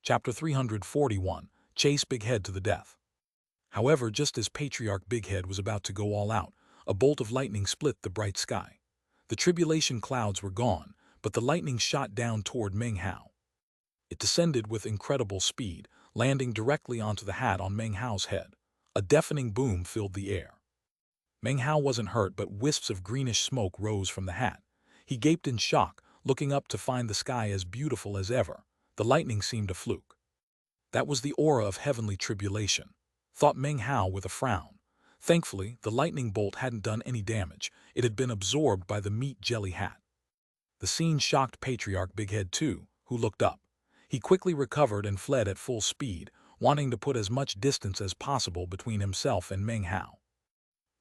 Chapter 341, Chase Big Head to the Death. However, just as Patriarch Big Head was about to go all out, a bolt of lightning split the bright sky. The tribulation clouds were gone, but the lightning shot down toward Meng Hao. It descended with incredible speed, landing directly onto the hat on Meng Hao's head. A deafening boom filled the air. Meng Hao wasn't hurt, but wisps of greenish smoke rose from the hat. He gaped in shock, looking up to find the sky as beautiful as ever. The lightning seemed a fluke. That was the aura of heavenly tribulation, thought Meng Hao with a frown. Thankfully, the lightning bolt hadn't done any damage. It had been absorbed by the meat jelly hat. The scene shocked Patriarch Big Head too, who looked up. He quickly recovered and fled at full speed, wanting to put as much distance as possible between himself and Meng Hao.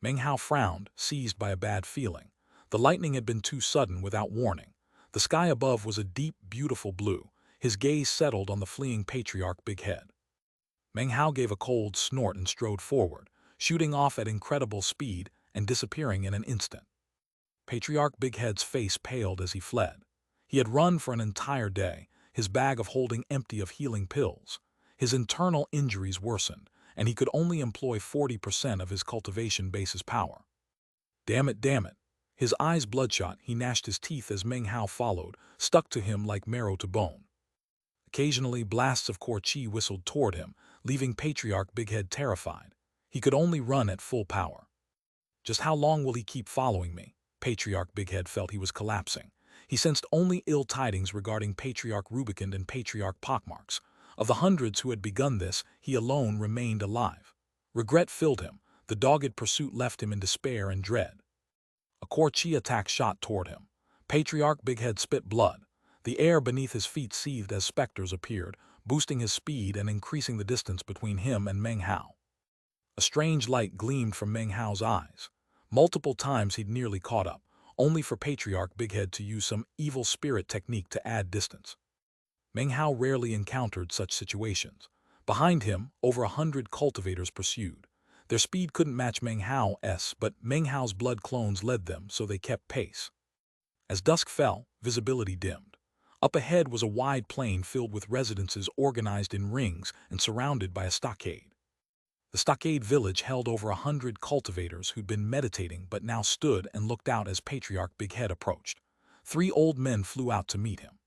Meng Hao frowned, seized by a bad feeling. The lightning had been too sudden without warning. The sky above was a deep, beautiful blue. His gaze settled on the fleeing Patriarch Big Head. Meng Hao gave a cold snort and strode forward, shooting off at incredible speed and disappearing in an instant. Patriarch Big Head's face paled as he fled. He had run for an entire day, his bag of holding empty of healing pills. His internal injuries worsened, and he could only employ 40% of his cultivation base's power. Damn it, damn it. His eyes bloodshot, he gnashed his teeth as Meng Hao followed, stuck to him like marrow to bone. Occasionally, blasts of core chi whistled toward him, leaving Patriarch Big Head terrified. He could only run at full power. Just how long will he keep following me? Patriarch Big Head felt he was collapsing. He sensed only ill tidings regarding Patriarch Rubicund and Patriarch Pockmarks. Of the hundreds who had begun this, he alone remained alive. Regret filled him. The dogged pursuit left him in despair and dread. A core chi attack shot toward him. Patriarch Big Head spit blood. The air beneath his feet seethed as specters appeared, boosting his speed and increasing the distance between him and Meng Hao. A strange light gleamed from Meng Hao's eyes. Multiple times he'd nearly caught up, only for Patriarch Big Head to use some evil spirit technique to add distance. Meng Hao rarely encountered such situations. Behind him, over 100 cultivators pursued. Their speed couldn't match Meng Hao's, but Meng Hao's blood clones led them, so they kept pace. As dusk fell, visibility dimmed. Up ahead was a wide plain filled with residences organized in rings and surrounded by a stockade. The stockade village held over 100 cultivators who'd been meditating but now stood and looked out as Patriarch Big Head approached. 3 old men flew out to meet him.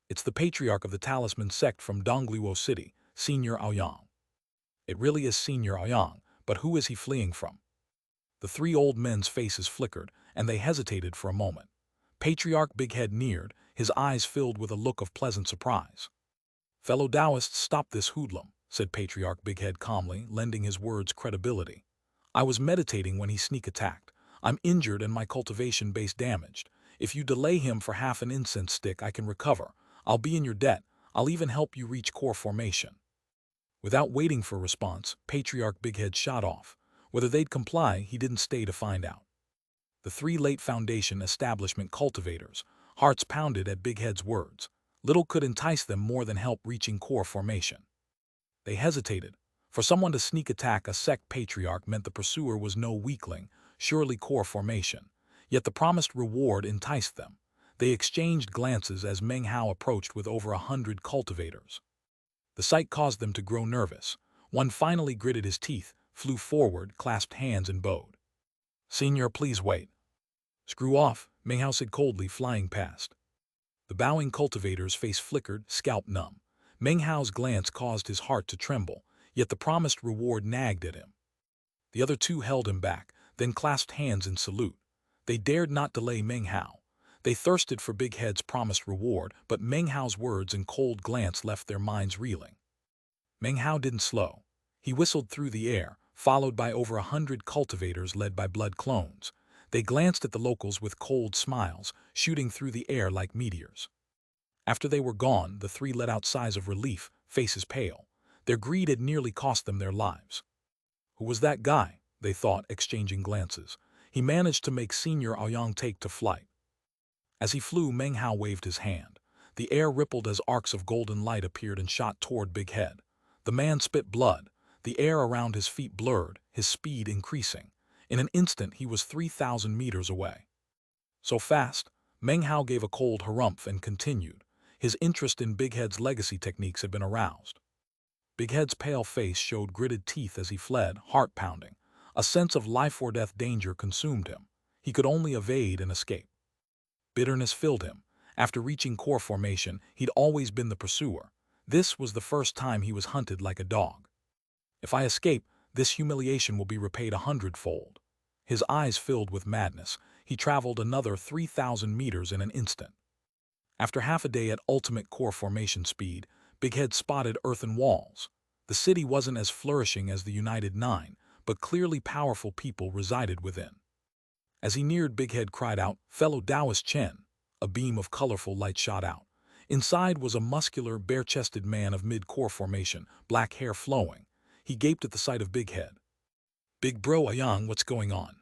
It's the Patriarch of the Talisman sect from Dongluo City, Xianxia Audiobook. It really is Xianxia Audiobook, but who is he fleeing from? The 3 old men's faces flickered, and they hesitated for a moment. Patriarch Big Head neared, his eyes filled with a look of pleasant surprise. "Fellow Taoists, stop this hoodlum," said Patriarch Big Head calmly, lending his words credibility. "I was meditating when he sneak attacked. I'm injured and my cultivation base damaged. If you delay him for half an incense stick, I can recover. I'll be in your debt. I'll even help you reach core formation." Without waiting for a response, Patriarch Big Head shot off. Whether they'd comply, he didn't stay to find out. The 3 late Foundation establishment cultivators, hearts pounded at Big Head's words. Little could entice them more than help reaching core formation. They hesitated. For someone to sneak attack a sect patriarch meant the pursuer was no weakling, surely core formation. Yet the promised reward enticed them. They exchanged glances as Meng Hao approached with over 100 cultivators. The sight caused them to grow nervous. One finally gritted his teeth, flew forward, clasped hands and bowed. "Senior, please wait." "Screw off," Meng Hao said coldly, flying past. The bowing cultivator's face flickered, scalp numb. Meng Hao's glance caused his heart to tremble, yet the promised reward nagged at him. The other 2 held him back, then clasped hands in salute. They dared not delay Meng Hao. They thirsted for Big Head's promised reward, but Meng Hao's words and cold glance left their minds reeling. Meng Hao didn't slow. He whistled through the air, followed by over 100 cultivators led by blood clones. They glanced at the locals with cold smiles, shooting through the air like meteors. After they were gone, the 3 let out sighs of relief, faces pale. Their greed had nearly cost them their lives. Who was that guy? They thought, exchanging glances. He managed to make Xianxia Audiobook take to flight. As he flew, Meng Hao waved his hand. The air rippled as arcs of golden light appeared and shot toward Big Head. The man spit blood. The air around his feet blurred, his speed increasing. In an instant, he was 3,000 meters away. So fast, Meng Hao gave a cold harumph and continued. His interest in Big Head's legacy techniques had been aroused. Big Head's pale face showed gritted teeth as he fled, heart pounding. A sense of life-or-death danger consumed him. He could only evade and escape. Bitterness filled him. After reaching core formation, he'd always been the pursuer. This was the first time he was hunted like a dog. If I escape, this humiliation will be repaid 100-fold. His eyes filled with madness. He traveled another 3,000 meters in an instant. After half a day at ultimate core formation speed, Big Head spotted earthen walls. The city wasn't as flourishing as the United Nine, but clearly powerful people resided within. As he neared, Big Head cried out, "Fellow Taoist Chen." A beam of colorful light shot out. Inside was a muscular, bare-chested man of mid-core formation, black hair flowing. He gaped at the sight of Big Head. "Big bro Ayang, what's going on?"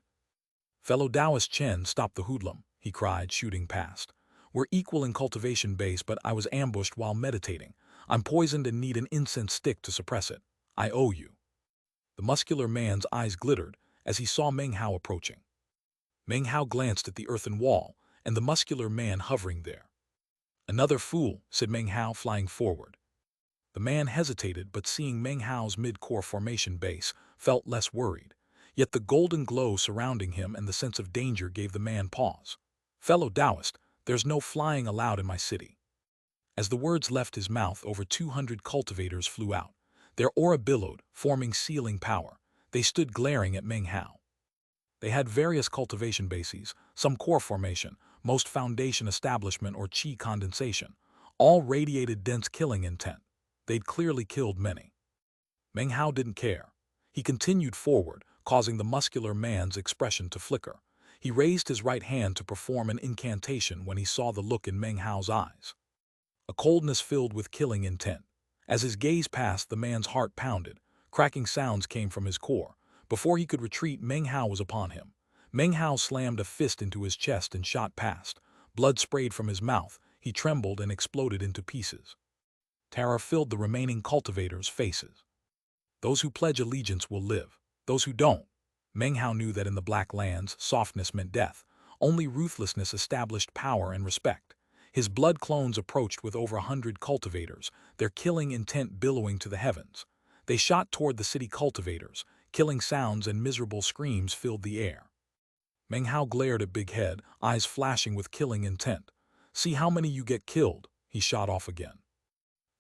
"Fellow Taoist Chen, stop the hoodlum," he cried, shooting past. "We're equal in cultivation base, but I was ambushed while meditating. I'm poisoned and need an incense stick to suppress it. I owe you." The muscular man's eyes glittered as he saw Meng Hao approaching. Meng Hao glanced at the earthen wall and the muscular man hovering there. "Another fool," said Meng Hao, flying forward. The man hesitated, but seeing Meng Hao's mid-core formation base, felt less worried. Yet the golden glow surrounding him and the sense of danger gave the man pause. "Fellow Taoist, there's no flying allowed in my city." As the words left his mouth, over 200 cultivators flew out. Their aura billowed, forming sealing power. They stood glaring at Meng Hao. They had various cultivation bases, some core formation, most foundation establishment or chi condensation. All radiated dense killing intent. They'd clearly killed many. Meng Hao didn't care. He continued forward, causing the muscular man's expression to flicker. He raised his right hand to perform an incantation when he saw the look in Meng Hao's eyes. A coldness filled with killing intent. As his gaze passed, the man's heart pounded. Cracking sounds came from his core. Before he could retreat, Meng Hao was upon him. Meng Hao slammed a fist into his chest and shot past. Blood sprayed from his mouth. He trembled and exploded into pieces. Terror filled the remaining cultivators' faces. Those who pledge allegiance will live. Those who don't. Meng Hao knew that in the Black Lands, softness meant death. Only ruthlessness established power and respect. His blood clones approached with over 100 cultivators, their killing intent billowing to the heavens. They shot toward the city cultivators. Killing sounds and miserable screams filled the air. Meng Hao glared at Big Head, eyes flashing with killing intent. "See how many you get killed," he shot off again.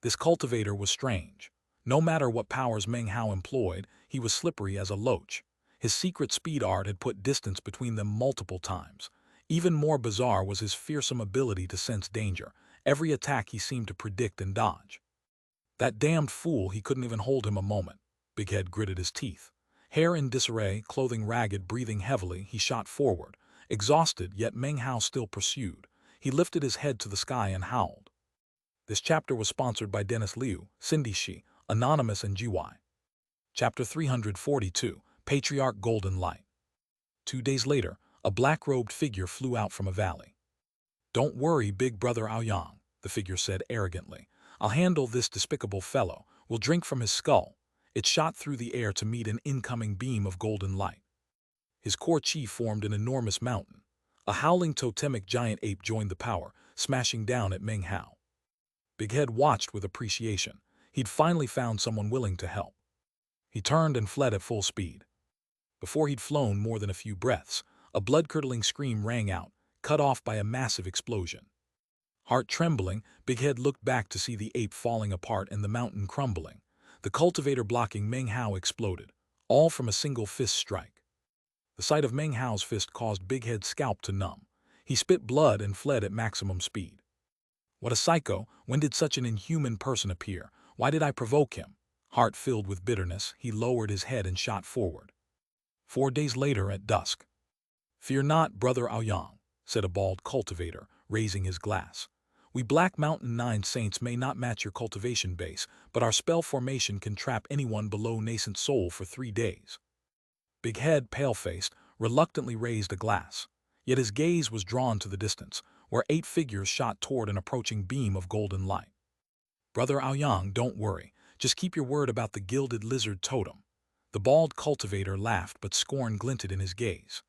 This cultivator was strange. No matter what powers Meng Hao employed, he was slippery as a loach. His secret speed art had put distance between them multiple times. Even more bizarre was his fearsome ability to sense danger. Every attack he seemed to predict and dodge. "That damned fool, he couldn't even hold him a moment." Big Head gritted his teeth. Hair in disarray, clothing ragged, breathing heavily, he shot forward. Exhausted, yet Meng Hao still pursued. He lifted his head to the sky and howled. This chapter was sponsored by Dennis Liu, Cindy Shi, Anonymous, and GY. Chapter 342, Patriarch Golden Light. 2 days later, a black-robed figure flew out from a valley. "Don't worry, big brother Aoyang," the figure said arrogantly. "I'll handle this despicable fellow. We'll drink from his skull." It shot through the air to meet an incoming beam of golden light. His core chi formed an enormous mountain. A howling totemic giant ape joined the power, smashing down at Meng Hao. Big Head watched with appreciation. He'd finally found someone willing to help. He turned and fled at full speed. Before he'd flown more than a few breaths, a blood-curdling scream rang out, cut off by a massive explosion. Heart trembling, Big Head looked back to see the ape falling apart and the mountain crumbling. The cultivator blocking Meng Hao exploded, all from a single fist strike. The sight of Meng Hao's fist caused Big Head's scalp to numb. He spit blood and fled at maximum speed. "What a psycho! When did such an inhuman person appear? Why did I provoke him?" Heart filled with bitterness, he lowered his head and shot forward. 4 days later at dusk. "Fear not, brother Aoyang," said a bald cultivator, raising his glass. "We Black Mountain Nine Saints may not match your cultivation base, but our spell formation can trap anyone below nascent soul for 3 days. Big Head, pale-faced, reluctantly raised a glass. Yet his gaze was drawn to the distance, where 8 figures shot toward an approaching beam of golden light. "Brother Aoyang, don't worry. Just keep your word about the gilded lizard totem." The bald cultivator laughed, but scorn glinted in his gaze.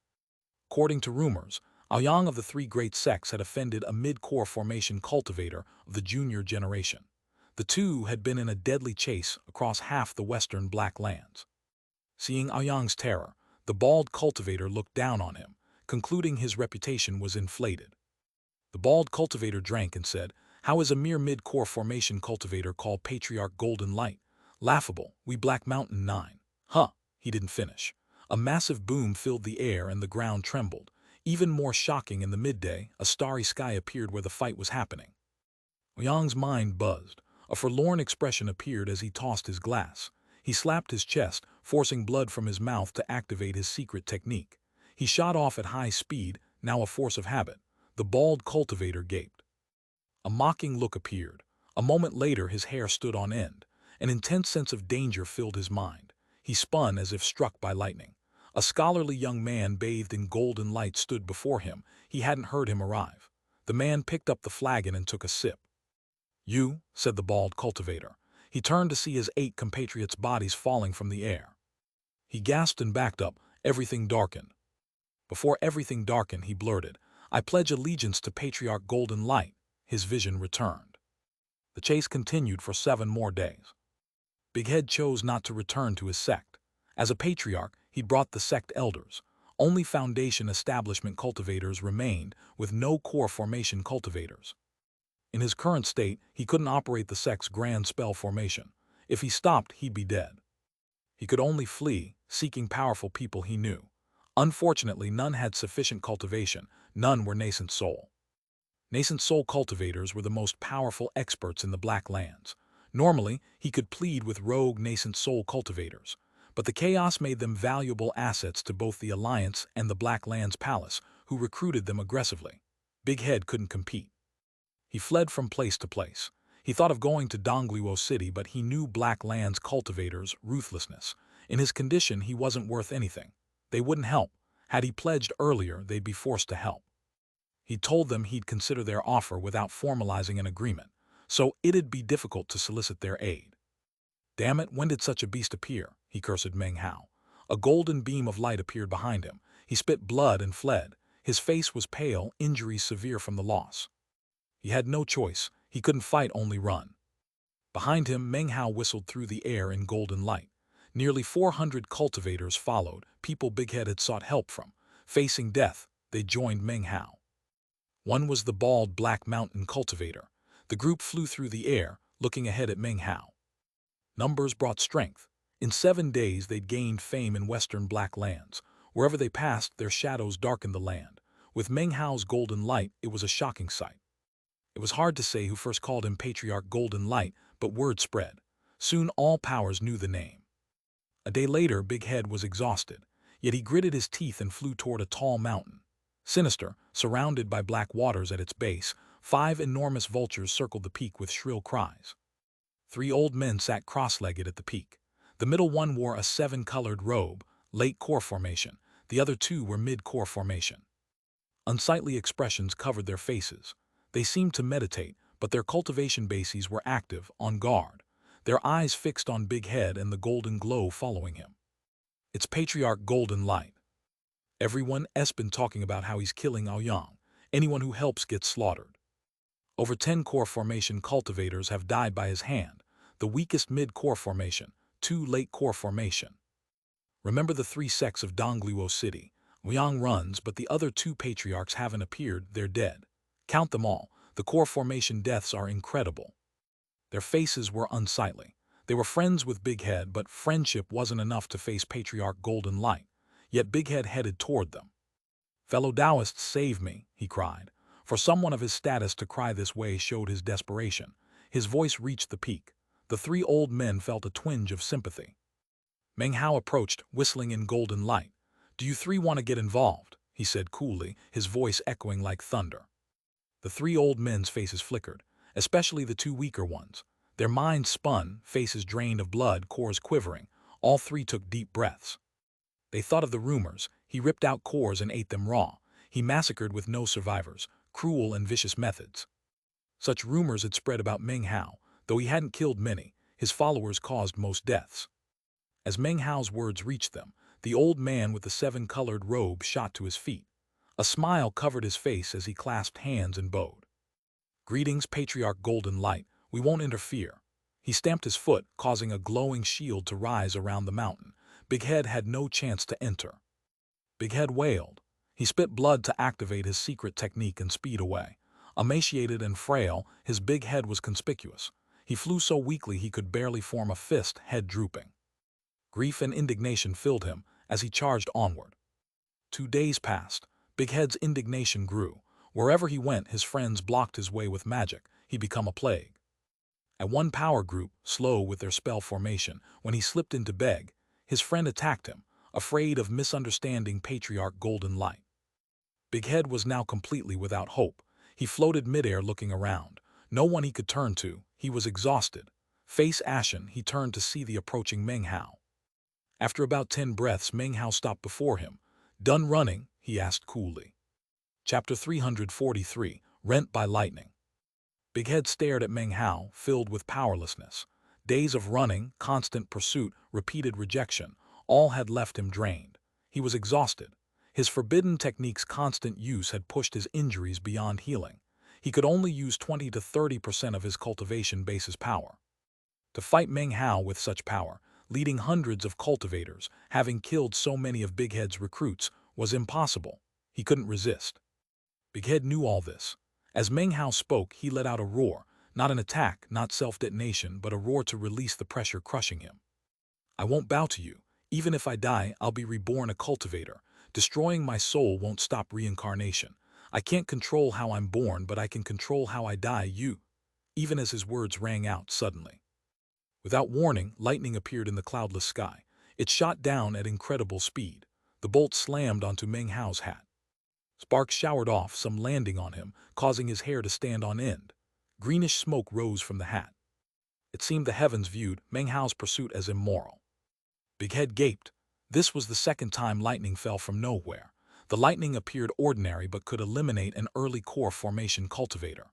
"According to rumors, Aoyang of the three great sects had offended a mid-core formation cultivator of the junior generation. The two had been in a deadly chase across half the western Black Lands. Seeing Aoyang's terror, the bald cultivator looked down on him, concluding his reputation was inflated. The bald cultivator drank and said, "How is a mere mid-core formation cultivator called Patriarch Golden Light? Laughable, we Black Mountain 9. Huh." He didn't finish. A massive boom filled the air and the ground trembled. Even more shocking, in the midday, a starry sky appeared where the fight was happening. Ouyang's mind buzzed. A forlorn expression appeared as he tossed his glass. He slapped his chest, forcing blood from his mouth to activate his secret technique. He shot off at high speed, now a force of habit. The bald cultivator gaped. A mocking look appeared. A moment later his hair stood on end. An intense sense of danger filled his mind. He spun as if struck by lightning. A scholarly young man bathed in golden light stood before him. He hadn't heard him arrive. The man picked up the flagon and took a sip. "You," said the bald cultivator. He turned to see his 8 compatriots' bodies falling from the air. He gasped and backed up. Everything darkened. Before everything darkened, he blurted, "I pledge allegiance to Patriarch Golden Light." His vision returned. The chase continued for 7 more days. Big Head chose not to return to his sect. As a patriarch, he'd brought the sect elders. Only foundation establishment cultivators remained, with no core formation cultivators. In his current state, he couldn't operate the sect's grand spell formation. If he stopped, he'd be dead. He could only flee, seeking powerful people he knew. Unfortunately, none had sufficient cultivation. None were nascent soul. Nascent soul cultivators were the most powerful experts in the Black Lands. Normally, he could plead with rogue nascent soul cultivators, but the chaos made them valuable assets to both the Alliance and the Black Lands Palace, who recruited them aggressively. Big Head couldn't compete. He fled from place to place. He thought of going to Dongluo City, but he knew Black Lands cultivators' ruthlessness. In his condition, he wasn't worth anything. They wouldn't help. Had he pledged earlier, they'd be forced to help. He told them he'd consider their offer without formalizing an agreement, so it'd be difficult to solicit their aid. "Damn it, when did such a beast appear?" he cursed Meng Hao. A golden beam of light appeared behind him. He spit blood and fled. His face was pale, injuries severe from the loss. He had no choice. He couldn't fight, only run. Behind him, Meng Hao whistled through the air in golden light. Nearly 400 cultivators followed, people Big Head had sought help from. Facing death, they joined Meng Hao. One was the bald Black Mountain cultivator. The group flew through the air, looking ahead at Meng Hao. Numbers brought strength. In 7 days they'd gained fame in western Black Lands. Wherever they passed, their shadows darkened the land. With Meng Hao's golden light, it was a shocking sight. It was hard to say who first called him Patriarch Golden Light, but word spread. Soon all powers knew the name. A day later, Big Head was exhausted, yet he gritted his teeth and flew toward a tall mountain. Sinister, surrounded by black waters at its base, 5 enormous vultures circled the peak with shrill cries. 3 old men sat cross-legged at the peak. The middle one wore a 7-colored robe, late core formation. The other 2 were mid-core formation. Unsightly expressions covered their faces. They seemed to meditate, but their cultivation bases were active, on guard. Their eyes fixed on Big Head and the golden glow following him. "It's Patriarch Golden Light. Everyone's been talking about how he's killing Aoyang. Anyone who helps gets slaughtered. Over 10 core formation cultivators have died by his hand. The weakest mid-core formation, 2 late core formation. Remember the 3 sects of Dongluo City. Aoyang runs, but the other 2 patriarchs haven't appeared, they're dead. Count them all. The core formation deaths are incredible." Their faces were unsightly. They were friends with Big Head, but friendship wasn't enough to face Patriarch Golden Light. Yet Big Head headed toward them. "Fellow Taoists, save me," he cried. For someone of his status to cry this way showed his desperation. His voice reached the peak. The 3 old men felt a twinge of sympathy. Meng Hao approached, whistling in golden light. "Do you 3 want to get involved?" he said coolly, his voice echoing like thunder. The 3 old men's faces flickered, especially the 2 weaker ones. Their minds spun, faces drained of blood, cores quivering. All 3 took deep breaths. They thought of the rumors. He ripped out cores and ate them raw. He massacred with no survivors, cruel and vicious methods. Such rumors had spread about Meng Hao. Though he hadn't killed many, his followers caused most deaths. As Meng Hao's words reached them, the old man with the 7-colored robe shot to his feet. A smile covered his face as he clasped hands and bowed. "Greetings, Patriarch Golden Light, we won't interfere." He stamped his foot, causing a glowing shield to rise around the mountain. Big Head had no chance to enter. Big Head wailed. He spit blood to activate his secret technique and speed away. Emaciated and frail, his big head was conspicuous. He flew so weakly he could barely form a fist, head drooping. Grief and indignation filled him as he charged onward. 2 days passed. Big Head's indignation grew. Wherever he went, his friends blocked his way with magic. He became a plague. At one power group, slow with their spell formation, when he slipped into beg, his friend attacked him, afraid of misunderstanding Patriarch Golden Light. Big Head was now completely without hope. He floated midair looking around. No one he could turn to. He was exhausted. Face ashen, he turned to see the approaching Meng Hao. After about 10 breaths, Meng Hao stopped before him. "Done running?" he asked coolly. Chapter 343, Rent by Lightning. Big Head stared at Meng Hao, filled with powerlessness. Days of running, constant pursuit, repeated rejection, all had left him drained. He was exhausted. His forbidden technique's constant use had pushed his injuries beyond healing. He could only use 20 to 30% of his cultivation base's power. To fight Meng Hao with such power, leading hundreds of cultivators, having killed so many of Big Head's recruits, was impossible. He couldn't resist. Big Head knew all this. As Meng Hao spoke, he let out a roar, not an attack, not self-detonation, but a roar to release the pressure crushing him. "I won't bow to you. Even if I die, I'll be reborn a cultivator. Destroying my soul won't stop reincarnation. I can't control how I'm born, but I can control how I die, you." Even as his words rang out suddenly. Without warning, lightning appeared in the cloudless sky. It shot down at incredible speed. The bolt slammed onto Meng Hao's hat. Sparks showered off, some landing on him, causing his hair to stand on end. Greenish smoke rose from the hat. It seemed the heavens viewed Meng Hao's pursuit as immoral. Big Head gaped. This was the second time lightning fell from nowhere. The lightning appeared ordinary but could eliminate an early core formation cultivator.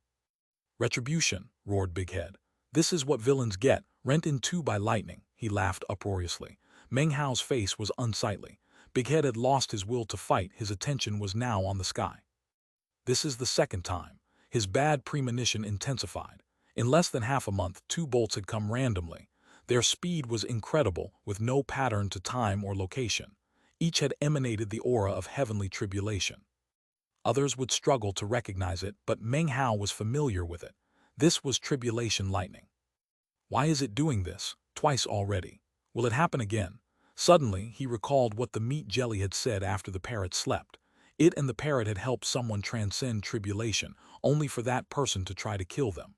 "Retribution," roared Big Head. "This is what villains get, rent in two by lightning." He laughed uproariously. Meng Hao's face was unsightly. Big Head had lost his will to fight. His attention was now on the sky. This is the second time. His bad premonition intensified. In less than half a month, 2 bolts had come randomly. Their speed was incredible, with no pattern to time or location. Each had emanated the aura of heavenly tribulation. Others would struggle to recognize it, but Meng Hao was familiar with it. This was tribulation lightning. Why is it doing this? Twice already. Will it happen again? Suddenly, he recalled what the meat jelly had said after the parrot slept. It and the parrot had helped someone transcend tribulation, only for that person to try to kill them.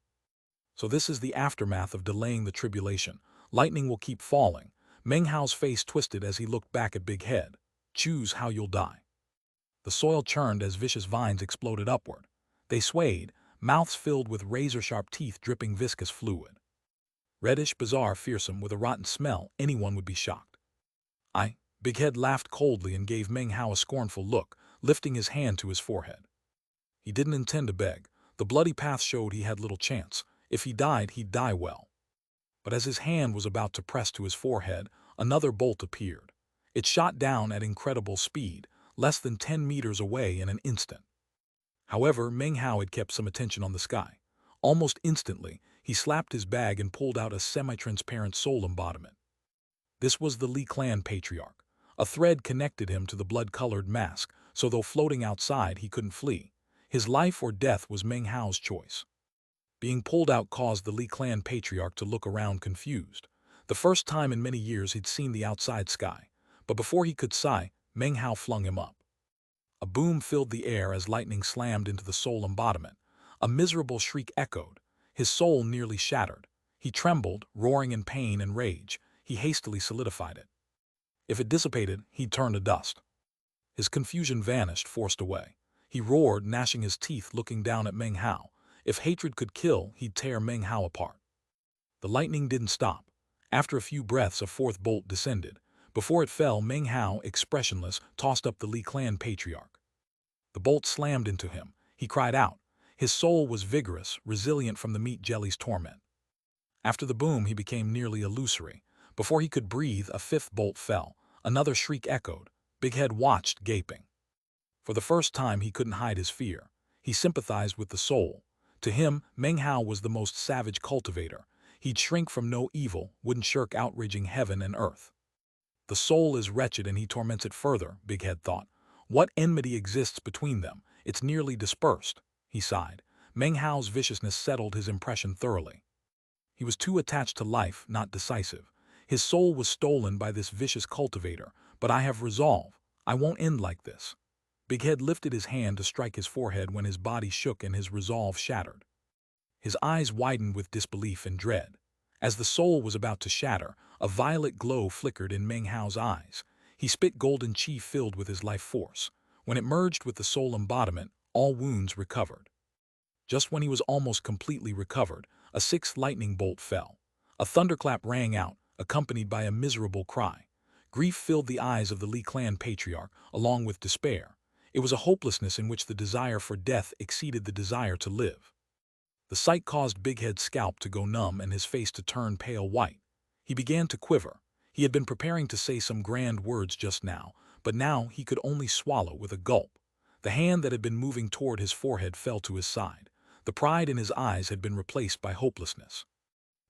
So this is the aftermath of delaying the tribulation. Lightning will keep falling. Meng Hao's face twisted as he looked back at Big Head. "Choose how you'll die." The soil churned as vicious vines exploded upward. They swayed, mouths filled with razor-sharp teeth dripping viscous fluid. Reddish, bizarre, fearsome, with a rotten smell, anyone would be shocked. Big Head laughed coldly and gave Meng Hao a scornful look, lifting his hand to his forehead. He didn't intend to beg. The bloody path showed he had little chance. If he died, he'd die well. But as his hand was about to press to his forehead, another bolt appeared. It shot down at incredible speed, less than 10 meters away in an instant. However, Meng Hao had kept some attention on the sky. Almost instantly, he slapped his bag and pulled out a semi-transparent soul embodiment. This was the Li Clan Patriarch. A thread connected him to the blood-colored mask, so though floating outside, he couldn't flee. His life or death was Meng Hao's choice. Being pulled out caused the Li Clan Patriarch to look around confused. The first time in many years he'd seen the outside sky. But before he could sigh, Meng Hao flung him up. A boom filled the air as lightning slammed into the soul embodiment. A miserable shriek echoed. His soul nearly shattered. He trembled, roaring in pain and rage. He hastily solidified it. If it dissipated, he'd turn to dust. His confusion vanished, forced away. He roared, gnashing his teeth, looking down at Meng Hao. If hatred could kill, he'd tear Meng Hao apart. The lightning didn't stop. After a few breaths, a fourth bolt descended. Before it fell, Meng Hao, expressionless, tossed up the Li Clan Patriarch. The bolt slammed into him. He cried out. His soul was vigorous, resilient from the meat jelly's torment. After the boom, he became nearly illusory. Before he could breathe, a fifth bolt fell. Another shriek echoed. Big Head watched, gaping. For the first time, he couldn't hide his fear. He sympathized with the soul. To him, Meng Hao was the most savage cultivator. He'd shrink from no evil, wouldn't shirk outraging heaven and earth. The soul is wretched and he torments it further, Big Head thought. What enmity exists between them? It's nearly dispersed. He sighed. Meng Hao's viciousness settled his impression thoroughly. He was too attached to life, not decisive. His soul was stolen by this vicious cultivator, but I have resolve. I won't end like this. Big Head lifted his hand to strike his forehead when his body shook and his resolve shattered. His eyes widened with disbelief and dread. As the soul was about to shatter, a violet glow flickered in Meng Hao's eyes. He spit golden chi filled with his life force. When it merged with the soul embodiment, all wounds recovered. Just when he was almost completely recovered, a sixth lightning bolt fell. A thunderclap rang out, accompanied by a miserable cry. Grief filled the eyes of the Li clan patriarch, along with despair. It was a hopelessness in which the desire for death exceeded the desire to live. The sight caused Big Head's scalp to go numb and his face to turn pale white. He began to quiver. He had been preparing to say some grand words just now, but now he could only swallow with a gulp. The hand that had been moving toward his forehead fell to his side. The pride in his eyes had been replaced by hopelessness.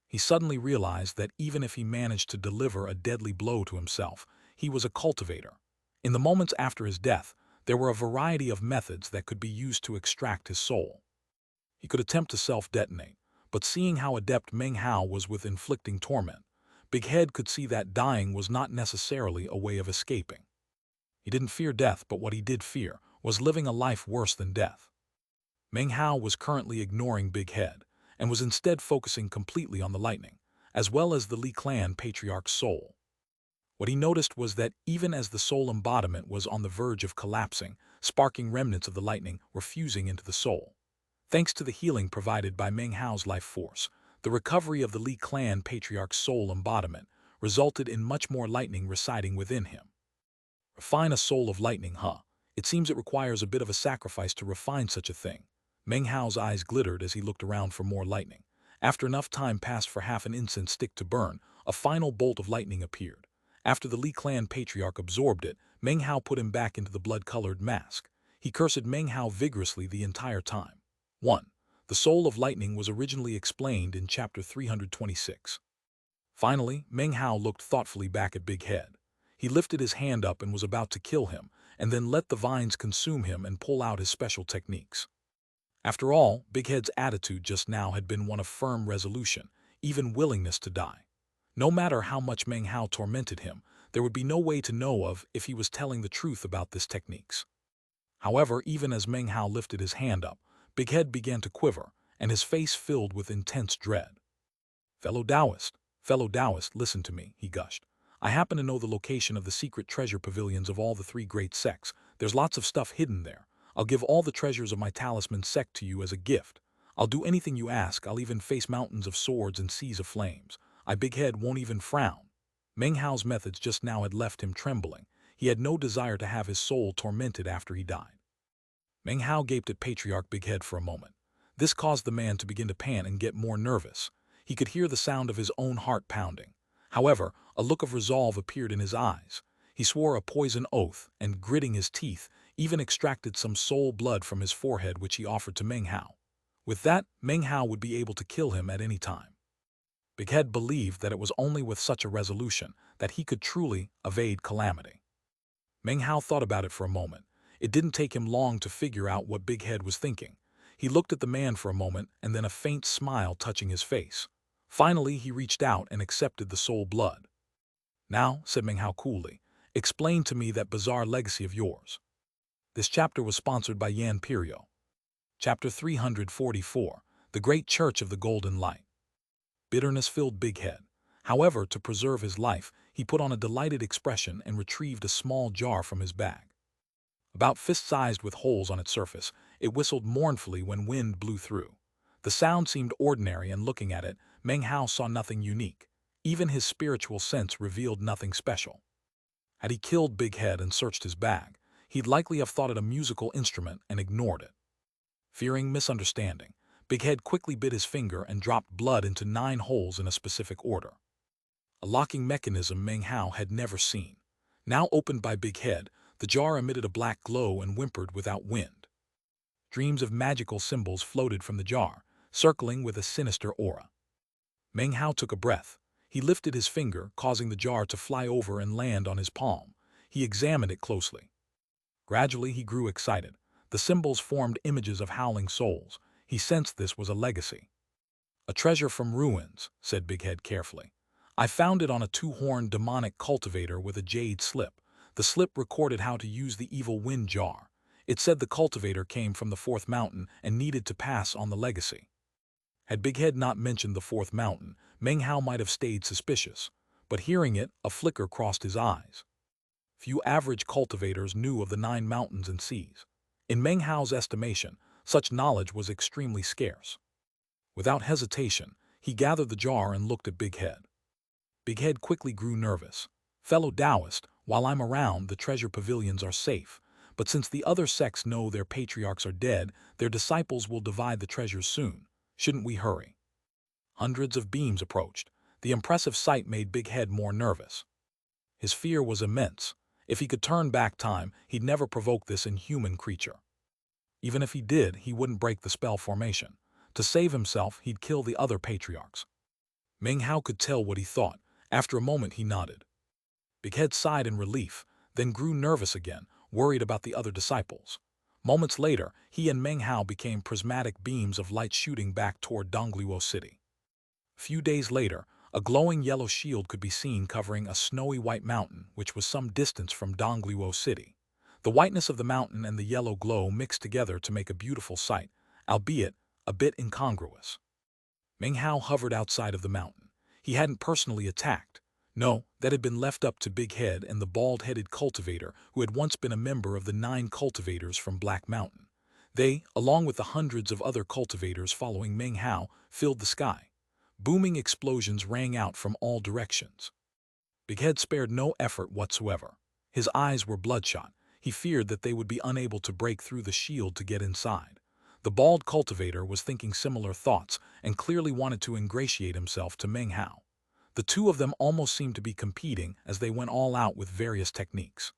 He suddenly realized that even if he managed to deliver a deadly blow to himself, he was a cultivator. In the moments after his death, there were a variety of methods that could be used to extract his soul. He could attempt to self-detonate, but seeing how adept Meng Hao was with inflicting torment, Big Head could see that dying was not necessarily a way of escaping. He didn't fear death, but what he did fear was living a life worse than death. Meng Hao was currently ignoring Big Head, and was instead focusing completely on the lightning, as well as the Li clan patriarch's soul. What he noticed was that even as the soul embodiment was on the verge of collapsing, sparking remnants of the lightning were fusing into the soul. Thanks to the healing provided by Meng Hao's life force, the recovery of the Li clan patriarch's soul embodiment resulted in much more lightning residing within him. Refine a soul of lightning, huh? It seems it requires a bit of a sacrifice to refine such a thing. Meng Hao's eyes glittered as he looked around for more lightning. After enough time passed for half an incense stick to burn, a final bolt of lightning appeared. After the Li clan patriarch absorbed it, Meng Hao put him back into the blood-colored mask. He cursed Meng Hao vigorously the entire time. 1. The soul of lightning was originally explained in chapter 326. Finally, Meng Hao looked thoughtfully back at Big Head. He lifted his hand up and was about to kill him, and then let the vines consume him and pull out his special techniques. After all, Big Head's attitude just now had been one of firm resolution, even willingness to die. No matter how much Meng Hao tormented him, there would be no way to know of if he was telling the truth about this techniques. However, even as Meng Hao lifted his hand up, Big Head began to quiver, and his face filled with intense dread. Fellow Taoist, listen to me, he gushed. I happen to know the location of the secret treasure pavilions of all the three great sects. There's lots of stuff hidden there. I'll give all the treasures of my talisman sect to you as a gift. I'll do anything you ask. I'll even face mountains of swords and seas of flames. Big Head won't even frown. Meng Hao's methods just now had left him trembling. He had no desire to have his soul tormented after he died. Meng Hao gaped at Patriarch Big Head for a moment. This caused the man to begin to pant and get more nervous. He could hear the sound of his own heart pounding. However, a look of resolve appeared in his eyes. He swore a poison oath and, gritting his teeth, even extracted some soul blood from his forehead which he offered to Meng Hao. With that, Meng Hao would be able to kill him at any time. Big Head believed that it was only with such a resolution that he could truly evade calamity. Meng Hao thought about it for a moment. It didn't take him long to figure out what Big Head was thinking. He looked at the man for a moment and then a faint smile touching his face. Finally, he reached out and accepted the soul blood. Now, said Meng Hao coolly, explain to me that bizarre legacy of yours. This chapter was sponsored by Imperial. Chapter 344, The Great Church of the Golden Light. Bitterness filled Big Head. However, to preserve his life, he put on a delighted expression and retrieved a small jar from his bag. About fist-sized with holes on its surface, it whistled mournfully when wind blew through. The sound seemed ordinary, and looking at it, Meng Hao saw nothing unique. Even his spiritual sense revealed nothing special. Had he killed Big Head and searched his bag, he'd likely have thought it a musical instrument and ignored it. Fearing misunderstanding, Big Head quickly bit his finger and dropped blood into 9 holes in a specific order. A locking mechanism Meng Hao had never seen. Now opened by Big Head, The jar emitted a black glow and whimpered without wind. Dreams of magical symbols floated from the jar, circling with a sinister aura. Meng Hao took a breath. He lifted his finger, causing the jar to fly over and land on his palm. He examined it closely. Gradually, he grew excited. The symbols formed images of howling souls. He sensed this was a legacy. "A treasure from ruins," said Big Head carefully. "I found it on a two-horned demonic cultivator with a jade slip. The slip recorded how to use the evil wind jar. It said the cultivator came from the fourth mountain and needed to pass on the legacy." Had Big Head not mentioned the fourth mountain, Meng Hao might have stayed suspicious. But hearing it, a flicker crossed his eyes. Few average cultivators knew of the 9 mountains and seas. In Meng Hao's estimation, such knowledge was extremely scarce. Without hesitation, he gathered the jar and looked at Big Head. Big Head quickly grew nervous. "Fellow Taoist, while I'm around, the treasure pavilions are safe. But since the other sects know their patriarchs are dead, their disciples will divide the treasures soon. Shouldn't we hurry?" Hundreds of beams approached. The impressive sight made Big Head more nervous. His fear was immense. If he could turn back time, he'd never provoke this inhuman creature. Even if he did, he wouldn't break the spell formation. To save himself, he'd kill the other patriarchs. Meng Hao could tell what he thought. After a moment, he nodded. Big Head sighed in relief, then grew nervous again, worried about the other disciples. Moments later, he and Meng Hao became prismatic beams of light shooting back toward Dongluo City. A few days later, a glowing yellow shield could be seen covering a snowy white mountain which was some distance from Dongluo City. The whiteness of the mountain and the yellow glow mixed together to make a beautiful sight, albeit a bit incongruous. Meng Hao hovered outside of the mountain. He hadn't personally attacked. No, that had been left up to Big Head and the bald-headed cultivator who had once been a member of the 9 cultivators from Black Mountain. They, along with the hundreds of other cultivators following Meng Hao, filled the sky. Booming explosions rang out from all directions. Big Head spared no effort whatsoever. His eyes were bloodshot. He feared that they would be unable to break through the shield to get inside. The bald cultivator was thinking similar thoughts and clearly wanted to ingratiate himself to Meng Hao. The two of them almost seemed to be competing as they went all out with various techniques.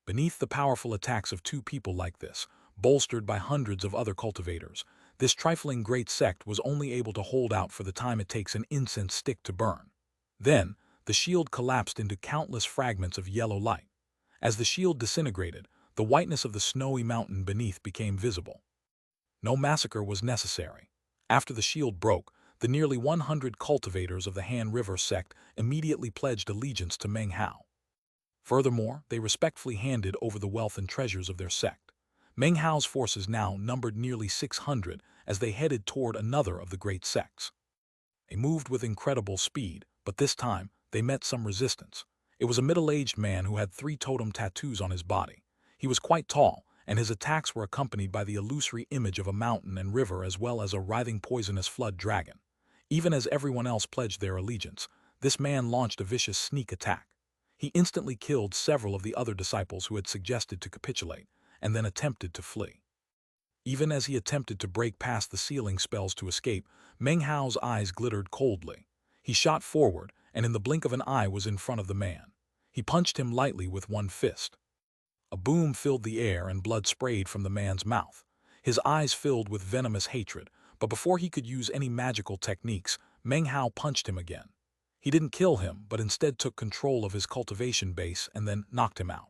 Beneath the powerful attacks of two people like this, bolstered by hundreds of other cultivators, this trifling great sect was only able to hold out for the time it takes an incense stick to burn. Then, the shield collapsed into countless fragments of yellow light. As the shield disintegrated, the whiteness of the snowy mountain beneath became visible. No massacre was necessary. After the shield broke, the nearly 100 cultivators of the Han River sect immediately pledged allegiance to Meng Hao. Furthermore, they respectfully handed over the wealth and treasures of their sect. Meng Hao's forces now numbered nearly 600 as they headed toward another of the great sects. They moved with incredible speed, but this time, they met some resistance. It was a middle-aged man who had 3 totem tattoos on his body. He was quite tall, and his attacks were accompanied by the illusory image of a mountain and river as well as a writhing poisonous flood dragon. Even as everyone else pledged their allegiance, this man launched a vicious sneak attack. He instantly killed several of the other disciples who had suggested to capitulate, and then attempted to flee. Even as he attempted to break past the sealing spells to escape, Meng Hao's eyes glittered coldly. He shot forward, and in the blink of an eye was in front of the man. He punched him lightly with one fist. A boom filled the air and blood sprayed from the man's mouth. His eyes filled with venomous hatred, but before he could use any magical techniques, Meng Hao punched him again. He didn't kill him, but instead took control of his cultivation base and then knocked him out.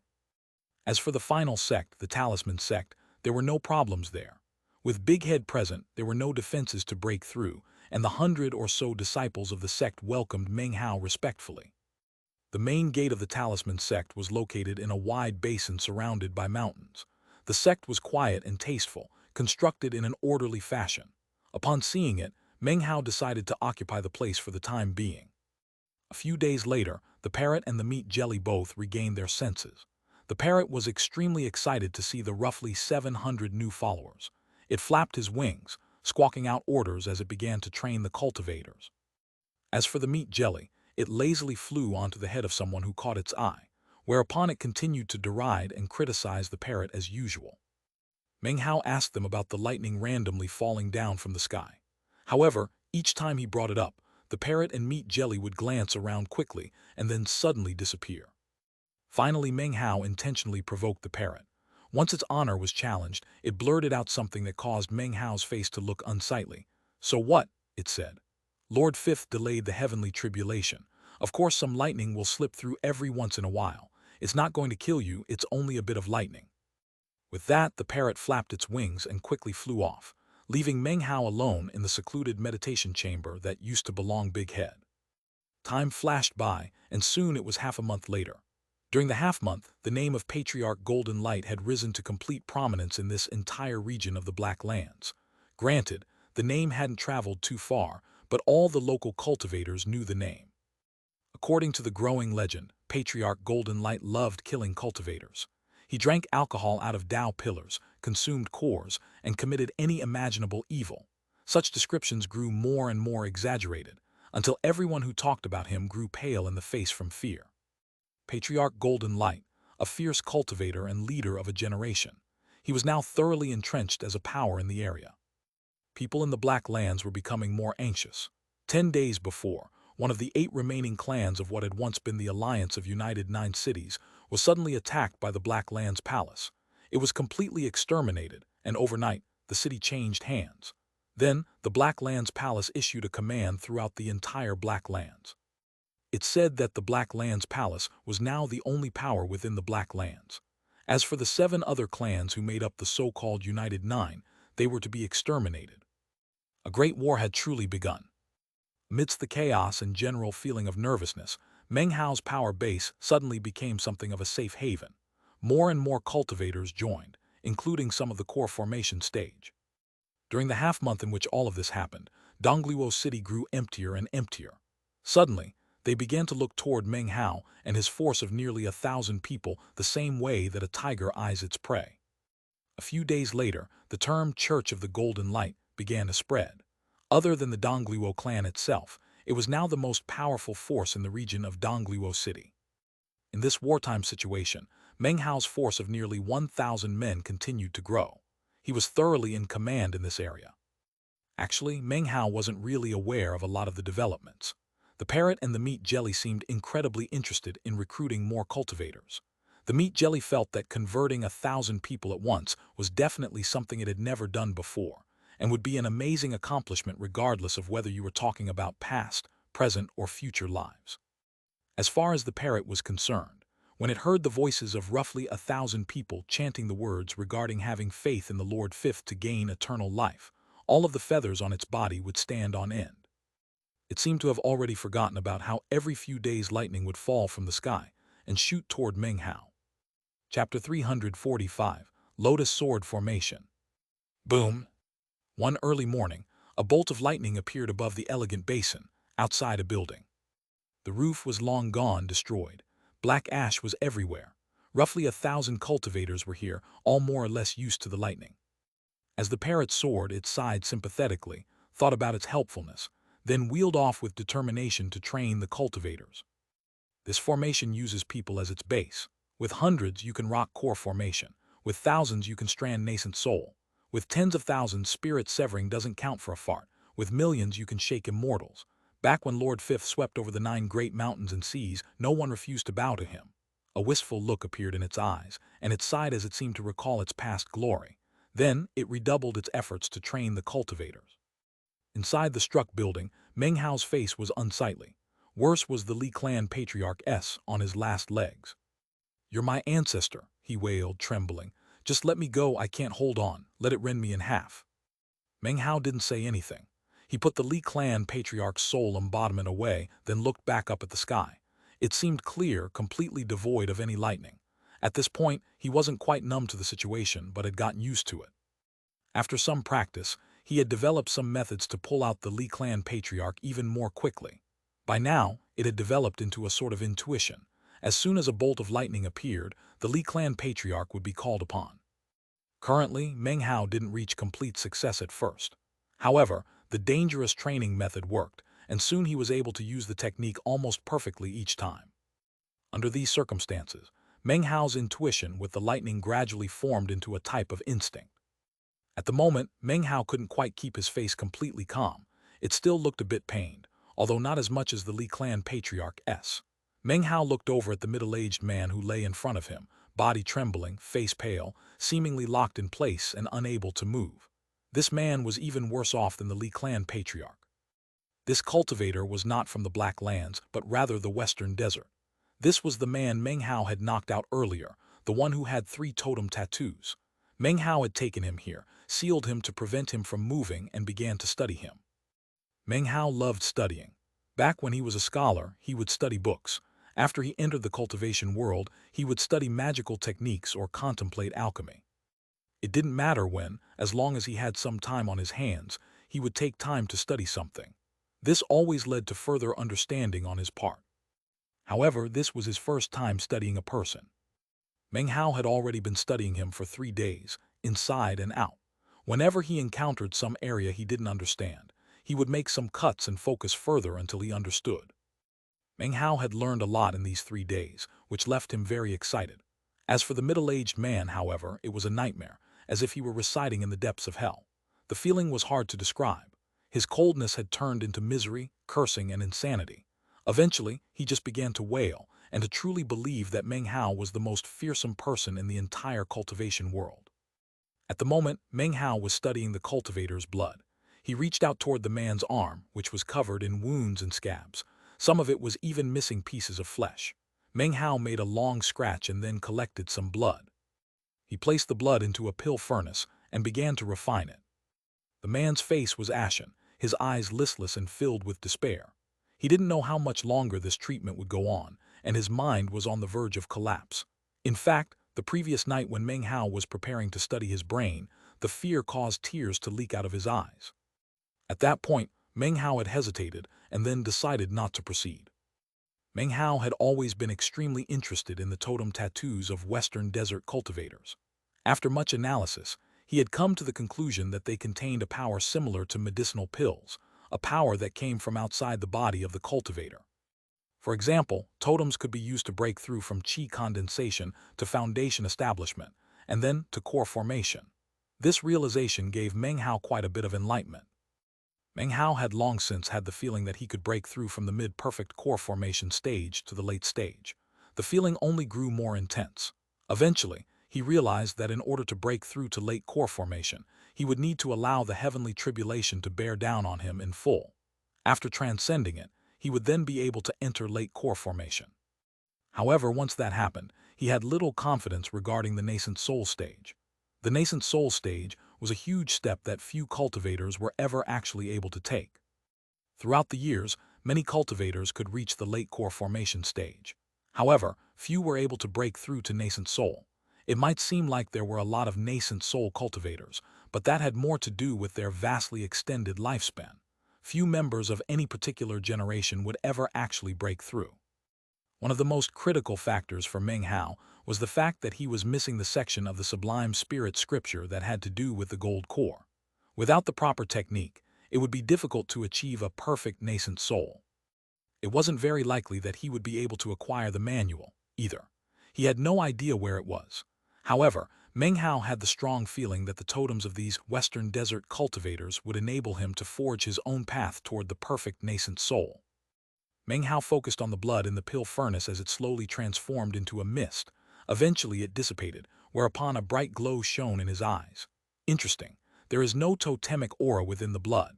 As for the final sect, the Talisman sect, there were no problems there. With Big Head present, there were no defenses to break through, and the 100 or so disciples of the sect welcomed Meng Hao respectfully. The main gate of the Talisman sect was located in a wide basin surrounded by mountains. The sect was quiet and tasteful, constructed in an orderly fashion. Upon seeing it, Meng Hao decided to occupy the place for the time being. A few days later, the parrot and the meat jelly both regained their senses. The parrot was extremely excited to see the roughly 700 new followers. It flapped his wings, squawking out orders as it began to train the cultivators. As for the meat jelly, it lazily flew onto the head of someone who caught its eye, whereupon it continued to deride and criticize the parrot as usual. Meng Hao asked them about the lightning randomly falling down from the sky. However, each time he brought it up, the parrot and meat jelly would glance around quickly and then suddenly disappear. Finally, Meng Hao intentionally provoked the parrot. Once its honor was challenged, it blurted out something that caused Meng Hao's face to look unsightly. "So what?" it said. "Lord Fifth delayed the heavenly tribulation. Of course some lightning will slip through every once in a while. It's not going to kill you, it's only a bit of lightning." With that, the parrot flapped its wings and quickly flew off, leaving Meng Hao alone in the secluded meditation chamber that used to belong Big Head. Time flashed by, and soon it was half a month later. During the half-month, the name of Patriarch Golden Light had risen to complete prominence in this entire region of the Black Lands. Granted, the name hadn't traveled too far, but all the local cultivators knew the name. According to the growing legend, Patriarch Golden Light loved killing cultivators. He drank alcohol out of Tao pillars, consumed cores, and committed any imaginable evil. Such descriptions grew more and more exaggerated, until everyone who talked about him grew pale in the face from fear. Patriarch Golden Light, a fierce cultivator and leader of a generation. He was now thoroughly entrenched as a power in the area. People in the Black Lands were becoming more anxious. 10 days before, one of the 8 remaining clans of what had once been the Alliance of United 9 Cities was suddenly attacked by the Black Lands Palace. It was completely exterminated, and overnight, the city changed hands. Then, the Black Lands Palace issued a command throughout the entire Black Lands. It said that the Black Lands Palace was now the only power within the Black Lands. As for the 7 other clans who made up the so-called United 9, they were to be exterminated. A great war had truly begun. Amidst the chaos and general feeling of nervousness, Meng Hao's power base suddenly became something of a safe haven. More and more cultivators joined, including some of the core formation stage. During the half-month in which all of this happened, Dongluo City grew emptier and emptier. Suddenly, they began to look toward Meng Hao and his force of nearly 1,000 people the same way that a tiger eyes its prey. A few days later, the term Church of the Golden Light began to spread. Other than the Dongluo clan itself, it was now the most powerful force in the region of Dongluo City. In this wartime situation, Meng Hao's force of nearly 1,000 men continued to grow. He was thoroughly in command in this area. Actually, Meng Hao wasn't really aware of a lot of the developments. The parrot and the meat jelly seemed incredibly interested in recruiting more cultivators. The meat jelly felt that converting 1,000 people at once was definitely something it had never done before, and would be an amazing accomplishment regardless of whether you were talking about past, present, or future lives. As far as the parrot was concerned, when it heard the voices of roughly 1,000 people chanting the words regarding having faith in the Lord Fifth to gain eternal life, all of the feathers on its body would stand on end. It seemed to have already forgotten about how every few days lightning would fall from the sky and shoot toward Meng Hao. Chapter 345, Lotus Sword Formation. Boom! One early morning, a bolt of lightning appeared above the elegant basin, outside a building. The roof was long gone, destroyed. Black ash was everywhere. Roughly 1,000 cultivators were here, all more or less used to the lightning. As the parrot soared, it sighed sympathetically, thought about its helpfulness, then wheeled off with determination to train the cultivators. This formation uses people as its base. With hundreds, you can rock core formation. With thousands, you can strand nascent soul. With tens of thousands, spirit severing doesn't count for a fart. With millions, you can shake immortals. Back when Lord Fifth swept over the 9 great mountains and seas, no one refused to bow to him. A wistful look appeared in its eyes, and it sighed as it seemed to recall its past glory. Then, it redoubled its efforts to train the cultivators. Inside the struck building, Meng Hao's face was unsightly. Worse was the Li clan patriarch S on his last legs. "You're my ancestor," he wailed, trembling. "Just let me go, I can't hold on, let it rend me in half." Meng Hao didn't say anything. He put the Li clan patriarch's soul embodiment away, then looked back up at the sky. It seemed clear, completely devoid of any lightning. At this point, he wasn't quite numb to the situation, but had gotten used to it. After some practice, he had developed some methods to pull out the Li clan patriarch even more quickly. By now, it had developed into a sort of intuition. As soon as a bolt of lightning appeared, the Li clan patriarch would be called upon. Currently, Meng Hao didn't reach complete success at first. However, the dangerous training method worked, and soon he was able to use the technique almost perfectly each time. Under these circumstances, Meng Hao's intuition with the lightning gradually formed into a type of instinct. At the moment, Meng Hao couldn't quite keep his face completely calm. It still looked a bit pained, although not as much as the Li clan patriarch S. Meng Hao looked over at the middle-aged man who lay in front of him, body trembling, face pale, seemingly locked in place and unable to move. This man was even worse off than the Li clan patriarch. This cultivator was not from the Black Lands, but rather the Western Desert. This was the man Meng Hao had knocked out earlier, the one who had 3 totem tattoos. Meng Hao had taken him here, sealed him to prevent him from moving, and began to study him. Meng Hao loved studying. Back when he was a scholar, he would study books. After he entered the cultivation world, he would study magical techniques or contemplate alchemy. It didn't matter when, as long as he had some time on his hands, he would take time to study something. This always led to further understanding on his part. However, this was his first time studying a person. Meng Hao had already been studying him for 3 days, inside and out. Whenever he encountered some area he didn't understand, he would make some cuts and focus further until he understood. Meng Hao had learned a lot in these 3 days, which left him very excited. As for the middle-aged man, however, it was a nightmare, as if he were residing in the depths of hell. The feeling was hard to describe. His coldness had turned into misery, cursing, and insanity. Eventually, he just began to wail, and to truly believe that Meng Hao was the most fearsome person in the entire cultivation world. At the moment, Meng Hao was studying the cultivator's blood. He reached out toward the man's arm, which was covered in wounds and scabs. Some of it was even missing pieces of flesh. Meng Hao made a long scratch and then collected some blood. He placed the blood into a pill furnace and began to refine it. The man's face was ashen, his eyes listless and filled with despair. He didn't know how much longer this treatment would go on, and his mind was on the verge of collapse. In fact, the previous night when Meng Hao was preparing to study his brain, the fear caused tears to leak out of his eyes. At that point, Meng Hao had hesitated and then decided not to proceed. Meng Hao had always been extremely interested in the totem tattoos of Western desert cultivators. After much analysis, he had come to the conclusion that they contained a power similar to medicinal pills, a power that came from outside the body of the cultivator. For example, totems could be used to break through from chi condensation to foundation establishment, and then to core formation. This realization gave Meng Hao quite a bit of enlightenment. Meng Hao had long since had the feeling that he could break through from the mid-perfect core formation stage to the late stage. The feeling only grew more intense. Eventually, he realized that in order to break through to late core formation, he would need to allow the heavenly tribulation to bear down on him in full. After transcending it, he would then be able to enter late core formation. However, once that happened, he had little confidence regarding the nascent soul stage. The nascent soul stage was a huge step that few cultivators were ever actually able to take. Throughout the years, many cultivators could reach the late core formation stage. However, few were able to break through to nascent soul. It might seem like there were a lot of nascent soul cultivators, but that had more to do with their vastly extended lifespan. Few members of any particular generation would ever actually break through. One of the most critical factors for Meng Hao was the fact that he was missing the section of the Sublime Spirit scripture that had to do with the gold core. Without the proper technique, it would be difficult to achieve a perfect nascent soul. It wasn't very likely that he would be able to acquire the manual, either. He had no idea where it was. However, Meng Hao had the strong feeling that the totems of these Western desert cultivators would enable him to forge his own path toward the perfect nascent soul. Meng Hao focused on the blood in the pill furnace as it slowly transformed into a mist. Eventually it dissipated, whereupon a bright glow shone in his eyes. Interesting, there is no totemic aura within the blood.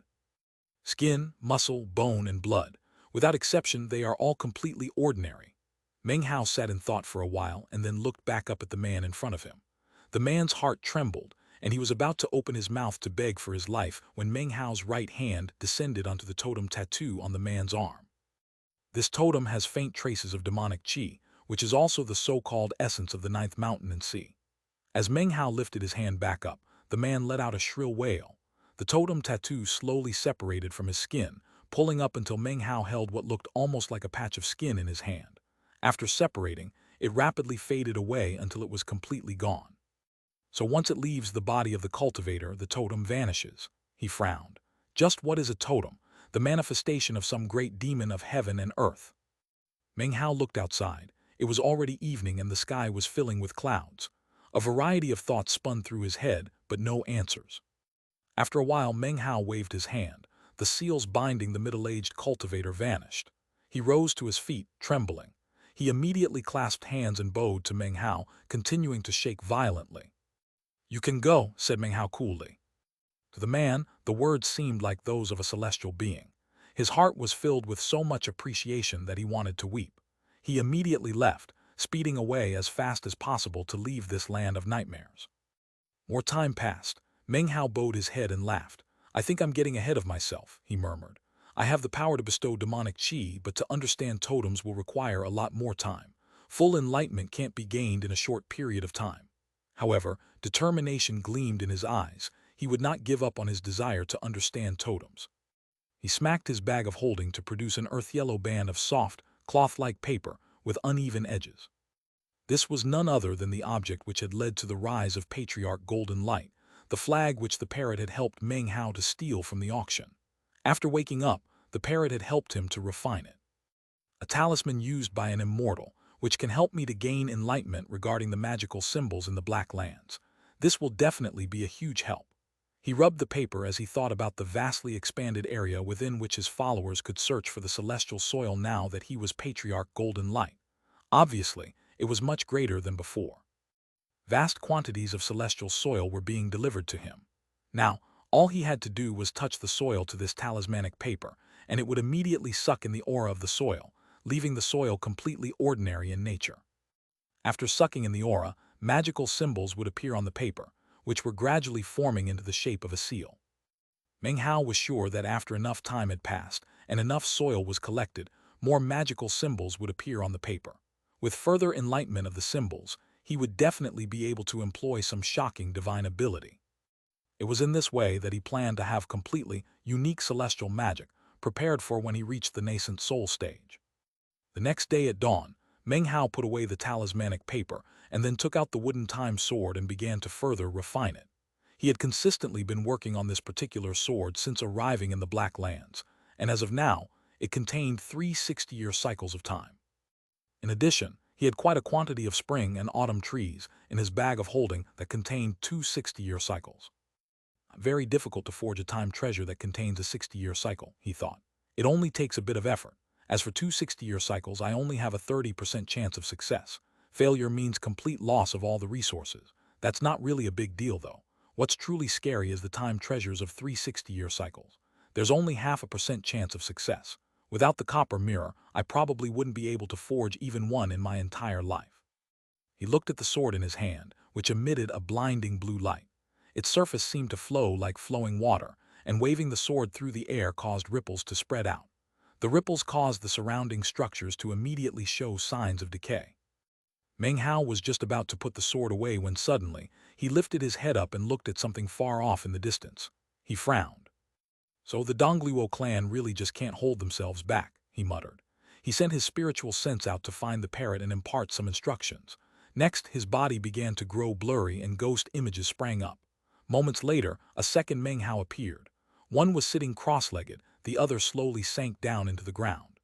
Skin, muscle, bone, and blood. Without exception, they are all completely ordinary. Meng Hao sat in thought for a while and then looked back up at the man in front of him. The man's heart trembled, and he was about to open his mouth to beg for his life when Meng Hao's right hand descended onto the totem tattoo on the man's arm. This totem has faint traces of demonic chi, which is also the so-called essence of the ninth mountain and sea. As Meng Hao lifted his hand back up, the man let out a shrill wail. The totem tattoo slowly separated from his skin, pulling up until Meng Hao held what looked almost like a patch of skin in his hand. After separating, it rapidly faded away until it was completely gone. So once it leaves the body of the cultivator, the totem vanishes. He frowned. Just what is a totem? The manifestation of some great demon of heaven and earth. Meng Hao looked outside. It was already evening and the sky was filling with clouds. A variety of thoughts spun through his head, but no answers. After a while, Meng Hao waved his hand. The seals binding the middle-aged cultivator vanished. He rose to his feet, trembling. He immediately clasped hands and bowed to Meng Hao, continuing to shake violently. "You can go," said Meng Hao coolly. To the man, the words seemed like those of a celestial being. His heart was filled with so much appreciation that he wanted to weep. He immediately left, speeding away as fast as possible to leave this land of nightmares. More time passed. Meng Hao bowed his head and laughed. "I think I'm getting ahead of myself," he murmured. "I have the power to bestow demonic chi, but to understand totems will require a lot more time. Full enlightenment can't be gained in a short period of time." However, determination gleamed in his eyes. He would not give up on his desire to understand totems. He smacked his bag of holding to produce an earth-yellow band of soft, cloth-like paper with uneven edges. This was none other than the object which had led to the rise of Patriarch Golden Light, the flag which the parrot had helped Meng Hao to steal from the auction. After waking up, the parrot had helped him to refine it. "A talisman used by an immortal, which can help me to gain enlightenment regarding the magical symbols in the Black Lands. This will definitely be a huge help." He rubbed the paper as he thought about the vastly expanded area within which his followers could search for the celestial soil now that he was Patriarch Golden Light. Obviously, it was much greater than before. Vast quantities of celestial soil were being delivered to him. Now, all he had to do was touch the soil to this talismanic paper, and it would immediately suck in the aura of the soil, leaving the soil completely ordinary in nature. After sucking in the aura, magical symbols would appear on the paper, which were gradually forming into the shape of a seal. Meng Hao was sure that after enough time had passed and enough soil was collected, more magical symbols would appear on the paper. With further enlightenment of the symbols, he would definitely be able to employ some shocking divine ability. It was in this way that he planned to have completely unique celestial magic prepared for when he reached the nascent soul stage. The next day at dawn, Meng Hao put away the talismanic paper and then took out the wooden time sword and began to further refine it. He had consistently been working on this particular sword since arriving in the Black Lands, and as of now, it contained 3 60-year cycles of time. In addition, he had quite a quantity of spring and autumn trees in his bag of holding that contained 2 60-year cycles. Very difficult to forge a time treasure that contains a 60-year cycle, he thought. It only takes a bit of effort. As for 2 60-year cycles, I only have a 30% chance of success. Failure means complete loss of all the resources. That's not really a big deal, though. What's truly scary is the time treasures of 3 60-year cycles. There's only 0.5% chance of success. Without the copper mirror, I probably wouldn't be able to forge even one in my entire life. He looked at the sword in his hand, which emitted a blinding blue light. Its surface seemed to flow like flowing water, and waving the sword through the air caused ripples to spread out. The ripples caused the surrounding structures to immediately show signs of decay. Meng Hao was just about to put the sword away when suddenly, he lifted his head up and looked at something far off in the distance. He frowned. "So the Dongluo clan really just can't hold themselves back," he muttered. He sent his spiritual sense out to find the parrot and impart some instructions. Next, his body began to grow blurry and ghost images sprang up. Moments later, a second Meng Hao appeared. One was sitting cross-legged, the other slowly sank down into the ground.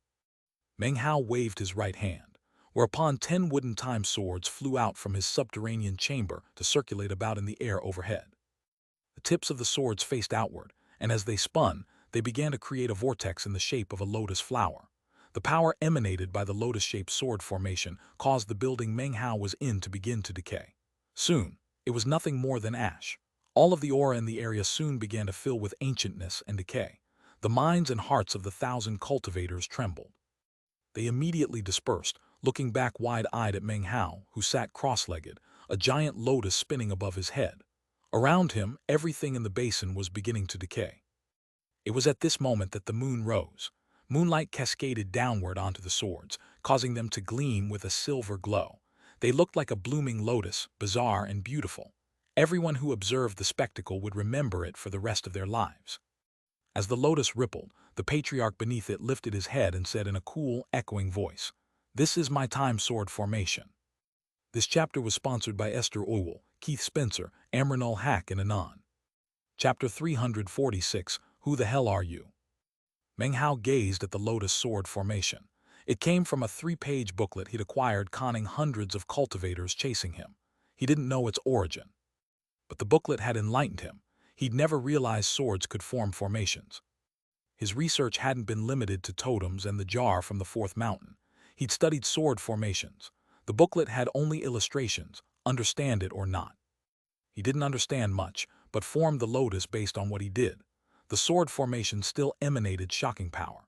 Meng Hao waved his right hand, whereupon 10 wooden time swords flew out from his subterranean chamber to circulate about in the air overhead. The tips of the swords faced outward, and as they spun, they began to create a vortex in the shape of a lotus flower. The power emanated by the lotus-shaped sword formation caused the building Meng Hao was in to begin to decay. Soon, it was nothing more than ash. All of the aura in the area soon began to fill with ancientness and decay. The minds and hearts of the 1,000 cultivators trembled. They immediately dispersed, looking back wide-eyed at Meng Hao, who sat cross-legged, a giant lotus spinning above his head. Around him, everything in the basin was beginning to decay. It was at this moment that the moon rose. Moonlight cascaded downward onto the swords, causing them to gleam with a silver glow. They looked like a blooming lotus, bizarre and beautiful. Everyone who observed the spectacle would remember it for the rest of their lives. As the lotus rippled, the patriarch beneath it lifted his head and said in a cool, echoing voice, "This is my time sword formation." This chapter was sponsored by Esther Owell, Keith Spencer, Amranul Hack, and Anon. Chapter 346, Who the Hell Are You? Meng Hao gazed at the lotus sword formation. It came from a 3-page booklet he'd acquired conning hundreds of cultivators chasing him. He didn't know its origin. But the booklet had enlightened him. He'd never realized swords could form formations. His research hadn't been limited to totems and the jar from the 4th mountain. He'd studied sword formations. The booklet had only illustrations, understand it or not. He didn't understand much, but formed the lotus based on what he did. The sword formation still emanated shocking power.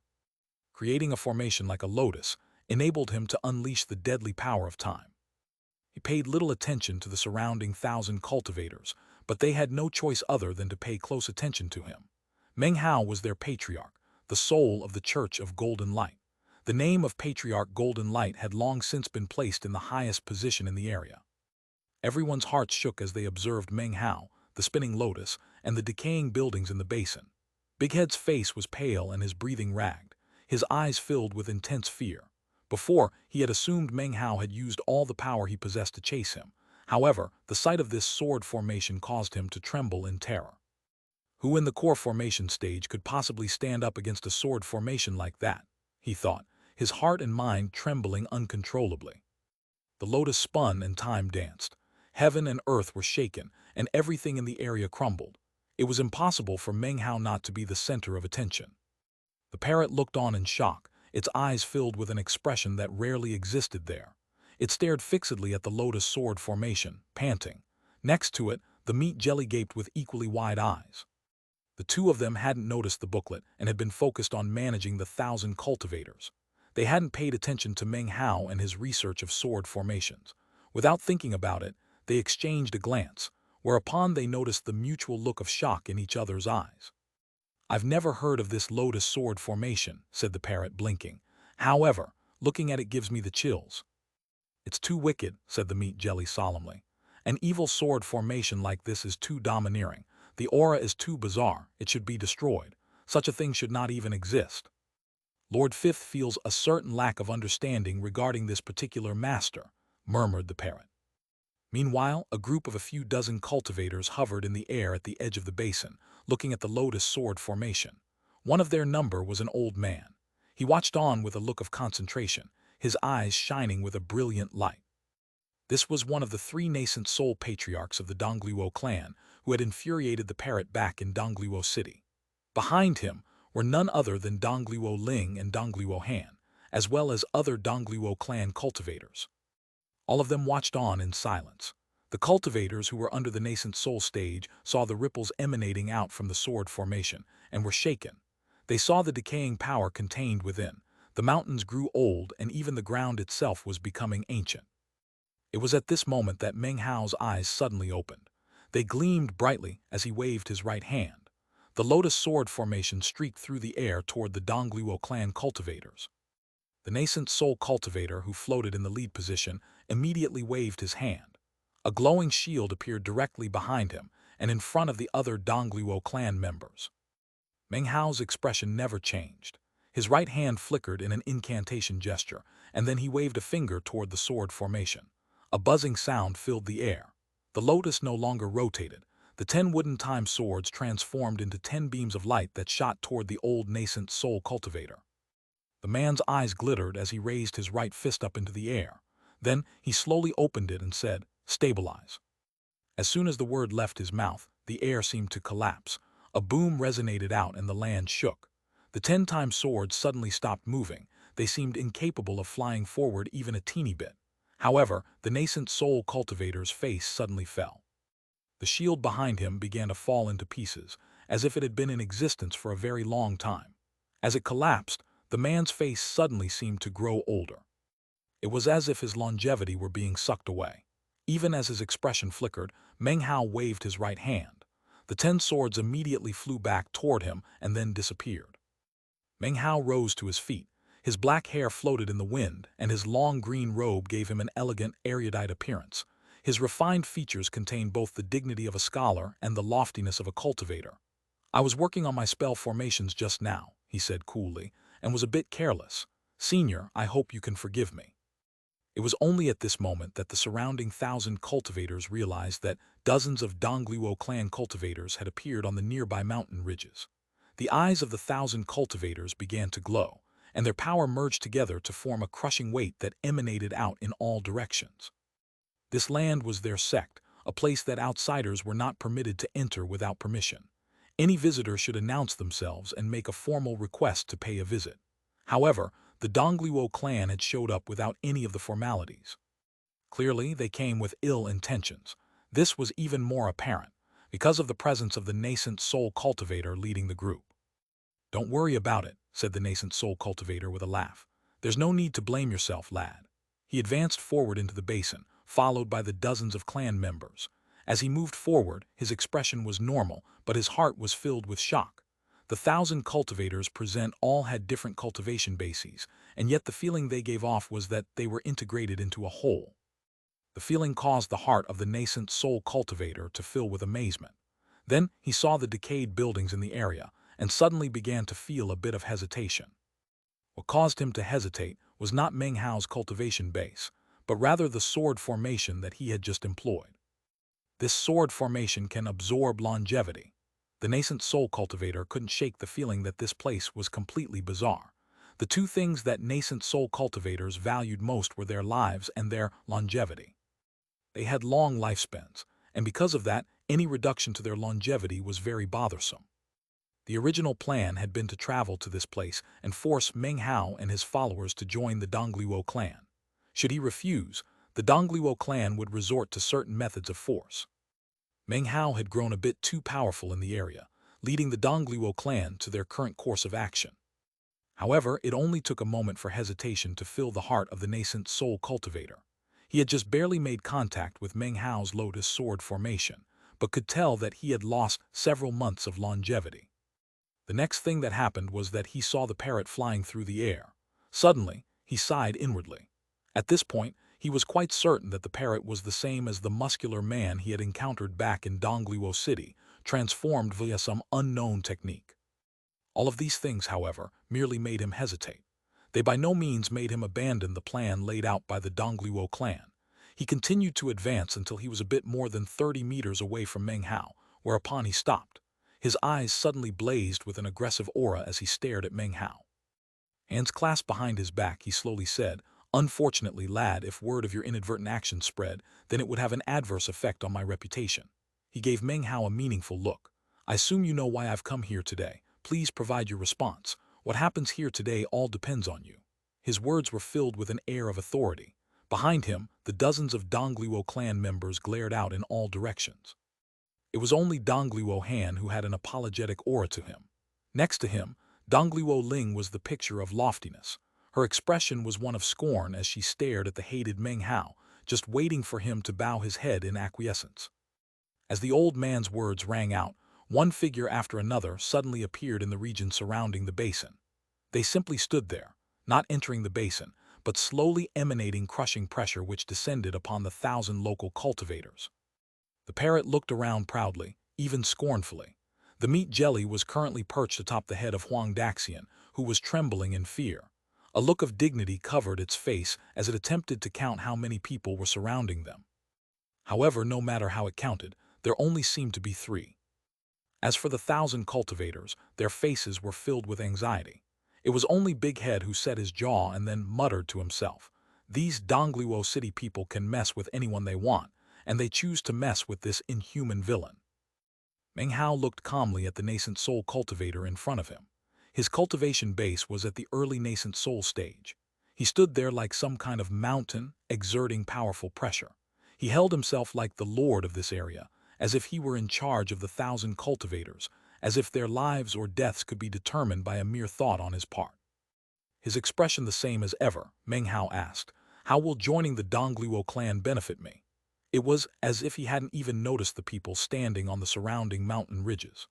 Creating a formation like a lotus enabled him to unleash the deadly power of time. He paid little attention to the surrounding 1,000 cultivators, but they had no choice other than to pay close attention to him. Meng Hao was their patriarch, the soul of the Church of Golden Light. The name of Patriarch Golden Light had long since been placed in the highest position in the area. Everyone's hearts shook as they observed Meng Hao, the spinning lotus, and the decaying buildings in the basin. Big Head's face was pale and his breathing ragged, his eyes filled with intense fear. Before, he had assumed Meng Hao had used all the power he possessed to chase him. However, the sight of this sword formation caused him to tremble in terror. Who in the core formation stage could possibly stand up against a sword formation like that? He thought, his heart and mind trembling uncontrollably. The lotus spun and time danced. Heaven and earth were shaken, and everything in the area crumbled. It was impossible for Meng Hao not to be the center of attention. The parrot looked on in shock, its eyes filled with an expression that rarely existed there. It stared fixedly at the lotus sword formation, panting. Next to it, the meat jelly gaped with equally wide eyes. The two of them hadn't noticed the booklet and had been focused on managing the 1,000 cultivators. They hadn't paid attention to Meng Hao and his research of sword formations. Without thinking about it, they exchanged a glance, whereupon they noticed the mutual look of shock in each other's eyes. "I've never heard of this lotus sword formation," said the parrot, blinking. "However, looking at it gives me the chills." "It's too wicked," said the meat jelly solemnly. "An evil sword formation like this is too domineering. The aura is too bizarre, it should be destroyed. Such a thing should not even exist." "Lord Fifth feels a certain lack of understanding regarding this particular master," murmured the parrot. Meanwhile, a group of a few dozen cultivators hovered in the air at the edge of the basin, looking at the lotus sword formation. One of their number was an old man. He watched on with a look of concentration, his eyes shining with a brilliant light. This was one of the 3 nascent soul patriarchs of the Dongluo clan who had infuriated the parrot back in Dongluo City. Behind him were none other than Dongluo Ling and Dongluo Han, as well as other Dongluo clan cultivators. All of them watched on in silence. The cultivators who were under the nascent soul stage saw the ripples emanating out from the sword formation and were shaken. They saw the decaying power contained within. The mountains grew old and even the ground itself was becoming ancient. It was at this moment that Meng Hao's eyes suddenly opened. They gleamed brightly as he waved his right hand. The lotus sword formation streaked through the air toward the Dongluo clan cultivators. The nascent soul cultivator who floated in the lead position immediately waved his hand. A glowing shield appeared directly behind him and in front of the other Dongluo clan members. Meng Hao's expression never changed. His right hand flickered in an incantation gesture, and then he waved a finger toward the sword formation. A buzzing sound filled the air. The lotus no longer rotated. The 10 wooden time swords transformed into 10 beams of light that shot toward the old nascent soul cultivator. The man's eyes glittered as he raised his right fist up into the air. Then he slowly opened it and said, "Stabilize." As soon as the word left his mouth, the air seemed to collapse. A boom resonated out and the land shook. The 10-time swords suddenly stopped moving. They seemed incapable of flying forward even a teeny bit. However, the nascent soul cultivator's face suddenly fell. The shield behind him began to fall into pieces, as if it had been in existence for a very long time. As it collapsed, the man's face suddenly seemed to grow older. It was as if his longevity were being sucked away. Even as his expression flickered, Meng Hao waved his right hand. The 10 swords immediately flew back toward him and then disappeared. Meng Hao rose to his feet. His black hair floated in the wind, and his long green robe gave him an elegant, erudite appearance. His refined features contained both the dignity of a scholar and the loftiness of a cultivator. "I was working on my spell formations just now," he said coolly, "and was a bit careless. Senior, I hope you can forgive me." It was only at this moment that the surrounding 1,000 cultivators realized that dozens of Dongluo clan cultivators had appeared on the nearby mountain ridges. The eyes of the 1,000 cultivators began to glow, and their power merged together to form a crushing weight that emanated out in all directions. This land was their sect, a place that outsiders were not permitted to enter without permission. Any visitor should announce themselves and make a formal request to pay a visit. However, the Dongluo clan had showed up without any of the formalities. Clearly, they came with ill intentions. This was even more apparent because of the presence of the nascent soul cultivator leading the group. "Don't worry about it," said the nascent soul cultivator with a laugh. "There's no need to blame yourself, lad." He advanced forward into the basin, followed by the dozens of clan members. As he moved forward, his expression was normal, but his heart was filled with shock. The 1,000 cultivators present all had different cultivation bases, and yet the feeling they gave off was that they were integrated into a whole. The feeling caused the heart of the nascent soul cultivator to fill with amazement. Then he saw the decayed buildings in the area, and suddenly began to feel a bit of hesitation. What caused him to hesitate was not Meng Hao's cultivation base, but rather the sword formation that he had just employed. This sword formation can absorb longevity. The nascent soul cultivator couldn't shake the feeling that this place was completely bizarre. The two things that nascent soul cultivators valued most were their lives and their longevity. They had long lifespans, and because of that, any reduction to their longevity was very bothersome. The original plan had been to travel to this place and force Meng Hao and his followers to join the Dongluo clan. Should he refuse, the Dongluo clan would resort to certain methods of force. Meng Hao had grown a bit too powerful in the area, leading the Dongluo clan to their current course of action. However, it only took a moment for hesitation to fill the heart of the nascent soul cultivator. He had just barely made contact with Meng Hao's lotus sword formation, but could tell that he had lost several months of longevity. The next thing that happened was that he saw the parrot flying through the air. Suddenly, he sighed inwardly. At this point, he was quite certain that the parrot was the same as the muscular man he had encountered back in Dongluo City, transformed via some unknown technique. All of these things, however, merely made him hesitate. They by no means made him abandon the plan laid out by the Dongluo clan. He continued to advance until he was a bit more than 30 meters away from Meng Hao, whereupon he stopped. His eyes suddenly blazed with an aggressive aura as he stared at Meng Hao. Hands clasped behind his back, he slowly said, "Unfortunately, lad, if word of your inadvertent action spread, then it would have an adverse effect on my reputation." He gave Meng Hao a meaningful look. "I assume you know why I've come here today. Please provide your response. What happens here today all depends on you." His words were filled with an air of authority. Behind him, the dozens of Dongluo clan members glared out in all directions. It was only Dongluo Han who had an apologetic aura to him. Next to him, Dongluo Ling was the picture of loftiness. Her expression was one of scorn as she stared at the hated Meng Hao, just waiting for him to bow his head in acquiescence. As the old man's words rang out, one figure after another suddenly appeared in the region surrounding the basin. They simply stood there, not entering the basin, but slowly emanating crushing pressure which descended upon the 1,000 local cultivators. The parrot looked around proudly, even scornfully. The meat jelly was currently perched atop the head of Huang Daxian, who was trembling in fear. A look of dignity covered its face as it attempted to count how many people were surrounding them. However, no matter how it counted, there only seemed to be 3. As for the 1,000 cultivators, their faces were filled with anxiety. It was only Big Head who set his jaw and then muttered to himself, "These Dongluo City people can mess with anyone they want, and they choose to mess with this inhuman villain." Meng Hao looked calmly at the nascent soul cultivator in front of him. His cultivation base was at the early nascent soul stage. He stood there like some kind of mountain, exerting powerful pressure. He held himself like the lord of this area, as if he were in charge of the 1,000 cultivators, as if their lives or deaths could be determined by a mere thought on his part. His expression the same as ever, Meng Hao asked, "How will joining the Dongluo clan benefit me?" It was as if he hadn't even noticed the people standing on the surrounding mountain ridges.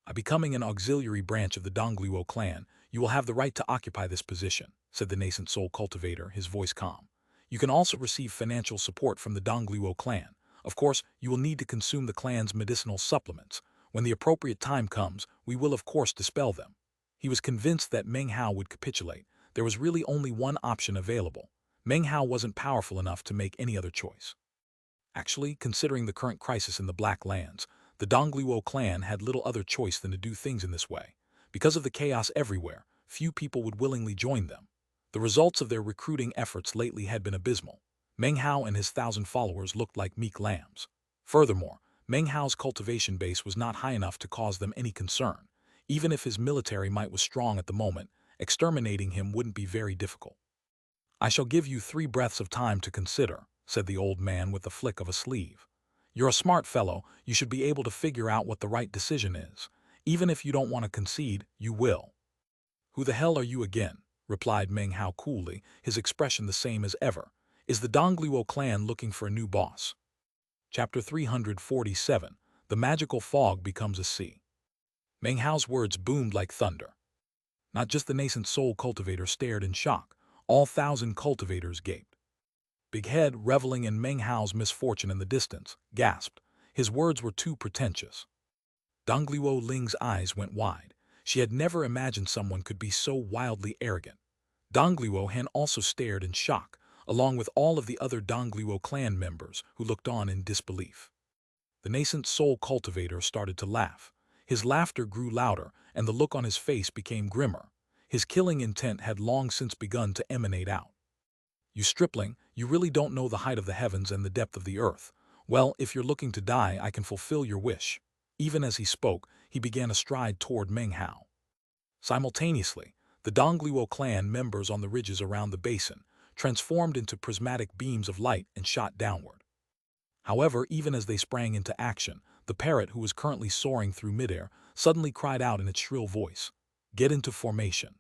"By becoming an auxiliary branch of the Dongluo clan, you will have the right to occupy this position," said the nascent soul cultivator, his voice calm. "You can also receive financial support from the Dongluo clan. Of course, you will need to consume the clan's medicinal supplements. When the appropriate time comes, we will of course dispel them." He was convinced that Meng Hao would capitulate. There was really only one option available. Meng Hao wasn't powerful enough to make any other choice. Actually, considering the current crisis in the Black Lands, the Dongluo clan had little other choice than to do things in this way. Because of the chaos everywhere, few people would willingly join them. The results of their recruiting efforts lately had been abysmal. Meng Hao and his 1,000 followers looked like meek lambs. Furthermore, Meng Hao's cultivation base was not high enough to cause them any concern. Even if his military might was strong at the moment, exterminating him wouldn't be very difficult. "I shall give you 3 breaths of time to consider," said the old man with a flick of a sleeve. "You're a smart fellow, you should be able to figure out what the right decision is. Even if you don't want to concede, you will." "Who the hell are you again?" replied Meng Hao coolly, his expression the same as ever. "Is the Dongluo clan looking for a new boss?" Chapter 347. The Magical Fog Becomes a Sea. Meng Hao's words boomed like thunder. Not just the nascent soul cultivator stared in shock. All 1,000 cultivators gaped. Big Head, reveling in Meng Hao's misfortune in the distance, gasped. His words were too pretentious. Dongluo Ling's eyes went wide. She had never imagined someone could be so wildly arrogant. Dongluo Hen also stared in shock, along with all of the other Dongluo clan members who looked on in disbelief. The nascent soul cultivator started to laugh. His laughter grew louder, and the look on his face became grimmer. His killing intent had long since begun to emanate out. "You stripling, you really don't know the height of the heavens and the depth of the earth. Well, if you're looking to die, I can fulfill your wish." Even as he spoke, he began a stride toward Meng Hao. Simultaneously, the Dongluo clan members on the ridges around the basin transformed into prismatic beams of light and shot downward. However, even as they sprang into action, the parrot, who was currently soaring through midair, suddenly cried out in its shrill voice, "Get into formation."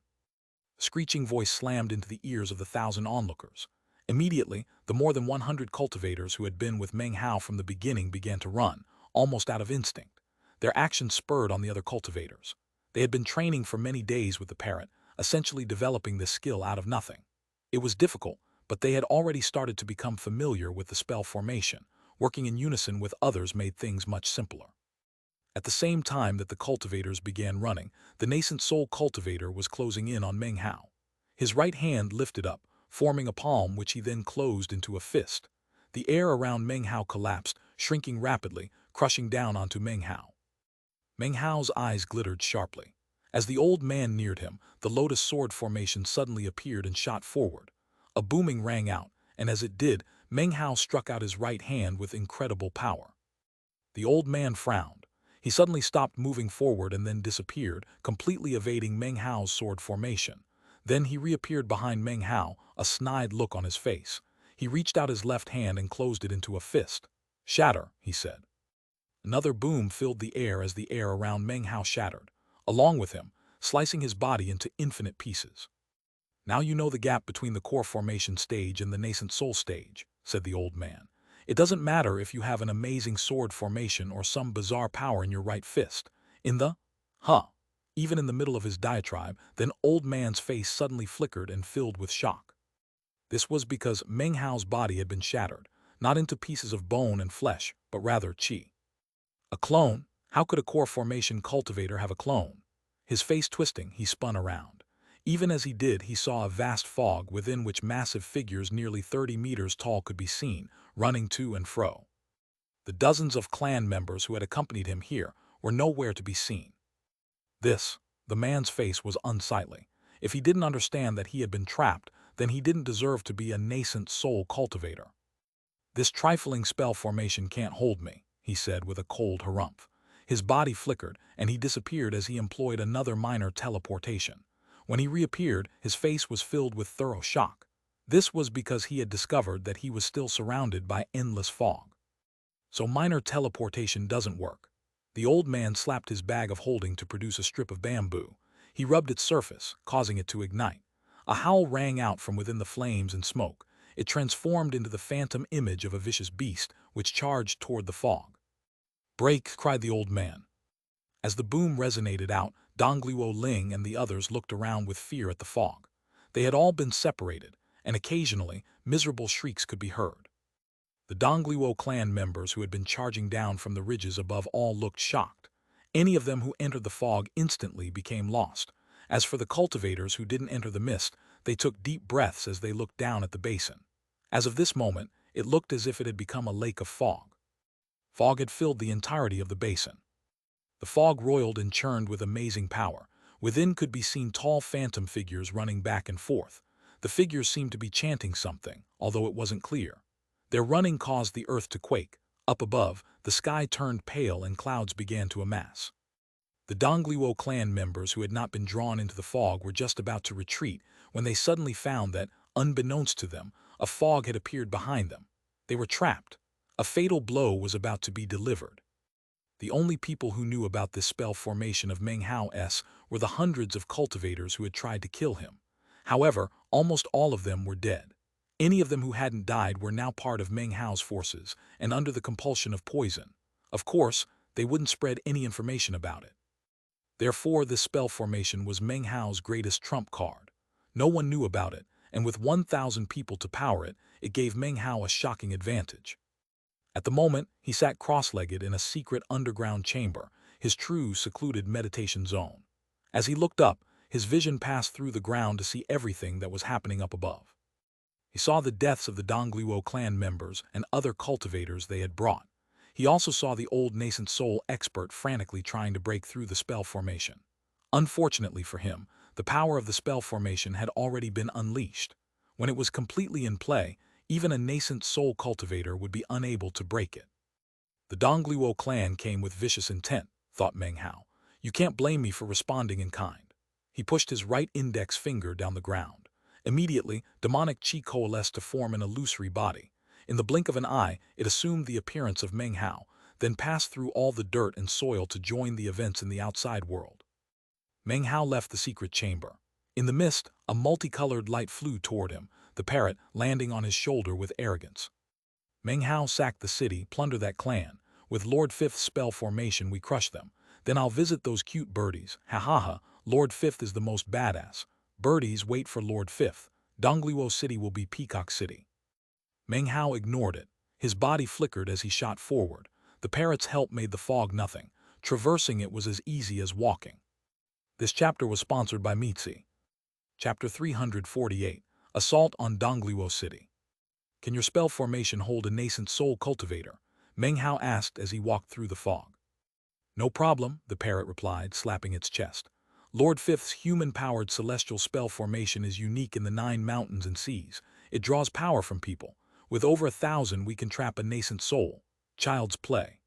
The screeching voice slammed into the ears of the 1,000 onlookers. Immediately, the more than 100 cultivators who had been with Meng Hao from the beginning began to run, almost out of instinct. Their actions spurred on the other cultivators. They had been training for many days with the parrot, essentially developing this skill out of nothing. It was difficult, but they had already started to become familiar with the spell formation. Working in unison with others made things much simpler. At the same time that the cultivators began running, the nascent soul cultivator was closing in on Meng Hao. His right hand lifted up, forming a palm which he then closed into a fist. The air around Meng Hao collapsed, shrinking rapidly, crushing down onto Meng Hao. Meng Hao's eyes glittered sharply. As the old man neared him, the lotus sword formation suddenly appeared and shot forward. A booming rang out, and as it did, Meng Hao struck out his right hand with incredible power. The old man frowned. He suddenly stopped moving forward and then disappeared, completely evading Meng Hao's sword formation. Then he reappeared behind Meng Hao, a snide look on his face. He reached out his left hand and closed it into a fist. "Shatter," he said. Another boom filled the air as the air around Meng Hao shattered, along with him, slicing his body into infinite pieces. "Now you know the gap between the core formation stage and the nascent soul stage," said the old man. "It doesn't matter if you have an amazing sword formation or some bizarre power in your right fist. Even in the middle of his diatribe, then old man's face suddenly flickered and filled with shock. This was because Meng Hao's body had been shattered, not into pieces of bone and flesh, but rather qi. A clone? How could a core formation cultivator have a clone? His face twisting, he spun around. Even as he did, he saw a vast fog within which massive figures nearly 30 meters tall could be seen, running to and fro. The dozens of clan members who had accompanied him here were nowhere to be seen. The man's face was unsightly. If he didn't understand that he had been trapped, then he didn't deserve to be a nascent soul cultivator. "This trifling spell formation can't hold me," he said with a cold harumph. His body flickered, and he disappeared as he employed another minor teleportation. When he reappeared, his face was filled with thorough shock. This was because he had discovered that he was still surrounded by endless fog. "So minor teleportation doesn't work." The old man slapped his bag of holding to produce a strip of bamboo. He rubbed its surface, causing it to ignite. A howl rang out from within the flames and smoke. It transformed into the phantom image of a vicious beast, which charged toward the fog. "Break!" cried the old man. As the boom resonated out, Dongluo Ling and the others looked around with fear at the fog. They had all been separated, and occasionally, miserable shrieks could be heard. The Dongluo clan members who had been charging down from the ridges above all looked shocked. Any of them who entered the fog instantly became lost. As for the cultivators who didn't enter the mist, they took deep breaths as they looked down at the basin. As of this moment, it looked as if it had become a lake of fog. Fog had filled the entirety of the basin. The fog roiled and churned with amazing power. Within could be seen tall phantom figures running back and forth. The figures seemed to be chanting something, although it wasn't clear. Their running caused the earth to quake. Up above, the sky turned pale and clouds began to amass. The Dongluo clan members who had not been drawn into the fog were just about to retreat when they suddenly found that, unbeknownst to them, a fog had appeared behind them. They were trapped. A fatal blow was about to be delivered. The only people who knew about this spell formation of Meng Hao's were the hundreds of cultivators who had tried to kill him. However, almost all of them were dead. Any of them who hadn't died were now part of Meng Hao's forces and under the compulsion of poison. Of course, they wouldn't spread any information about it. Therefore, this spell formation was Meng Hao's greatest trump card. No one knew about it, and with 1,000 people to power it, it gave Meng Hao a shocking advantage. At the moment, he sat cross-legged in a secret underground chamber, his true secluded meditation zone. As he looked up, his vision passed through the ground to see everything that was happening up above. He saw the deaths of the Dongluo clan members and other cultivators they had brought. He also saw the old nascent soul expert frantically trying to break through the spell formation. Unfortunately for him, the power of the spell formation had already been unleashed. When it was completely in play, even a nascent soul cultivator would be unable to break it. The Dongluo clan came with vicious intent, thought Meng Hao. You can't blame me for responding in kind. He pushed his right index finger down the ground. Immediately, demonic chi coalesced to form an illusory body. In the blink of an eye, it assumed the appearance of Meng Hao, then passed through all the dirt and soil to join the events in the outside world. Meng Hao left the secret chamber. In the mist, a multicolored light flew toward him, the parrot landing on his shoulder with arrogance. Meng Hao sacked the city, plunder that clan. With Lord Fifth's spell formation we crush them. Then I'll visit those cute birdies. Ha ha ha, Lord Fifth is the most badass. Birdies wait for Lord Fifth. Dongluo City will be Peacock City. Meng Hao ignored it. His body flickered as he shot forward. The parrot's help made the fog nothing. Traversing it was as easy as walking. This chapter was sponsored by Mitzi. Chapter 348, Assault on Dongluo City. Can your spell formation hold a nascent soul cultivator? Meng Hao asked as he walked through the fog. No problem, the parrot replied, slapping its chest. Lord Fifth's human-powered celestial spell formation is unique in the 9 mountains and seas. It draws power from people. With over 1,000 we can trap a nascent soul. Child's play.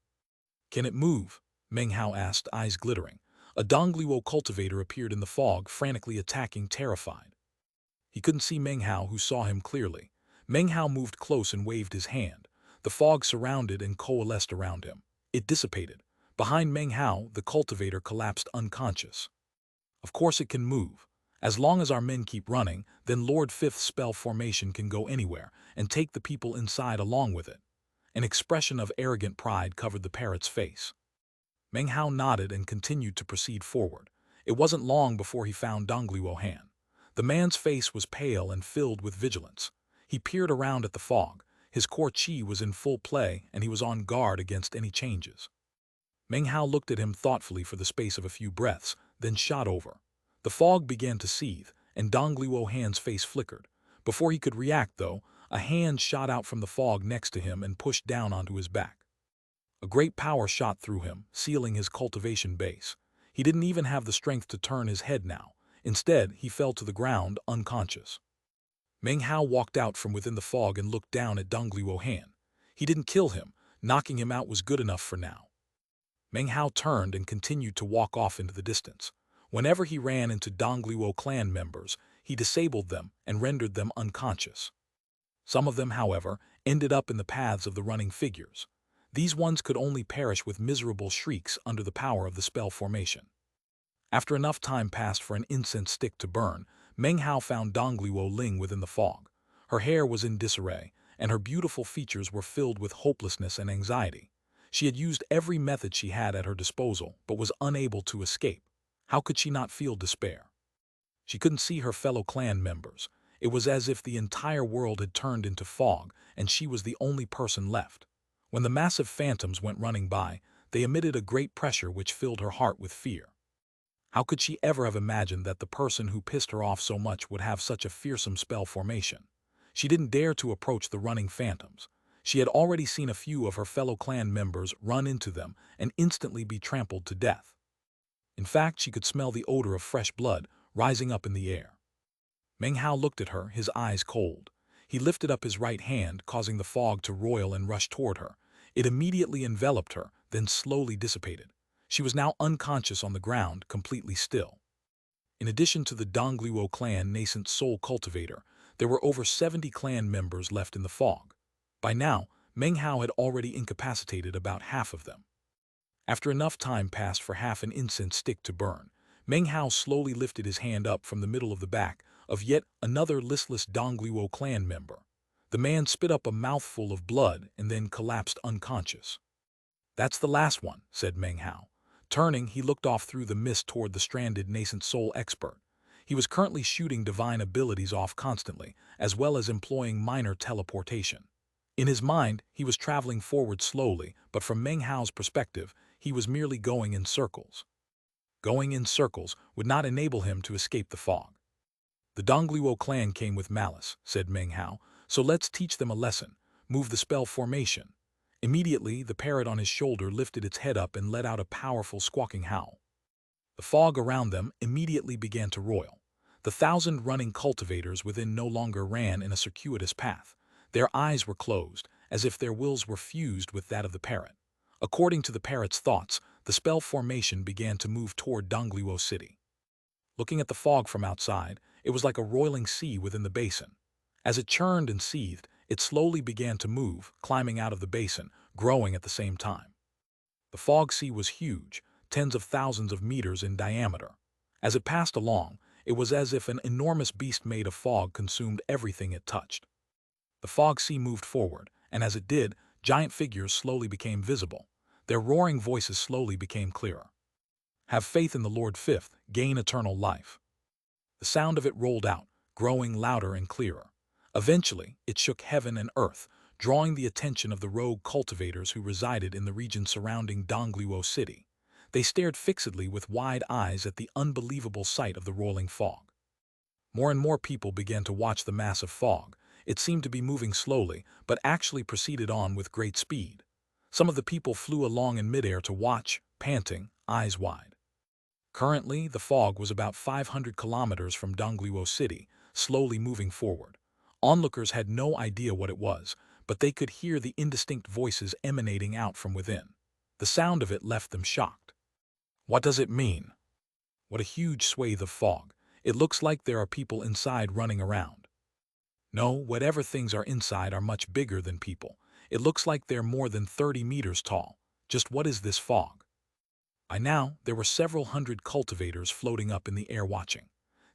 Can it move? Meng Hao asked, eyes glittering. A Dongluo cultivator appeared in the fog, frantically attacking, terrified. He couldn't see Meng Hao, who saw him clearly. Meng Hao moved close and waved his hand. The fog surrounded and coalesced around him. It dissipated. Behind Meng Hao, the cultivator collapsed unconscious. Of course it can move. As long as our men keep running, then Lord Fifth's spell formation can go anywhere and take the people inside along with it. An expression of arrogant pride covered the parrot's face. Meng Hao nodded and continued to proceed forward. It wasn't long before he found Dongluo Han. The man's face was pale and filled with vigilance. He peered around at the fog. His core chi was in full play and he was on guard against any changes. Meng Hao looked at him thoughtfully for the space of a few breaths, then shot over. The fog began to seethe, and Dongluo Han's face flickered. Before he could react, though, a hand shot out from the fog next to him and pushed down onto his back. A great power shot through him, sealing his cultivation base. He didn't even have the strength to turn his head now. Instead, he fell to the ground, unconscious. Meng Hao walked out from within the fog and looked down at Dongluo Han. He didn't kill him. Knocking him out was good enough for now. Meng Hao turned and continued to walk off into the distance. Whenever he ran into Dongluo clan members, he disabled them and rendered them unconscious. Some of them, however, ended up in the paths of the running figures. These ones could only perish with miserable shrieks under the power of the spell formation. After enough time passed for an incense stick to burn, Meng Hao found Dongluo Ling within the fog. Her hair was in disarray, and her beautiful features were filled with hopelessness and anxiety. She had used every method she had at her disposal, but was unable to escape. How could she not feel despair? She couldn't see her fellow clan members. It was as if the entire world had turned into fog, and she was the only person left. When the massive phantoms went running by, they emitted a great pressure which filled her heart with fear. How could she ever have imagined that the person who pissed her off so much would have such a fearsome spell formation? She didn't dare to approach the running phantoms. She had already seen a few of her fellow clan members run into them and instantly be trampled to death. In fact, she could smell the odor of fresh blood rising up in the air. Meng Hao looked at her, his eyes cold. He lifted up his right hand, causing the fog to roil and rush toward her. It immediately enveloped her, then slowly dissipated. She was now unconscious on the ground, completely still. In addition to the Dongluo clan nascent soul cultivator, there were over 70 clan members left in the fog. By now, Meng Hao had already incapacitated about half of them. After enough time passed for half an incense stick to burn, Meng Hao slowly lifted his hand up from the middle of the back of yet another listless Dongluo clan member. The man spit up a mouthful of blood and then collapsed unconscious. "That's the last one," said Meng Hao. Turning, he looked off through the mist toward the stranded nascent soul expert. He was currently shooting divine abilities off constantly, as well as employing minor teleportation. In his mind, he was traveling forward slowly, but from Meng Hao's perspective, he was merely going in circles. Going in circles would not enable him to escape the fog. "The Dongluo clan came with malice," said Meng Hao, "so let's teach them a lesson. Move the spell formation." Immediately, the parrot on his shoulder lifted its head up and let out a powerful squawking howl. The fog around them immediately began to roil. The 1,000 running cultivators within no longer ran in a circuitous path. Their eyes were closed, as if their wills were fused with that of the parrot. According to the parrot's thoughts, the spell formation began to move toward Dongluo City. Looking at the fog from outside, it was like a roiling sea within the basin. As it churned and seethed, it slowly began to move, climbing out of the basin, growing at the same time. The fog sea was huge, tens of thousands of meters in diameter. As it passed along, it was as if an enormous beast made of fog consumed everything it touched. The fog sea moved forward, and as it did, giant figures slowly became visible. Their roaring voices slowly became clearer. "Have faith in the Lord Fifth, gain eternal life." The sound of it rolled out, growing louder and clearer. Eventually, it shook heaven and earth, drawing the attention of the rogue cultivators who resided in the region surrounding Dongluo City. They stared fixedly with wide eyes at the unbelievable sight of the rolling fog. More and more people began to watch the massive fog. It seemed to be moving slowly, but actually proceeded on with great speed. Some of the people flew along in midair to watch, panting, eyes wide. Currently, the fog was about 500 kilometers from Dongluo City, slowly moving forward. Onlookers had no idea what it was, but they could hear the indistinct voices emanating out from within. The sound of it left them shocked. "What does it mean? What a huge swathe of fog. It looks like there are people inside running around." "No, whatever things are inside are much bigger than people. It looks like they're more than 30 meters tall. Just what is this fog?" By now, there were several hundred cultivators floating up in the air watching.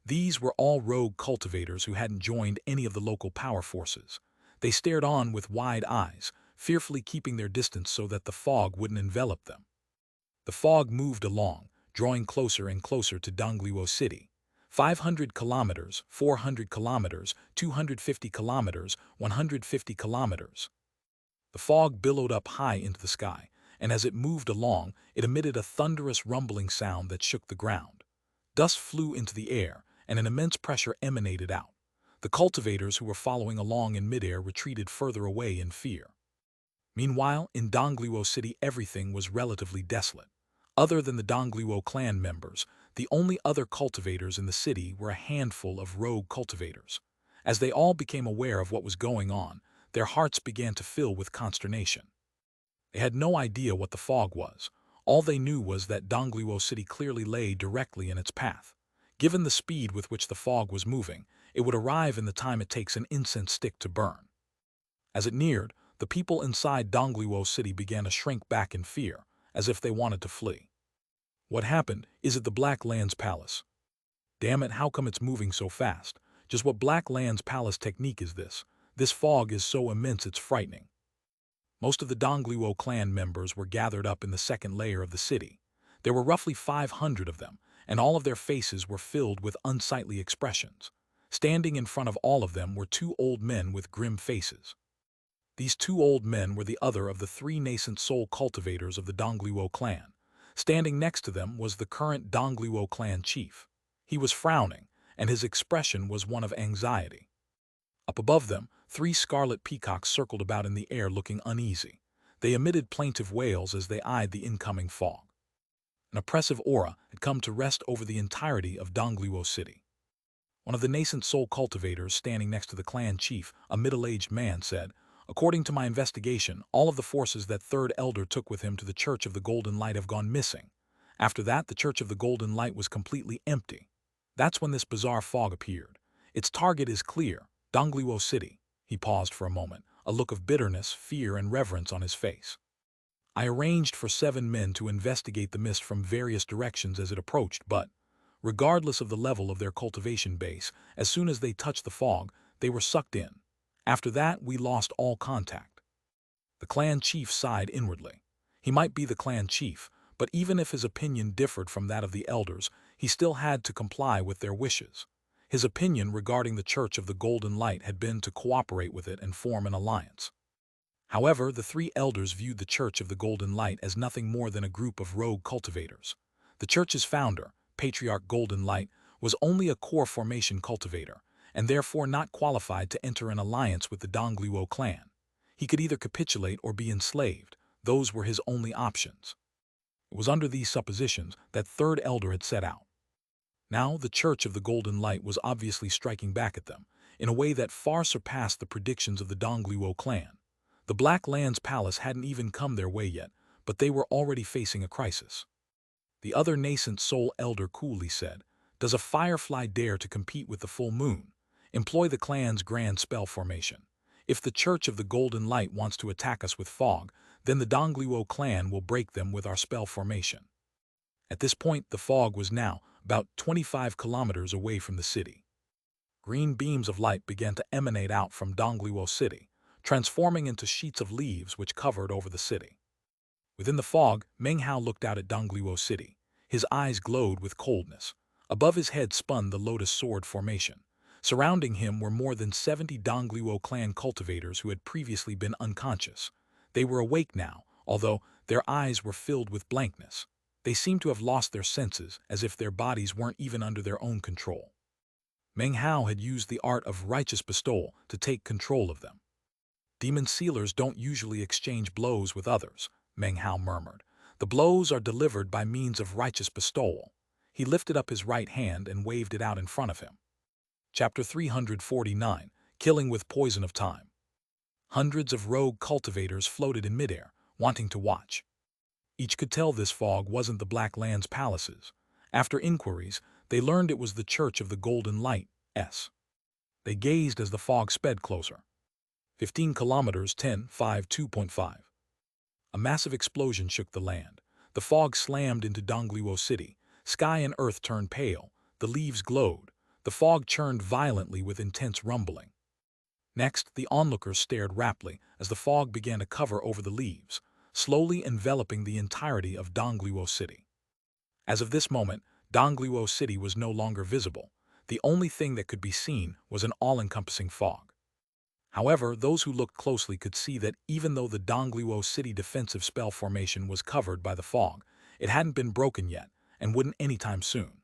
These were all rogue cultivators who hadn't joined any of the local power forces. They stared on with wide eyes, fearfully keeping their distance so that the fog wouldn't envelop them. The fog moved along, drawing closer and closer to Dongluo City. 500 kilometers, 400 kilometers, 250 kilometers, 150 kilometers. The fog billowed up high into the sky, and as it moved along, it emitted a thunderous rumbling sound that shook the ground. Dust flew into the air, and an immense pressure emanated out. The cultivators who were following along in midair retreated further away in fear. Meanwhile, in Dongluo City everything was relatively desolate. Other than the Dongluo clan members, the only other cultivators in the city were a handful of rogue cultivators. As they all became aware of what was going on, their hearts began to fill with consternation. They had no idea what the fog was. All they knew was that Dongluo City clearly lay directly in its path. Given the speed with which the fog was moving, it would arrive in the time it takes an incense stick to burn. As it neared, the people inside Dongluo City began to shrink back in fear, as if they wanted to flee. "What happened? Is it the Black Land's palace? Damn it, how come it's moving so fast? Just what Black Land's palace technique is this? This fog is so immense it's frightening." Most of the Dongluo clan members were gathered up in the second layer of the city. There were roughly 500 of them, and all of their faces were filled with unsightly expressions. Standing in front of all of them were two old men with grim faces. These two old men were the other of the three nascent soul cultivators of the Dongluo clan. Standing next to them was the current Dongluo clan chief. He was frowning, and his expression was one of anxiety. Up above them, 3 scarlet peacocks circled about in the air looking uneasy. They emitted plaintive wails as they eyed the incoming fog. An oppressive aura had come to rest over the entirety of Dongluo City. One of the nascent soul cultivators standing next to the clan chief, a middle-aged man, said, "According to my investigation, all of the forces that Third Elder took with him to the Church of the Golden Light have gone missing. After that, the Church of the Golden Light was completely empty. That's when this bizarre fog appeared. Its target is clear, Dongliwo City. He paused for a moment, a look of bitterness, fear, and reverence on his face. I arranged for 7 men to investigate the mist from various directions as it approached, but, regardless of the level of their cultivation base, as soon as they touched the fog, they were sucked in. After that, we lost all contact. The clan chief sighed inwardly. He might be the clan chief, but even if his opinion differed from that of the elders, he still had to comply with their wishes. His opinion regarding the Church of the Golden Light had been to cooperate with it and form an alliance. However, the 3 elders viewed the Church of the Golden Light as nothing more than a group of rogue cultivators. The church's founder, Patriarch Golden Light, was only a core formation cultivator, and therefore not qualified to enter an alliance with the Dongliwo clan. He could either capitulate or be enslaved. Those were his only options. It was under these suppositions that 3rd elder had set out. Now the Church of the Golden Light was obviously striking back at them, in a way that far surpassed the predictions of the Dongliwo clan. The Black Land's palace hadn't even come their way yet, but they were already facing a crisis. The other nascent soul elder coolly said, "Does a firefly dare to compete with the full moon? Employ the clan's grand spell formation. If the Church of the Golden Light wants to attack us with fog, then the Dongliwo clan will break them with our spell formation." At this point, the fog was now about 25 kilometers away from the city. Green beams of light began to emanate out from Dongliwo City, transforming into sheets of leaves which covered over the city. Within the fog, Meng Hao looked out at Dongliwo City. His eyes glowed with coldness. Above his head spun the lotus sword formation. Surrounding him were more than 70 Dongliwo clan cultivators who had previously been unconscious. They were awake now, although their eyes were filled with blankness. They seemed to have lost their senses, as if their bodies weren't even under their own control. Meng Hao had used the art of righteous bestowal to take control of them. "Demon sealers don't usually exchange blows with others," Meng Hao murmured. "The blows are delivered by means of righteous bestowal." He lifted up his right hand and waved it out in front of him. Chapter 349, Killing with Poison of Time. Hundreds of rogue cultivators floated in midair, wanting to watch. Each could tell this fog wasn't the Black Land's palaces. After inquiries, they learned it was the Church of the Golden Light, S. They gazed as the fog sped closer. 15 kilometers, 10.5, 2.5. A massive explosion shook the land. The fog slammed into Dongliwo City. Sky and earth turned pale. The leaves glowed. The fog churned violently with intense rumbling. Next, the onlookers stared raptly as the fog began to cover over the leaves, slowly enveloping the entirety of Dongliwo City. As of this moment, Dongliwo City was no longer visible. The only thing that could be seen was an all-encompassing fog. However, those who looked closely could see that even though the Dongliwo City defensive spell formation was covered by the fog, it hadn't been broken yet and wouldn't anytime soon.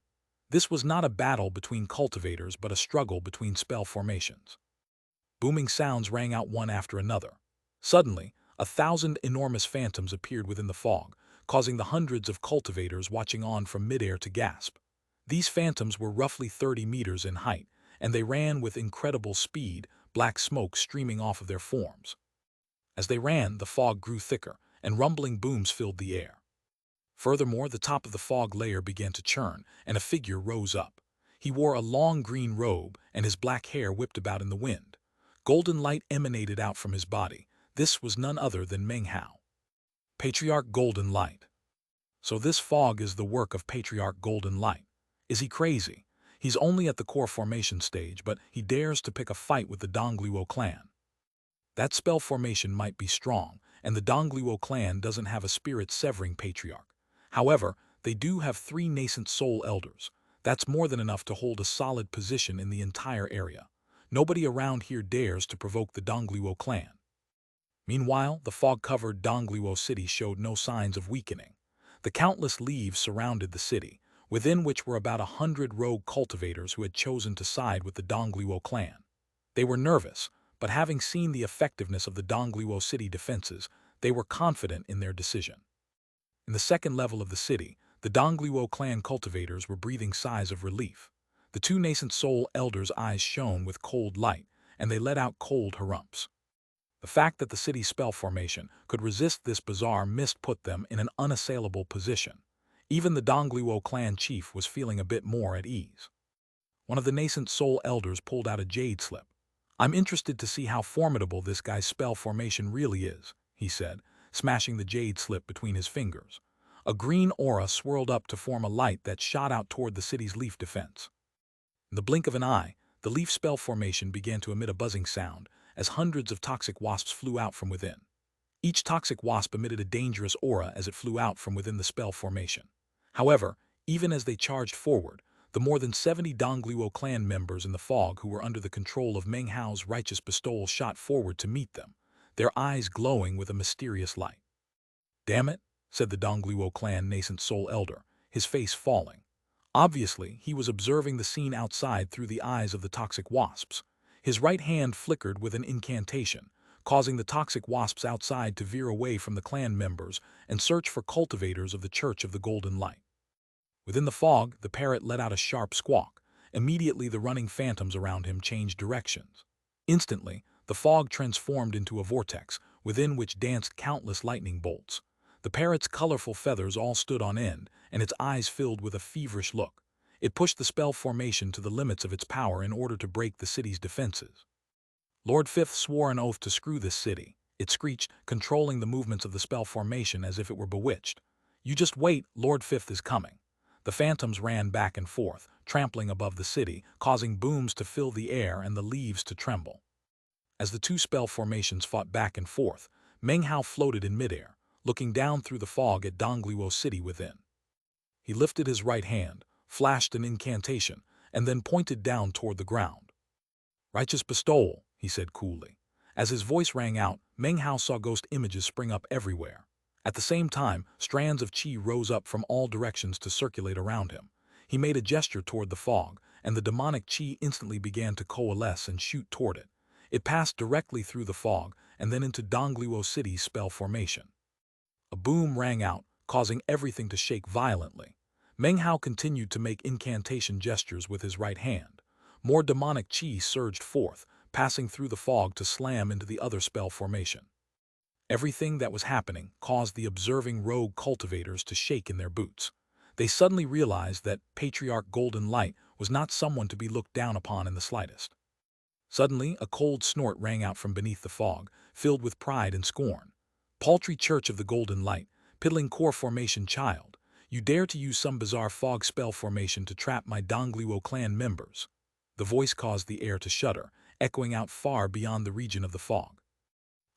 This was not a battle between cultivators but a struggle between spell formations. Booming sounds rang out one after another. Suddenly, 1,000 enormous phantoms appeared within the fog, causing the hundreds of cultivators watching on from midair to gasp. These phantoms were roughly 30 meters in height, and they ran with incredible speed, black smoke streaming off of their forms. As they ran, the fog grew thicker, and rumbling booms filled the air. Furthermore, the top of the fog layer began to churn, and a figure rose up. He wore a long green robe, and his black hair whipped about in the wind. Golden light emanated out from his body. This was none other than Meng Hao. Patriarch Golden Light. So this fog is the work of Patriarch Golden Light. Is he crazy? He's only at the core formation stage, but he dares to pick a fight with the Dongliwo clan. That spell formation might be strong, and the Dongliwo clan doesn't have a spirit-severing patriarch. However, they do have 3 nascent soul elders. That's more than enough to hold a solid position in the entire area. Nobody around here dares to provoke the Dongliwo clan. Meanwhile, the fog-covered Dongliwo City showed no signs of weakening. The countless leaves surrounded the city, within which were about 100 rogue cultivators who had chosen to side with the Dongliwo clan. They were nervous, but having seen the effectiveness of the Dongliwo City defenses, they were confident in their decision. In the second level of the city, the Dongliwo clan cultivators were breathing sighs of relief. The 2 nascent soul elders' eyes shone with cold light, and they let out cold harumps. The fact that the city's spell formation could resist this bizarre mist put them in an unassailable position. Even the Dongluo clan chief was feeling a bit more at ease. One of the nascent soul elders pulled out a jade slip. "I'm interested to see how formidable this guy's spell formation really is," he said, smashing the jade slip between his fingers. A green aura swirled up to form a light that shot out toward the city's leaf defense. In the blink of an eye, the leaf spell formation began to emit a buzzing sound as hundreds of toxic wasps flew out from within. Each toxic wasp emitted a dangerous aura as it flew out from within the spell formation. However, even as they charged forward, the more than 70 Dongluo clan members in the fog who were under the control of Meng Hao's righteous bestowal shot forward to meet them, their eyes glowing with a mysterious light. "Damn it," said the Dongluo clan nascent soul elder, his face falling. Obviously, he was observing the scene outside through the eyes of the toxic wasps. His right hand flickered with an incantation, causing the toxic wasps outside to veer away from the clan members and search for cultivators of the Church of the Golden Light. Within the fog, the parrot let out a sharp squawk. Immediately, the running phantoms around him changed directions. Instantly, the fog transformed into a vortex, within which danced countless lightning bolts. The parrot's colorful feathers all stood on end, and its eyes filled with a feverish look. It pushed the spell formation to the limits of its power in order to break the city's defenses. "Lord Fifth swore an oath to screw this city," it screeched, controlling the movements of the spell formation as if it were bewitched. "You just wait, Lord Fifth is coming." The phantoms ran back and forth, trampling above the city, causing booms to fill the air and the leaves to tremble. As the two spell formations fought back and forth, Meng Hao floated in midair, looking down through the fog at Dongluo City within. He lifted his right hand, flashed an incantation, and then pointed down toward the ground. "Righteous bestowal," he said coolly. As his voice rang out, Meng Hao saw ghost images spring up everywhere. At the same time, strands of qi rose up from all directions to circulate around him. He made a gesture toward the fog, and the demonic qi instantly began to coalesce and shoot toward it. It passed directly through the fog and then into Dongluo City's spell formation. A boom rang out, causing everything to shake violently. Meng Hao continued to make incantation gestures with his right hand. More demonic qi surged forth, passing through the fog to slam into the other spell formation. Everything that was happening caused the observing rogue cultivators to shake in their boots. They suddenly realized that Patriarch Golden Light was not someone to be looked down upon in the slightest. Suddenly, a cold snort rang out from beneath the fog, filled with pride and scorn. "Paltry Church of the Golden Light, piddling core formation child, you dare to use some bizarre fog spell formation to trap my Dongluo clan members." The voice caused the air to shudder, echoing out far beyond the region of the fog.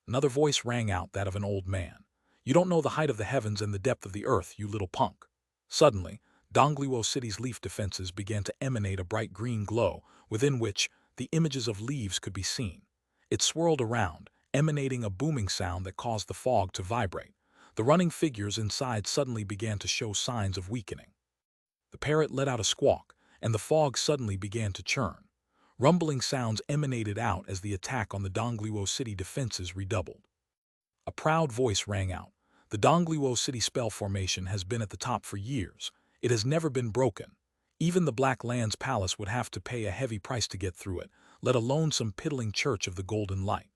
Another voice rang out, that of an old man. "You don't know the height of the heavens and the depth of the earth, you little punk." Suddenly, Dongluo City's leaf defenses began to emanate a bright green glow, within which the images of leaves could be seen. It swirled around, emanating a booming sound that caused the fog to vibrate. The running figures inside suddenly began to show signs of weakening. The parrot let out a squawk, and the fog suddenly began to churn. Rumbling sounds emanated out as the attack on the Dongluo City defenses redoubled. A proud voice rang out. "The Dongluo City spell formation has been at the top for years. It has never been broken. Even the Black Land's palace would have to pay a heavy price to get through it, let alone some piddling Church of the Golden Light.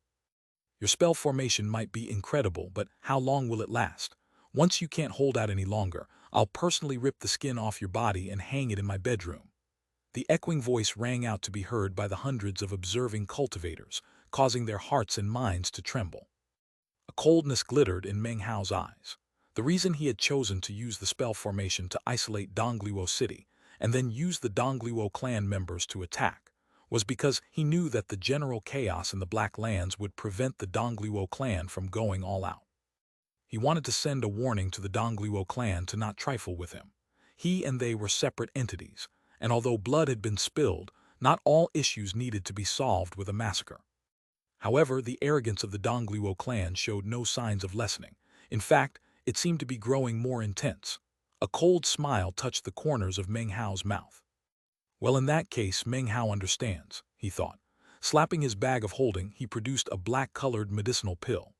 Your spell formation might be incredible, but how long will it last? Once you can't hold out any longer, I'll personally rip the skin off your body and hang it in my bedroom." The echoing voice rang out to be heard by the hundreds of observing cultivators, causing their hearts and minds to tremble. A coldness glittered in Meng Hao's eyes. The reason he had chosen to use the spell formation to isolate Dongluo City and then use the Dongluo clan members to attack was because he knew that the general chaos in the Black Lands would prevent the Dongluo clan from going all out. He wanted to send a warning to the Dongluo clan to not trifle with him. He and they were separate entities, and although blood had been spilled, not all issues needed to be solved with a massacre. However, the arrogance of the Dongluo clan showed no signs of lessening. In fact, it seemed to be growing more intense. A cold smile touched the corners of Meng Hao's mouth. "Well, in that case, Meng Hao understands," he thought. Slapping his bag of holding, he produced a black-colored medicinal pill.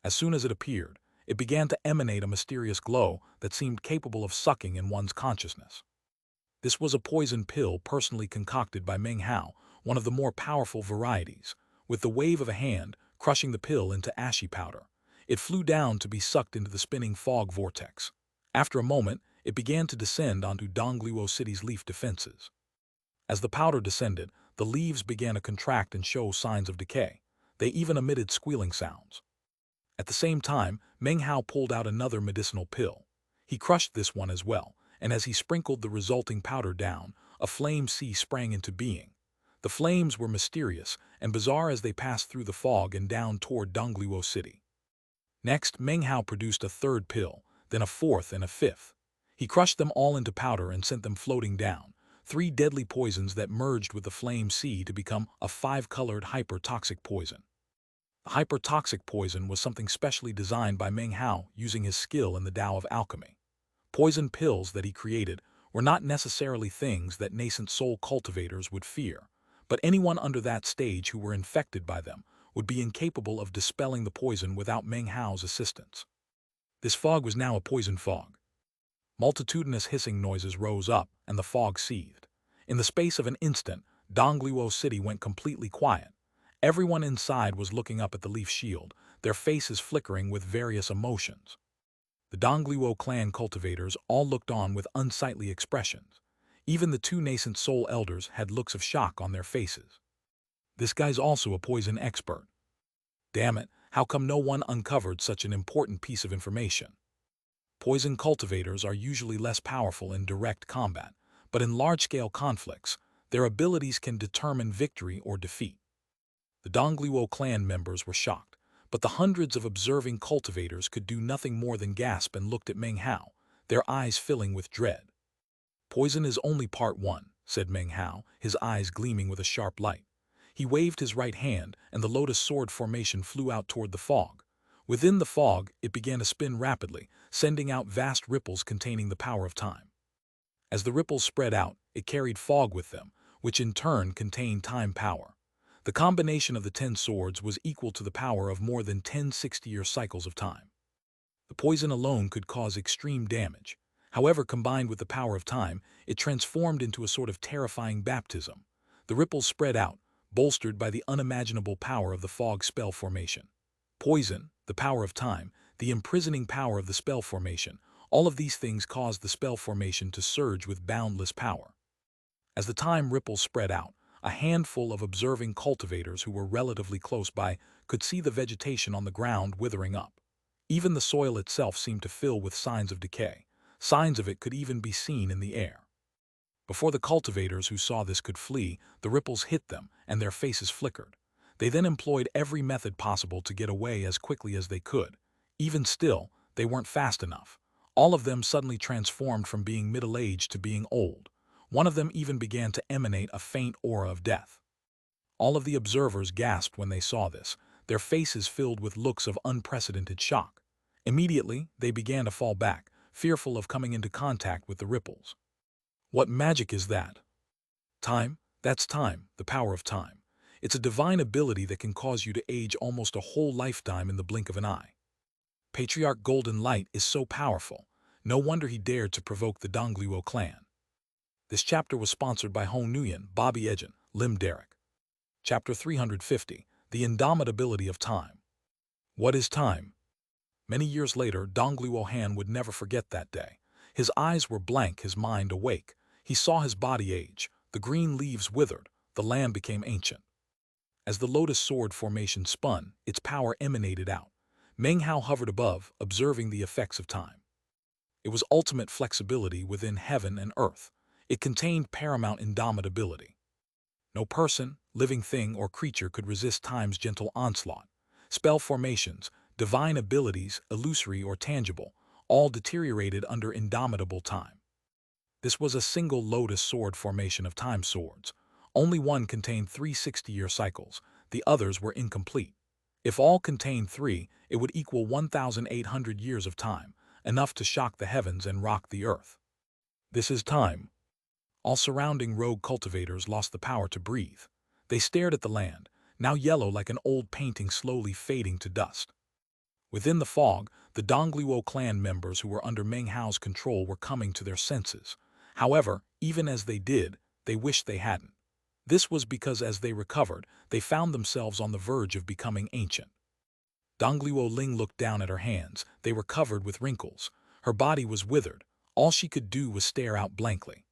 As soon as it appeared, it began to emanate a mysterious glow that seemed capable of sucking in one's consciousness. This was a poison pill personally concocted by Meng Hao, one of the more powerful varieties. With the wave of a hand, crushing the pill into ashy powder, it flew down to be sucked into the spinning fog vortex. After a moment, it began to descend onto Dongluo City's leaf defenses. As the powder descended, the leaves began to contract and show signs of decay. They even emitted squealing sounds. At the same time, Meng Hao pulled out another medicinal pill. He crushed this one as well, and as he sprinkled the resulting powder down, a flame sea sprang into being. The flames were mysterious and bizarre as they passed through the fog and down toward Dongluo City. Next, Meng Hao produced a third pill, then a fourth and a fifth. He crushed them all into powder and sent them floating down, 3 deadly poisons that merged with the flame sea to become a 5-colored hyper-toxic poison. The hyper-toxic poison was something specially designed by Meng Hao using his skill in the Tao of alchemy. Poison pills that he created were not necessarily things that nascent soul cultivators would fear, but anyone under that stage who were infected by them would be incapable of dispelling the poison without Meng Hao's assistance. This fog was now a poison fog. Multitudinous hissing noises rose up, and the fog seethed. In the space of an instant, Dongluo City went completely quiet. Everyone inside was looking up at the leaf shield, their faces flickering with various emotions. The Dongluo clan cultivators all looked on with unsightly expressions. Even the 2 nascent soul elders had looks of shock on their faces. This guy's also a poison expert. Damn it, how come no one uncovered such an important piece of information? Poison cultivators are usually less powerful in direct combat, but in large-scale conflicts, their abilities can determine victory or defeat. The Dongluo clan members were shocked, but the hundreds of observing cultivators could do nothing more than gasp and looked at Meng Hao, their eyes filling with dread. "Poison is only part 1, said Meng Hao, his eyes gleaming with a sharp light. He waved his right hand, and the lotus sword formation flew out toward the fog. Within the fog, it began to spin rapidly, sending out vast ripples containing the power of time. As the ripples spread out, it carried fog with them, which in turn contained time power. The combination of the 10 swords was equal to the power of more than 10 60-year cycles of time. The poison alone could cause extreme damage. However, combined with the power of time, it transformed into a sort of terrifying baptism. The ripples spread out, bolstered by the unimaginable power of the fog spell formation. Poison, the power of time, the imprisoning power of the spell formation, all of these things caused the spell formation to surge with boundless power. As the time ripples spread out, a handful of observing cultivators who were relatively close by could see the vegetation on the ground withering up. Even the soil itself seemed to fill with signs of decay. Signs of it could even be seen in the air. Before the cultivators who saw this could flee, the ripples hit them, and their faces flickered. They then employed every method possible to get away as quickly as they could. Even still, they weren't fast enough. All of them suddenly transformed from being middle-aged to being old. One of them even began to emanate a faint aura of death. All of the observers gasped when they saw this, their faces filled with looks of unprecedented shock. Immediately, they began to fall back, fearful of coming into contact with the ripples. What magic is that? Time? That's time, the power of time. It's a divine ability that can cause you to age almost a whole lifetime in the blink of an eye. Patriarch Golden Light is so powerful. No wonder he dared to provoke the Dongluo clan. This chapter was sponsored by Hong Nguyen, Bobby Ejan, Lim Derek. Chapter 350, The Indomitability of Time. What is time? Many years later, Dongluo Han would never forget that day. His eyes were blank, his mind awake. He saw his body age. The green leaves withered. The land became ancient. As the lotus sword formation spun, its power emanated out. Meng Hao hovered above, observing the effects of time. It was ultimate flexibility within heaven and earth. It contained paramount indomitability. No person, living thing, or creature could resist time's gentle onslaught. Spell formations, divine abilities, illusory or tangible, all deteriorated under indomitable time. This was a single lotus sword formation of time swords. Only one contained 3 60-year cycles. The others were incomplete. If all contained 3, it would equal 1,800 years of time, enough to shock the heavens and rock the earth. This is time. All surrounding rogue cultivators lost the power to breathe. They stared at the land, now yellow like an old painting slowly fading to dust. Within the fog, the Dongluo clan members who were under Meng Hao's control were coming to their senses. However, even as they did, they wished they hadn't. This was because as they recovered, they found themselves on the verge of becoming ancient. Dongluo Ling looked down at her hands. They were covered with wrinkles. Her body was withered. All she could do was stare out blankly.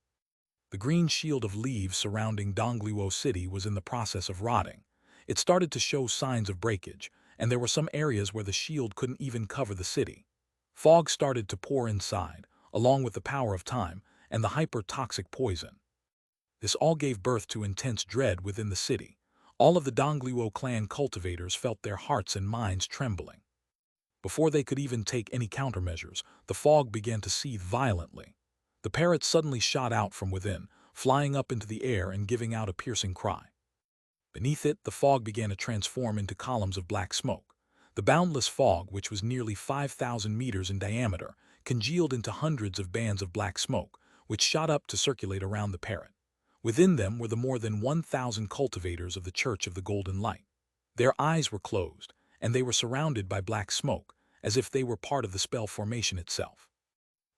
The green shield of leaves surrounding Dongluo City was in the process of rotting. It started to show signs of breakage, and there were some areas where the shield couldn't even cover the city. Fog started to pour inside, along with the power of time and the hyper-toxic poison. This all gave birth to intense dread within the city. All of the Dongluo clan cultivators felt their hearts and minds trembling. Before they could even take any countermeasures, the fog began to seethe violently. The parrot suddenly shot out from within, flying up into the air and giving out a piercing cry. Beneath it, the fog began to transform into columns of black smoke. The boundless fog, which was nearly 5,000 meters in diameter, congealed into hundreds of bands of black smoke, which shot up to circulate around the parrot. Within them were the more than 1,000 cultivators of the Church of the Golden Light. Their eyes were closed, and they were surrounded by black smoke, as if they were part of the spell formation itself.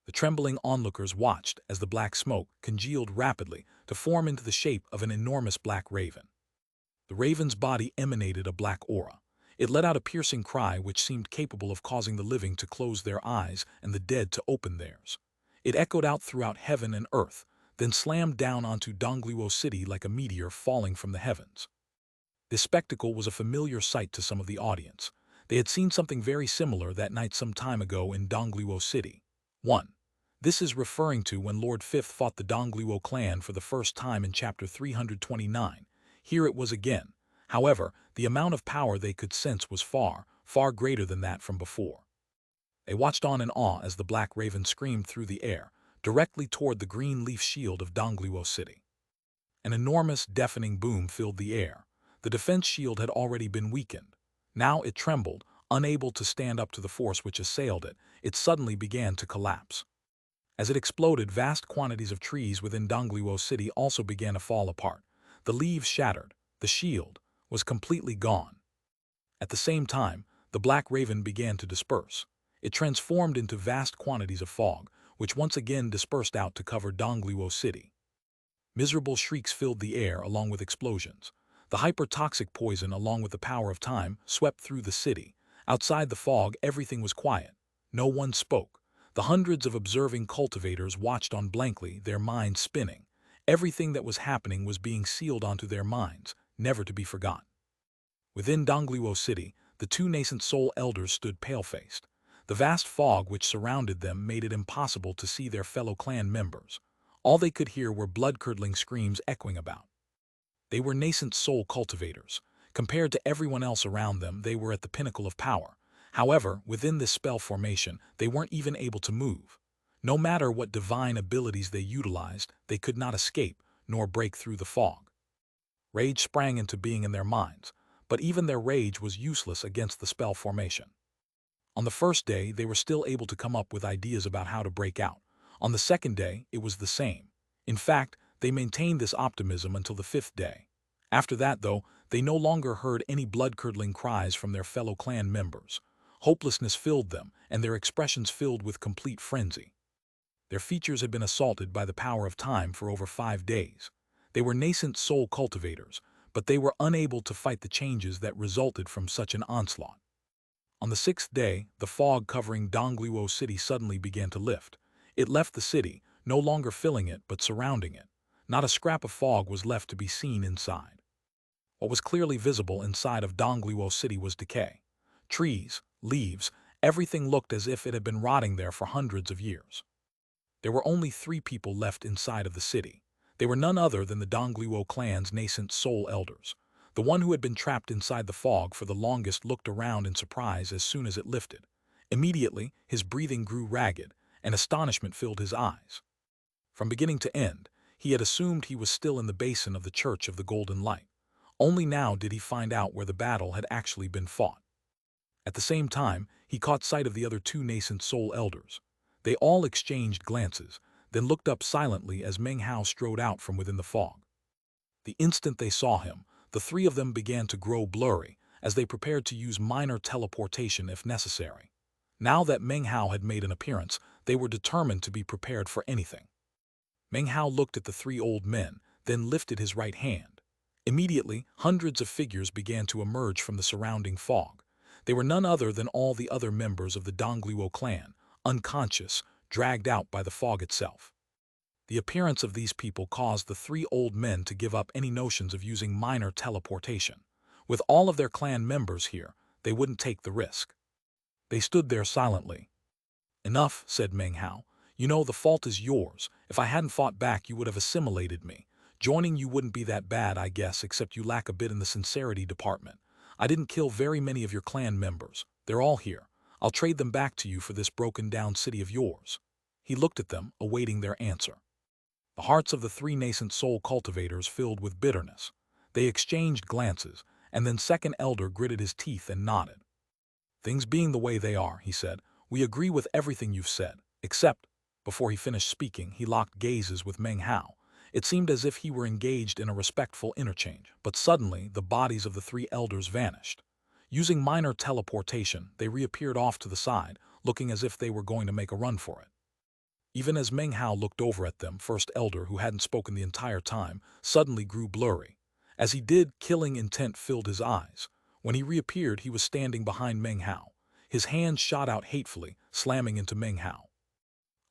The trembling onlookers watched as the black smoke congealed rapidly to form into the shape of an enormous black raven. The raven's body emanated a black aura. It let out a piercing cry which seemed capable of causing the living to close their eyes and the dead to open theirs. It echoed out throughout heaven and earth, then slammed down onto Dongluo City like a meteor falling from the heavens. This spectacle was a familiar sight to some of the audience. They had seen something very similar that night some time ago in Dongluo City. 1. This is referring to when Lord Fifth fought the Dongluo clan for the first time in chapter 329. Here it was again. However, the amount of power they could sense was far, far greater than that from before. They watched on in awe as the black raven screamed through the air, directly toward the green leaf shield of Dongluo City. An enormous, deafening boom filled the air. The defense shield had already been weakened. Now it trembled, unable to stand up to the force which assailed it. It suddenly began to collapse. As it exploded, vast quantities of trees within Dongluo City also began to fall apart. The leaves shattered. The shield was completely gone. At the same time, the black raven began to disperse. It transformed into vast quantities of fog, which once again dispersed out to cover Dongluo City. Miserable shrieks filled the air along with explosions. The hyper-toxic poison, along with the power of time, swept through the city. Outside the fog, everything was quiet. No one spoke. The hundreds of observing cultivators watched on blankly, their minds spinning. Everything that was happening was being sealed onto their minds, never to be forgotten. Within Dongluo City, the two nascent soul elders stood pale-faced. The vast fog which surrounded them made it impossible to see their fellow clan members. All they could hear were blood-curdling screams echoing about. They were nascent soul cultivators. Compared to everyone else around them, they were at the pinnacle of power. However, within this spell formation, they weren't even able to move. No matter what divine abilities they utilized, they could not escape, nor break through the fog. Rage sprang into being in their minds, but even their rage was useless against the spell formation. On the first day, they were still able to come up with ideas about how to break out. On the second day, it was the same. In fact, they maintained this optimism until the fifth day. After that, though, they no longer heard any blood-curdling cries from their fellow clan members. Hopelessness filled them, and their expressions filled with complete frenzy. Their features had been assaulted by the power of time for over 5 days. They were nascent soul cultivators, but they were unable to fight the changes that resulted from such an onslaught. On the sixth day, the fog covering Dongluo City suddenly began to lift. It left the city, no longer filling it but surrounding it. Not a scrap of fog was left to be seen inside. What was clearly visible inside of Dongluo City was decay. Trees, leaves, everything looked as if it had been rotting there for hundreds of years. There were only 3 people left inside of the city. They were none other than the Dongluo clan's nascent soul elders. The one who had been trapped inside the fog for the longest looked around in surprise as soon as it lifted. Immediately, his breathing grew ragged, and astonishment filled his eyes. From beginning to end, he had assumed he was still in the basin of the Church of the Golden Light. Only now did he find out where the battle had actually been fought. At the same time, he caught sight of the other 2 nascent soul elders. They all exchanged glances, then looked up silently as Meng Hao strode out from within the fog. The instant they saw him, the 3 of them began to grow blurry, as they prepared to use minor teleportation if necessary. Now that Meng Hao had made an appearance, they were determined to be prepared for anything. Meng Hao looked at the 3 old men, then lifted his right hand. Immediately, hundreds of figures began to emerge from the surrounding fog. They were none other than all the other members of the Dongluo clan, unconscious, dragged out by the fog itself. The appearance of these people caused the three old men to give up any notions of using minor teleportation. With all of their clan members here, they wouldn't take the risk. They stood there silently. "Enough," said Meng Hao. "You know, the fault is yours. If I hadn't fought back, you would have assimilated me. Joining you wouldn't be that bad, I guess, except you lack a bit in the sincerity department. I didn't kill very many of your clan members. They're all here. I'll trade them back to you for this broken-down city of yours." He looked at them, awaiting their answer. The hearts of the three nascent soul cultivators filled with bitterness. They exchanged glances, and then Second Elder gritted his teeth and nodded. "Things being the way they are," he said, "we agree with everything you've said, except—" Before he finished speaking, he locked gazes with Meng Hao. It seemed as if he were engaged in a respectful interchange, but suddenly the bodies of the three elders vanished. Using minor teleportation, they reappeared off to the side, looking as if they were going to make a run for it. Even as Meng Hao looked over at them, First Elder, who hadn't spoken the entire time, suddenly grew blurry. As he did, killing intent filled his eyes. When he reappeared, he was standing behind Meng Hao. His hands shot out hatefully, slamming into Meng Hao.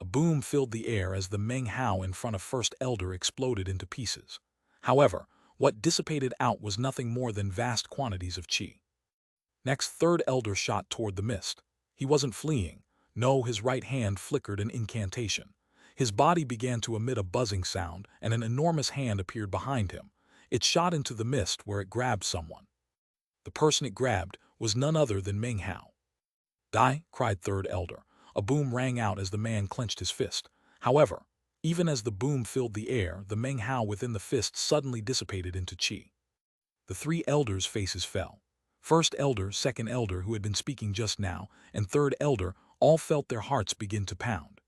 A boom filled the air as the Meng Hao in front of First Elder exploded into pieces. However, what dissipated out was nothing more than vast quantities of qi. Next, Third Elder shot toward the mist. He wasn't fleeing. No, his right hand flickered an incantation. His body began to emit a buzzing sound, and an enormous hand appeared behind him. It shot into the mist where it grabbed someone. The person it grabbed was none other than Meng Hao. "Die!" cried Third Elder. A boom rang out as the man clenched his fist. However, even as the boom filled the air, the Meng Hao within the fist suddenly dissipated into qi. The three elders' faces fell. First Elder, Second Elder, who had been speaking just now, and Third Elder all felt their hearts begin to pound.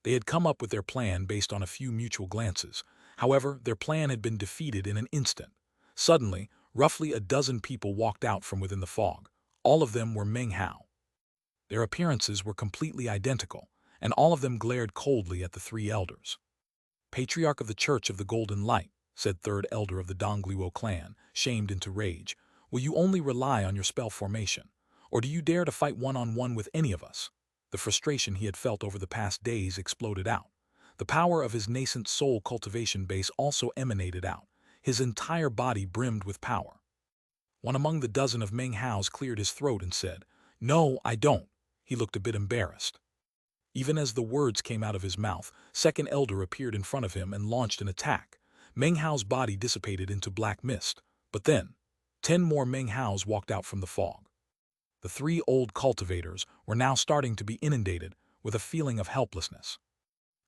They had come up with their plan based on a few mutual glances. However, their plan had been defeated in an instant. Suddenly, roughly a dozen people walked out from within the fog. All of them were Meng Hao. Their appearances were completely identical, and all of them glared coldly at the three elders. "Patriarch of the Church of the Golden Light," said Third Elder of the Dongluo clan, shamed into rage, "will you only rely on your spell formation? Or do you dare to fight one-on-one with any of us?" The frustration he had felt over the past days exploded out. The power of his nascent soul cultivation base also emanated out. His entire body brimmed with power. One among the dozen of Meng Hao's cleared his throat and said, "No, I don't." He looked a bit embarrassed. Even as the words came out of his mouth, Second Elder appeared in front of him and launched an attack. Meng Hao's body dissipated into black mist. But then, 10 more Meng Haos walked out from the fog. The three old cultivators were now starting to be inundated with a feeling of helplessness.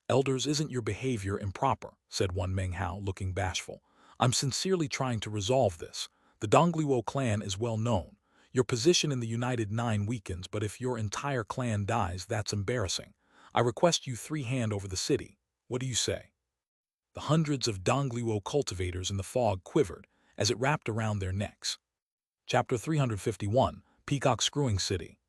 "Elders, isn't your behavior improper?" said one Meng Hao, looking bashful. "I'm sincerely trying to resolve this. The Dongluo clan is well known. Your position in the United Nine weakens, but if your entire clan dies, that's embarrassing. I request you three hand over the city. What do you say?" The hundreds of Dongluo cultivators in the fog quivered as it wrapped around their necks. Chapter 351, Peacock Screwing City.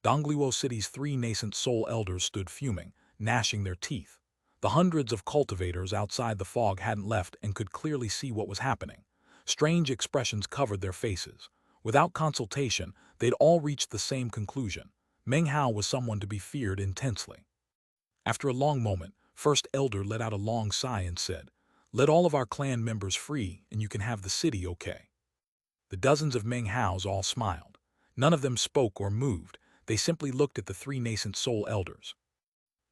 Dongluo City's three nascent soul elders stood fuming, gnashing their teeth. The hundreds of cultivators outside the fog hadn't left and could clearly see what was happening. Strange expressions covered their faces. Without consultation, they'd all reached the same conclusion. Meng Hao was someone to be feared intensely. After a long moment, First Elder let out a long sigh and said, "Let all of our clan members free, and you can have the city, okay?" The dozens of Meng Haos all smiled. None of them spoke or moved. They simply looked at the three nascent soul elders.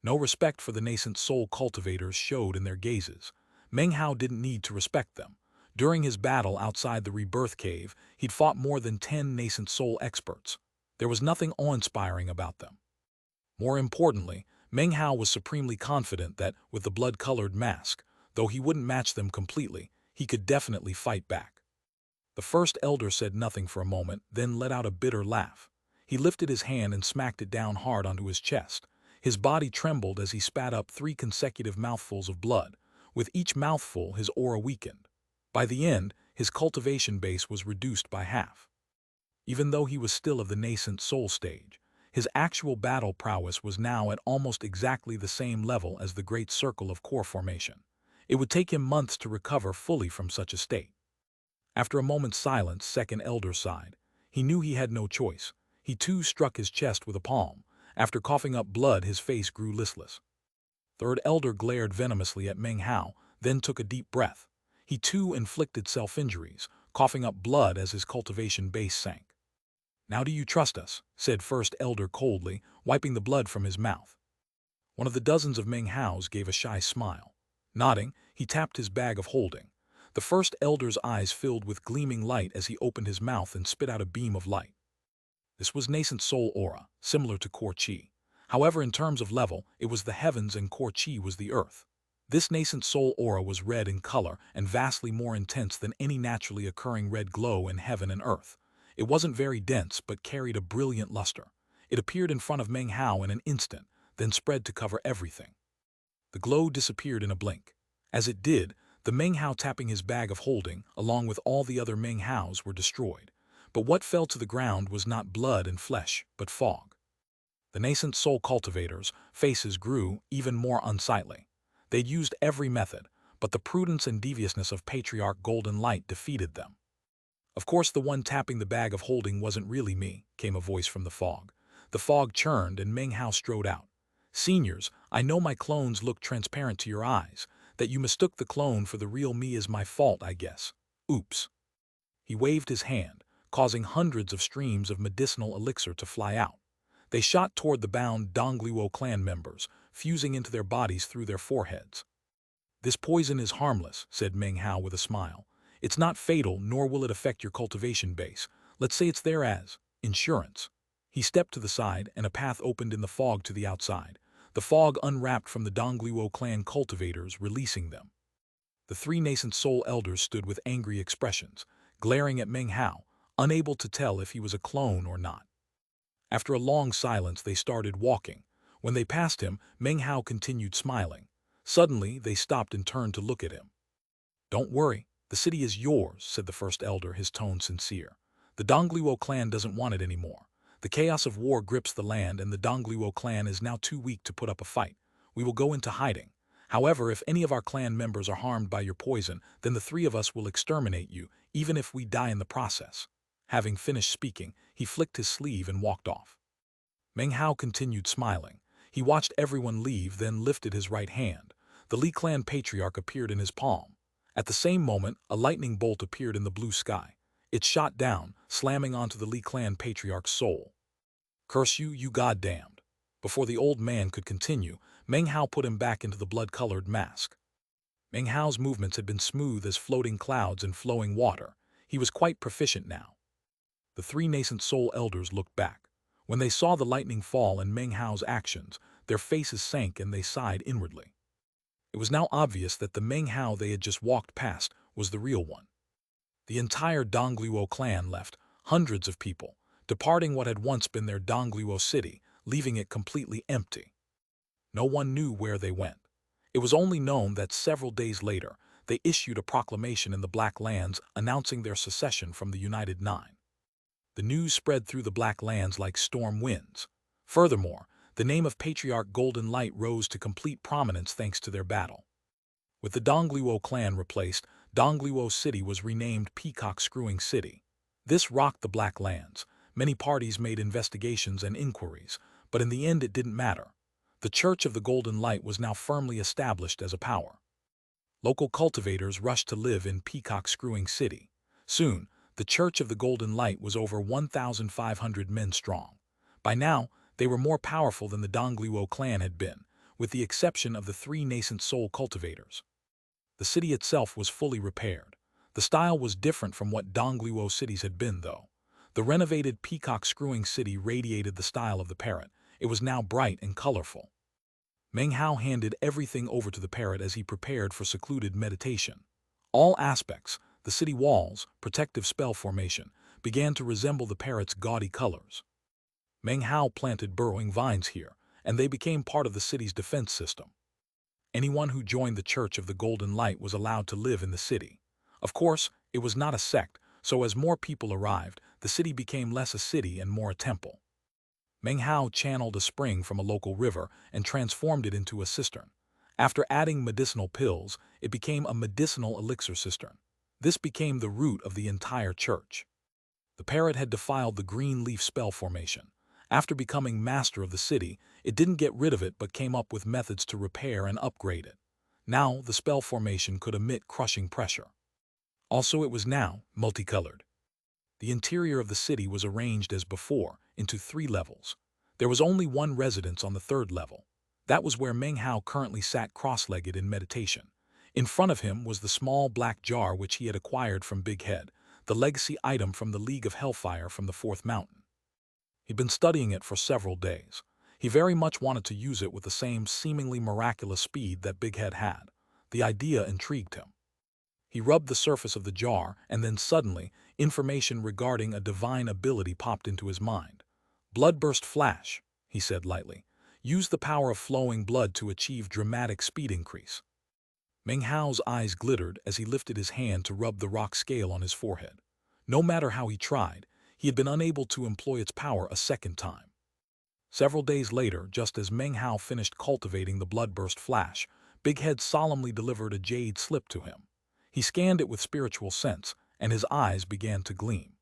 No respect for the nascent soul cultivators showed in their gazes. Meng Hao didn't need to respect them. During his battle outside the Rebirth Cave, he'd fought more than 10 nascent soul experts. There was nothing awe-inspiring about them. More importantly, Meng Hao was supremely confident that, with the blood-colored mask, though he wouldn't match them completely, he could definitely fight back. The first elder said nothing for a moment, then let out a bitter laugh. He lifted his hand and smacked it down hard onto his chest. His body trembled as he spat up 3 consecutive mouthfuls of blood. With each mouthful, his aura weakened. By the end, his cultivation base was reduced by half. Even though he was still of the nascent soul stage, his actual battle prowess was now at almost exactly the same level as the great circle of core formation. It would take him months to recover fully from such a state. After a moment's silence, Second Elder sighed. He knew he had no choice. He too struck his chest with a palm. After coughing up blood, his face grew listless. Third elder glared venomously at Meng Hao, then took a deep breath. He too inflicted self-injuries, coughing up blood as his cultivation base sank. "Now do you trust us?" said first elder coldly, wiping the blood from his mouth. One of the dozens of Meng Haos gave a shy smile. Nodding, he tapped his bag of holding. The first elder's eyes filled with gleaming light as he opened his mouth and spit out a beam of light. This was nascent soul aura, similar to core chi. However, in terms of level, it was the heavens and core chi was the earth. This nascent soul aura was red in color and vastly more intense than any naturally occurring red glow in heaven and earth. It wasn't very dense but carried a brilliant luster. It appeared in front of Meng Hao in an instant, then spread to cover everything. The glow disappeared in a blink. As it did, the Meng Hao tapping his bag of holding, along with all the other Meng Haos, were destroyed. But what fell to the ground was not blood and flesh, but fog. The nascent soul cultivators' faces grew even more unsightly. They'd used every method, but the prudence and deviousness of Patriarch Golden Light defeated them. "Of course the one tapping the bag of holding wasn't really me," came a voice from the fog. The fog churned and Meng Hao strode out. "Seniors, I know my clones look transparent to your eyes. That you mistook the clone for the real me is my fault, I guess. Oops." He waved his hand, causing hundreds of streams of medicinal elixir to fly out. They shot toward the bound Dongluo clan members, fusing into their bodies through their foreheads. "This poison is harmless," said Meng Hao with a smile. "It's not fatal, nor will it affect your cultivation base. Let's say it's there as insurance." He stepped to the side, and a path opened in the fog to the outside. The fog unwrapped from the Dongluo clan cultivators, releasing them. The three nascent soul elders stood with angry expressions, glaring at Meng Hao, unable to tell if he was a clone or not. After a long silence, they started walking. When they passed him, Meng Hao continued smiling. Suddenly, they stopped and turned to look at him. "Don't worry, the city is yours," said the first elder, his tone sincere. "The Dongluo clan doesn't want it anymore. The chaos of war grips the land, and the Dongluo clan is now too weak to put up a fight. We will go into hiding. However, if any of our clan members are harmed by your poison, then the three of us will exterminate you, even if we die in the process." Having finished speaking, he flicked his sleeve and walked off. Meng Hao continued smiling. He watched everyone leave, then lifted his right hand. The Li clan patriarch appeared in his palm. At the same moment, a lightning bolt appeared in the blue sky. It shot down, slamming onto the Li clan patriarch's soul. "Curse you, you goddamned." Before the old man could continue, Meng Hao put him back into the blood-colored mask. Meng Hao's movements had been smooth as floating clouds and flowing water. He was quite proficient now. The three nascent soul elders looked back. When they saw the lightning fall and Meng Hao's actions, their faces sank and they sighed inwardly. It was now obvious that the Meng Hao they had just walked past was the real one. The entire Dongluo clan left, hundreds of people, departing what had once been their Dongluo city, leaving it completely empty. No one knew where they went. It was only known that several days later, they issued a proclamation in the Black Lands announcing their secession from the United Nine. The news spread through the Black Lands like storm winds. Furthermore, the name of Patriarch Golden Light rose to complete prominence thanks to their battle. With the Dongluo clan replaced, Dongluo City was renamed Peacock Screwing City. This rocked the Black Lands. Many parties made investigations and inquiries, but in the end it didn't matter. The Church of the Golden Light was now firmly established as a power. Local cultivators rushed to live in Peacock Screwing City. Soon, the Church of the Golden Light was over 1,500 men strong. By now, they were more powerful than the Dongluo clan had been, with the exception of the three nascent soul cultivators. The city itself was fully repaired. The style was different from what Dongluo cities had been, though. The renovated Peacock Screwing City radiated the style of the parrot. It was now bright and colorful. Meng Hao handed everything over to the parrot as he prepared for secluded meditation. All aspects, the city walls, protective spell formation, began to resemble the parrot's gaudy colors. Meng Hao planted burrowing vines here, and they became part of the city's defense system. Anyone who joined the Church of the Golden Light was allowed to live in the city. Of course, it was not a sect, so as more people arrived, the city became less a city and more a temple. Meng Hao channeled a spring from a local river and transformed it into a cistern. After adding medicinal pills, it became a medicinal elixir cistern. This became the root of the entire church. The parrot had defiled the green leaf spell formation. After becoming master of the city, it didn't get rid of it but came up with methods to repair and upgrade it. Now, the spell formation could emit crushing pressure. Also, it was now multicolored. The interior of the city was arranged as before, into 3 levels. There was only one residence on the 3rd level. That was where Meng Hao currently sat cross-legged in meditation. In front of him was the small black jar which he had acquired from Big Head, the legacy item from the League of Hellfire from the 4th mountain. He'd been studying it for several days. He very much wanted to use it with the same seemingly miraculous speed that Big Head had. The idea intrigued him. He rubbed the surface of the jar, and then suddenly, information regarding a divine ability popped into his mind. Bloodburst flash, he said lightly. Use the power of flowing blood to achieve dramatic speed increase. Meng Hao's eyes glittered as he lifted his hand to rub the rock scale on his forehead. No matter how he tried, he had been unable to employ its power a second time. Several days later, just as Meng Hao finished cultivating the bloodburst flash, Big Head solemnly delivered a jade slip to him. He scanned it with spiritual sense, and his eyes began to gleam.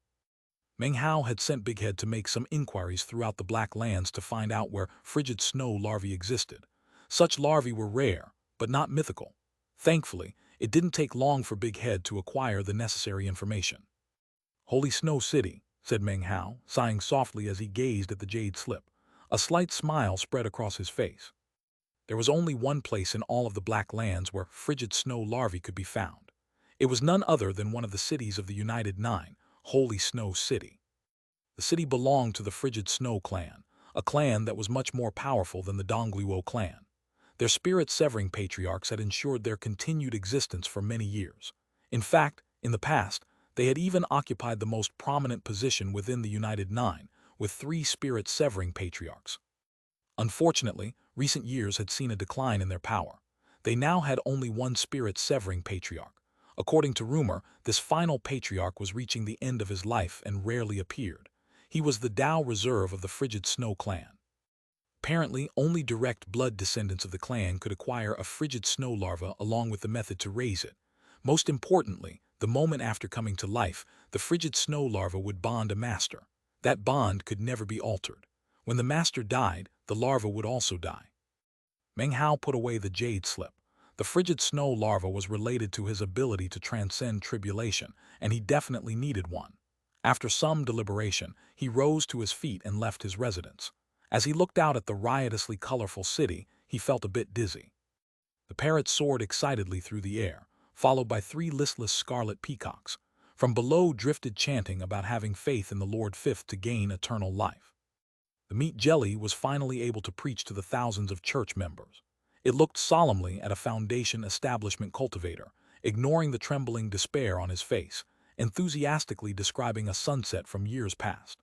Meng Hao had sent Big Head to make some inquiries throughout the Black Lands to find out where frigid snow larvae existed. Such larvae were rare, but not mythical. Thankfully, it didn't take long for Big Head to acquire the necessary information. "Holy Snow City," said Meng Hao, sighing softly as he gazed at the jade slip. A slight smile spread across his face. There was only one place in all of the Black Lands where frigid snow larvae could be found. It was none other than one of the cities of the United Nine, Holy Snow City. The city belonged to the Frigid Snow clan, a clan that was much more powerful than the Dongluo clan. Their spirit-severing patriarchs had ensured their continued existence for many years. In fact, in the past, they had even occupied the most prominent position within the United Nine, with 3 spirit-severing patriarchs. Unfortunately, recent years had seen a decline in their power. They now had only one spirit-severing patriarch. According to rumor, this final patriarch was reaching the end of his life and rarely appeared. He was the Tao reserve of the Frigid Snow clan. Apparently, only direct blood descendants of the clan could acquire a frigid snow larva along with the method to raise it. Most importantly, the moment after coming to life, the frigid snow larva would bond a master. That bond could never be altered. When the master died, the larva would also die. Meng Hao put away the jade slip. The frigid snow larva was related to his ability to transcend tribulation, and he definitely needed one. After some deliberation, he rose to his feet and left his residence. As he looked out at the riotously colorful city, he felt a bit dizzy. The parrot soared excitedly through the air, followed by 3 listless scarlet peacocks. From below drifted chanting about having faith in the Lord Fifth to gain eternal life. The meat jelly was finally able to preach to the thousands of church members. It looked solemnly at a Foundation establishment cultivator, ignoring the trembling despair on his face, enthusiastically describing a sunset from years past.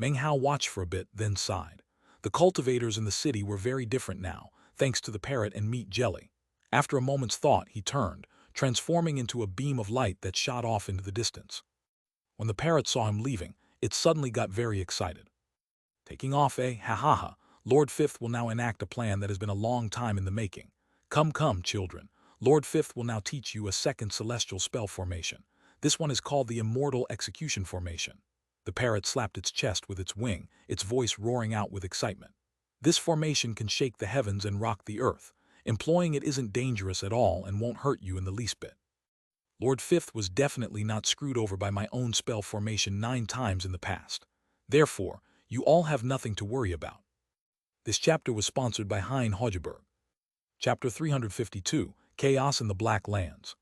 Meng Hao watched for a bit, then sighed. The cultivators in the city were very different now, thanks to the parrot and meat jelly. After a moment's thought, he turned, transforming into a beam of light that shot off into the distance. When the parrot saw him leaving, it suddenly got very excited. "Taking off, eh? Ha ha ha. Lord Fifth will now enact a plan that has been a long time in the making. Come, come, children. Lord Fifth will now teach you a second celestial spell formation. This one is called the Immortal Execution Formation." The parrot slapped its chest with its wing, its voice roaring out with excitement. "This formation can shake the heavens and rock the earth. Employing it isn't dangerous at all and won't hurt you in the least bit. Lord Fifth was definitely not screwed over by my own spell formation 9 times in the past. Therefore, you all have nothing to worry about." This chapter was sponsored by Hein Hodgeberg. Chapter 352, Chaos in the Black Lands.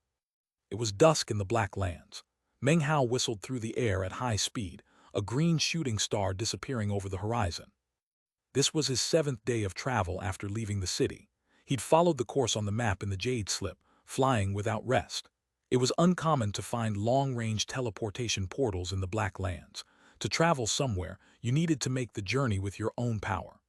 It was dusk in the Black Lands. Meng Hao whistled through the air at high speed, a green shooting star disappearing over the horizon. This was his 7th day of travel after leaving the city. He'd followed the course on the map in the jade slip, flying without rest. It was uncommon to find long-range teleportation portals in the Black Lands. To travel somewhere, you needed to make the journey with your own power.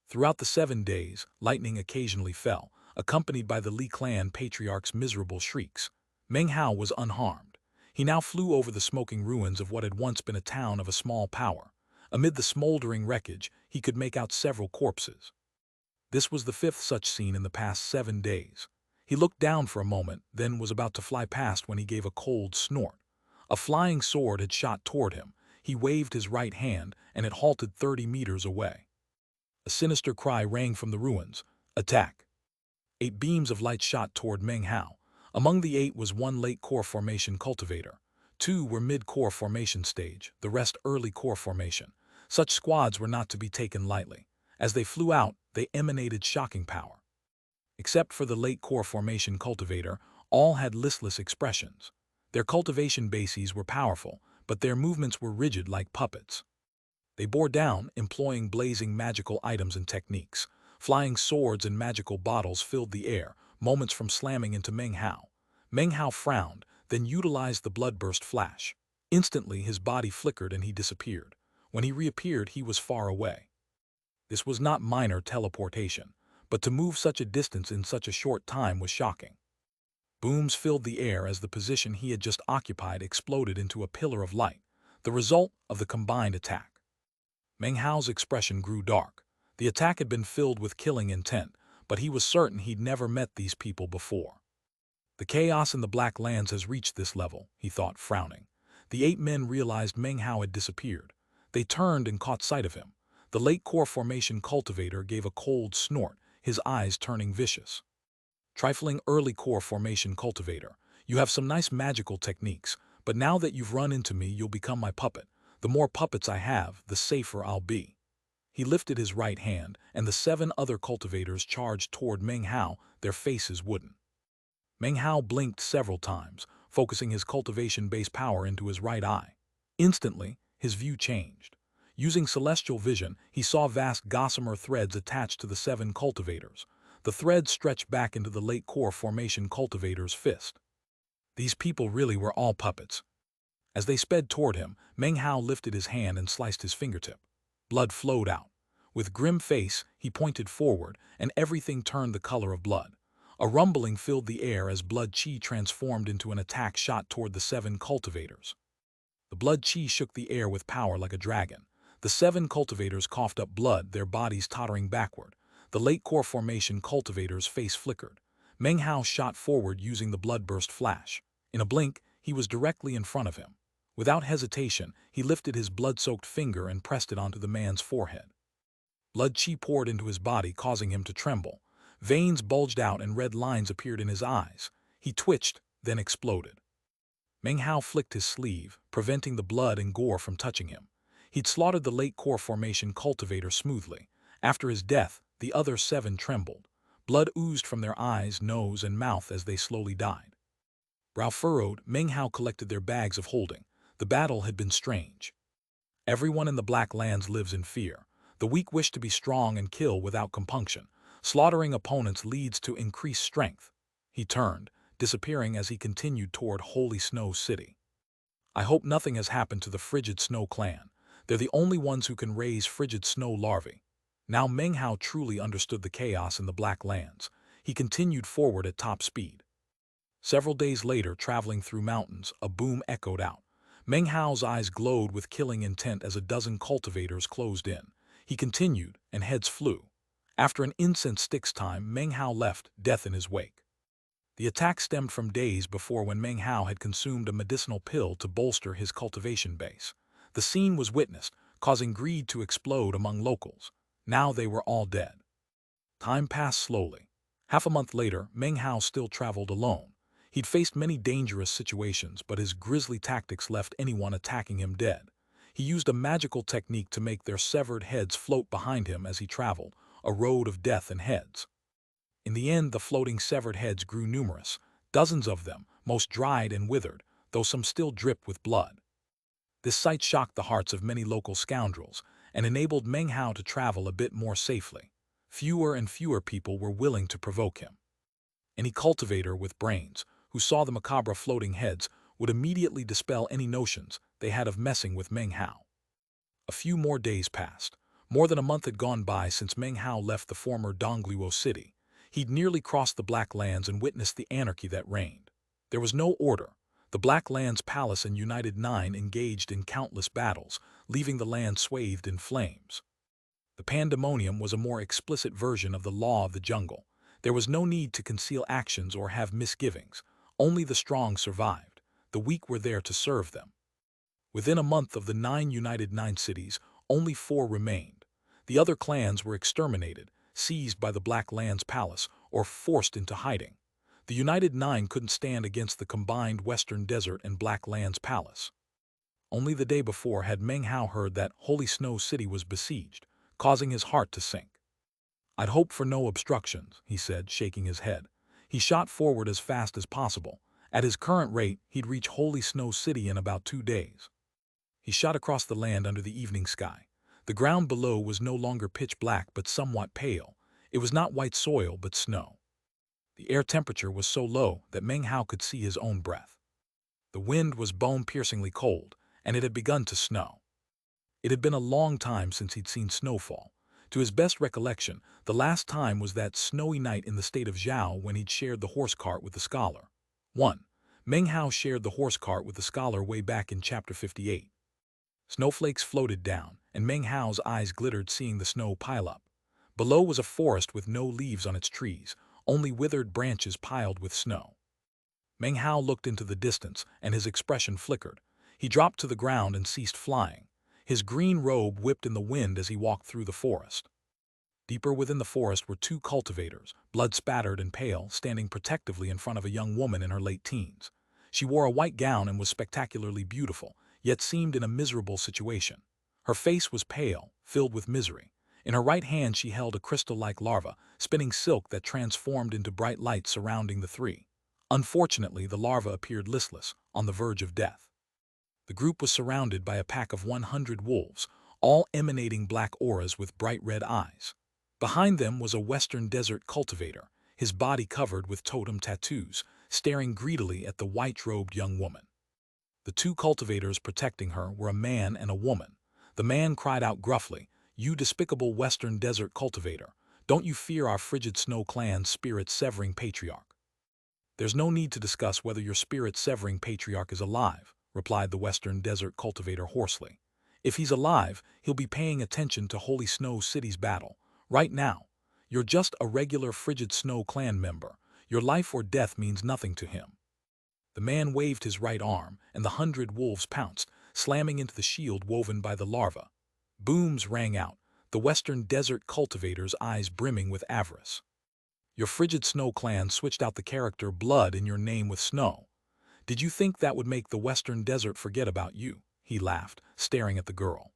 Throughout the 7 days, lightning occasionally fell, accompanied by the Li clan patriarch's miserable shrieks. Meng Hao was unharmed. He now flew over the smoking ruins of what had once been a town of a small power. Amid the smoldering wreckage, he could make out several corpses. This was the 5th such scene in the past 7 days. He looked down for a moment, then was about to fly past when he gave a cold snort. A flying sword had shot toward him. He waved his right hand, and it halted 30 meters away. A sinister cry rang from the ruins. Attack! 8 beams of light shot toward Meng Hao. Among the 8 was 1 late core formation cultivator. 2 were mid-core formation stage, the rest early core formation. Such squads were not to be taken lightly. As they flew out, they emanated shocking power. Except for the late core formation cultivator, all had listless expressions. Their cultivation bases were powerful, but their movements were rigid like puppets. They bore down, employing blazing magical items and techniques. Flying swords and magical bottles filled the air, moments from slamming into Meng Hao. Meng Hao frowned, then utilized the bloodburst flash. Instantly, his body flickered and he disappeared. When he reappeared, he was far away. This was not minor teleportation, but to move such a distance in such a short time was shocking. Booms filled the air as the position he had just occupied exploded into a pillar of light, the result of the combined attack. Meng Hao's expression grew dark. The attack had been filled with killing intent, but he was certain he'd never met these people before. The chaos in the Black Lands has reached this level, he thought, frowning. The 8 men realized Meng Hao had disappeared. They turned and caught sight of him. The late core formation cultivator gave a cold snort, his eyes turning vicious. Trifling early core formation cultivator, you have some nice magical techniques, but now that you've run into me, you'll become my puppet. The more puppets I have, the safer I'll be. He lifted his right hand, and the 7 other cultivators charged toward Meng Hao, their faces wooden. Meng Hao blinked several times, focusing his cultivation-based power into his right eye. Instantly, his view changed. Using celestial vision, he saw vast gossamer threads attached to the 7 cultivators. The threads stretched back into the late core formation cultivator's fist. These people really were all puppets. As they sped toward him, Meng Hao lifted his hand and sliced his fingertip. Blood flowed out. With grim face, he pointed forward, and everything turned the color of blood. A rumbling filled the air as blood chi transformed into an attack shot toward the 7 cultivators. The blood chi shook the air with power like a dragon. The 7 cultivators coughed up blood, their bodies tottering backward. The late core formation cultivator's face flickered. Meng Hao shot forward using the bloodburst flash. In a blink, he was directly in front of him. Without hesitation, he lifted his blood-soaked finger and pressed it onto the man's forehead. Blood chi poured into his body, causing him to tremble. Veins bulged out and red lines appeared in his eyes. He twitched, then exploded. Meng Hao flicked his sleeve, preventing the blood and gore from touching him. He'd slaughtered the late core formation cultivator smoothly. After his death, the other 7 trembled. Blood oozed from their eyes, nose, and mouth as they slowly died. Brow furrowed, Meng Hao collected their bags of holding. The battle had been strange. Everyone in the Black Lands lives in fear. The weak wish to be strong and kill without compunction. Slaughtering opponents leads to increased strength. He turned, disappearing as he continued toward Holy Snow City. I hope nothing has happened to the Frigid Snow clan. They're the only ones who can raise frigid snow larvae. Now Meng Hao truly understood the chaos in the Black Lands. He continued forward at top speed. Several days later, traveling through mountains, a boom echoed out. Meng Hao's eyes glowed with killing intent as a dozen cultivators closed in. He continued, and heads flew. After an incense stick's time, Meng Hao left, death in his wake. The attack stemmed from days before when Meng Hao had consumed a medicinal pill to bolster his cultivation base. The scene was witnessed, causing greed to explode among locals. Now they were all dead. Time passed slowly. Half a month later, Meng Hao still traveled alone. He'd faced many dangerous situations, but his grisly tactics left anyone attacking him dead. He used a magical technique to make their severed heads float behind him as he traveled, a road of death and heads. In the end, the floating severed heads grew numerous, dozens of them, most dried and withered, though some still dripped with blood. This sight shocked the hearts of many local scoundrels and enabled Meng Hao to travel a bit more safely. Fewer and fewer people were willing to provoke him. Any cultivator with brains who saw the macabre floating heads would immediately dispel any notions they had of messing with Meng Hao. A few more days passed. More than a month had gone by since Meng Hao left the former Dongluo city. He'd nearly crossed the Black Lands and witnessed the anarchy that reigned. There was no order. The Black Lands Palace and United Nine engaged in countless battles, leaving the land swathed in flames. The pandemonium was a more explicit version of the law of the jungle. There was no need to conceal actions or have misgivings. Only the strong survived. The weak were there to serve them. Within a month of the Nine Cities, only 4 remained. The other clans were exterminated, seized by the Black Lands Palace, or forced into hiding. The United Nine couldn't stand against the combined Western Desert and Black Lands Palace. Only the day before had Meng Hao heard that Holy Snow City was besieged, causing his heart to sink. "I'd hope for no obstructions," he said, shaking his head. He shot forward as fast as possible. At his current rate, he'd reach Holy Snow City in about 2 days. He shot across the land under the evening sky. The ground below was no longer pitch black but somewhat pale. It was not white soil but snow. The air temperature was so low that Meng Hao could see his own breath. The wind was bone-piercingly cold, and it had begun to snow. It had been a long time since he'd seen snowfall. To his best recollection, the last time was that snowy night in the state of Zhao when he'd shared the horse cart with the scholar. 1. Meng Hao shared the horse cart with the scholar way back in Chapter 58. Snowflakes floated down, and Meng Hao's eyes glittered seeing the snow pile up. Below was a forest with no leaves on its trees, only withered branches piled with snow. Meng Hao looked into the distance, and his expression flickered. He dropped to the ground and ceased flying. His green robe whipped in the wind as he walked through the forest. Deeper within the forest were 2 cultivators, blood-spattered and pale, standing protectively in front of a young woman in her late teens. She wore a white gown and was spectacularly beautiful, yet seemed in a miserable situation. Her face was pale, filled with misery. In her right hand she held a crystal-like larva, spinning silk that transformed into bright light surrounding the 3. Unfortunately, the larva appeared listless, on the verge of death. The group was surrounded by a pack of 100 wolves, all emanating black auras with bright red eyes. Behind them was a Western Desert cultivator, his body covered with totem tattoos, staring greedily at the white-robed young woman. The 2 cultivators protecting her were a man and a woman. The man cried out gruffly, "You despicable Western Desert cultivator, don't you fear our frigid snow clan's spirit-severing patriarch?" "There's no need to discuss whether your spirit-severing patriarch is alive," replied the Western Desert cultivator hoarsely. "If he's alive, he'll be paying attention to Holy Snow City's battle. Right now, you're just a regular frigid snow clan member. Your life or death means nothing to him." The man waved his right arm, and the 100 wolves pounced, slamming into the shield woven by the larva. Booms rang out, the Western Desert cultivator's eyes brimming with avarice. "Your frigid snow clan switched out the character blood in your name with snow. Did you think that would make the Western Desert forget about you?" he laughed, staring at the girl.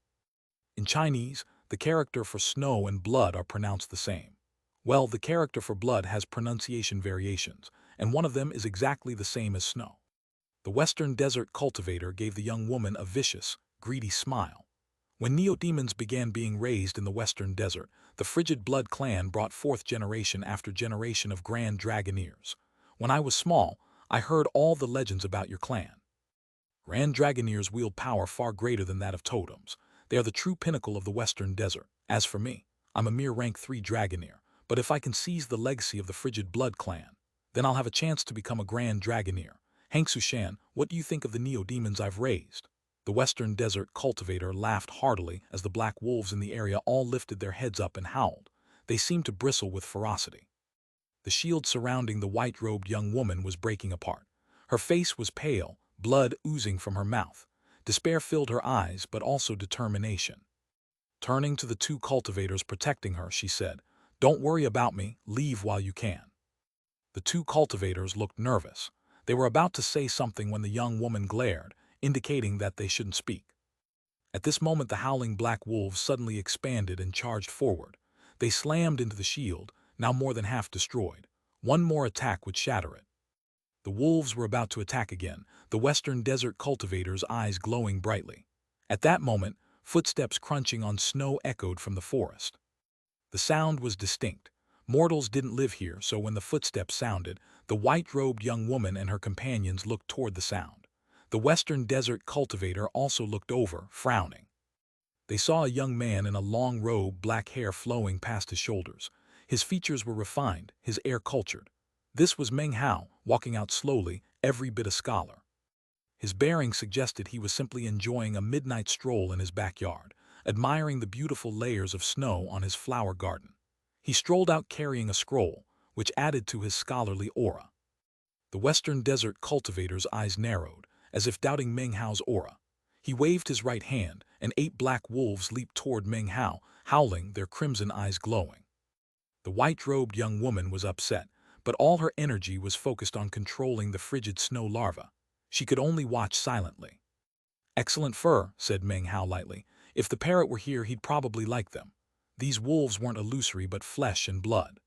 In Chinese, the character for snow and blood are pronounced the same. Well, the character for blood has pronunciation variations, and one of them is exactly the same as snow. The Western Desert cultivator gave the young woman a vicious, greedy smile. When neodemons began being raised in the Western Desert, the Frigid Blood clan brought forth generation after generation of grand dragoneers. When I was small, I heard all the legends about your clan. Grand dragoneers wield power far greater than that of totems. They are the true pinnacle of the Western Desert. As for me, I'm a mere rank 3 dragoneer, but if I can seize the legacy of the Frigid Blood clan, then I'll have a chance to become a grand dragoneer. Hang Sushan, what do you think of the neodemons I've raised?" The Western Desert cultivator laughed heartily as the black wolves in the area all lifted their heads up and howled. They seemed to bristle with ferocity. The shield surrounding the white-robed young woman was breaking apart. Her face was pale, blood oozing from her mouth. Despair filled her eyes, but also determination. Turning to the 2 cultivators protecting her, she said, "Don't worry about me, leave while you can." The 2 cultivators looked nervous. They were about to say something when the young woman glared, indicating that they shouldn't speak. At this moment the howling black wolves suddenly expanded and charged forward. They slammed into the shield, now more than half destroyed. One more attack would shatter it. The wolves were about to attack again, the Western Desert cultivator's eyes glowing brightly. At that moment, footsteps crunching on snow echoed from the forest. The sound was distinct. Mortals didn't live here, so when the footsteps sounded, the white-robed young woman and her companions looked toward the sound. The Western Desert cultivator also looked over, frowning. They saw a young man in a long robe, black hair flowing past his shoulders. His features were refined, his air cultured. This was Meng Hao, walking out slowly, every bit a scholar. His bearing suggested he was simply enjoying a midnight stroll in his backyard, admiring the beautiful layers of snow on his flower garden. He strolled out carrying a scroll, which added to his scholarly aura. The Western Desert cultivator's eyes narrowed, as if doubting Meng Hao's aura. He waved his right hand, and 8 black wolves leaped toward Meng Hao, howling, their crimson eyes glowing. The white-robed young woman was upset, but all her energy was focused on controlling the frigid snow larva. She could only watch silently. "Excellent fur," said Meng Hao lightly. "If the parrot were here, he'd probably like them." These wolves weren't illusory but flesh and blood.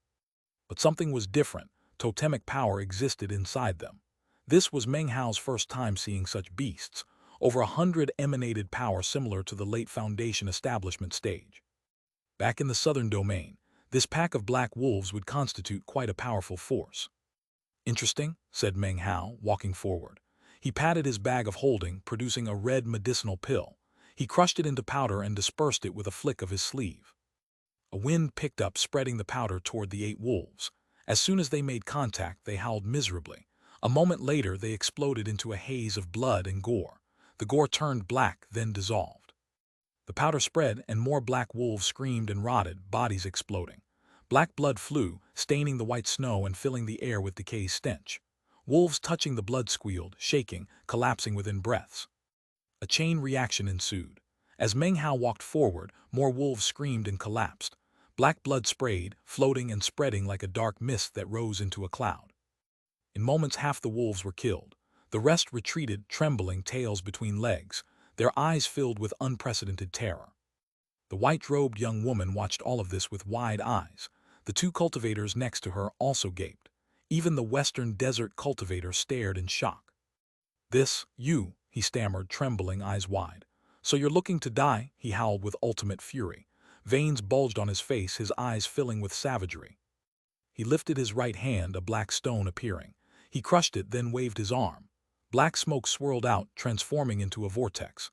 But something was different. Totemic power existed inside them. This was Meng Hao's first time seeing such beasts. Over 100 emanated power similar to the late Foundation establishment stage. Back in the southern domain, this pack of black wolves would constitute quite a powerful force. "Interesting," said Meng Hao, walking forward. He patted his bag of holding, producing a red medicinal pill. He crushed it into powder and dispersed it with a flick of his sleeve. A wind picked up, spreading the powder toward the 8 wolves. As soon as they made contact, they howled miserably. A moment later, they exploded into a haze of blood and gore. The gore turned black, then dissolved. The powder spread, and more black wolves screamed and rotted, bodies exploding. Black blood flew, staining the white snow and filling the air with decay's stench. Wolves touching the blood squealed, shaking, collapsing within breaths. A chain reaction ensued. As Meng Hao walked forward, more wolves screamed and collapsed. Black blood sprayed, floating and spreading like a dark mist that rose into a cloud. In moments, half the wolves were killed. The rest retreated, trembling, tails between legs, their eyes filled with unprecedented terror. The white-robed young woman watched all of this with wide eyes. The 2 cultivators next to her also gaped. Even the western desert cultivator stared in shock. You," he stammered, trembling, eyes wide. "So you're looking to die?" he howled with ultimate fury. Veins bulged on his face, his eyes filling with savagery. He lifted his right hand, a black stone appearing. He crushed it, then waved his arm. Black smoke swirled out, transforming into a vortex.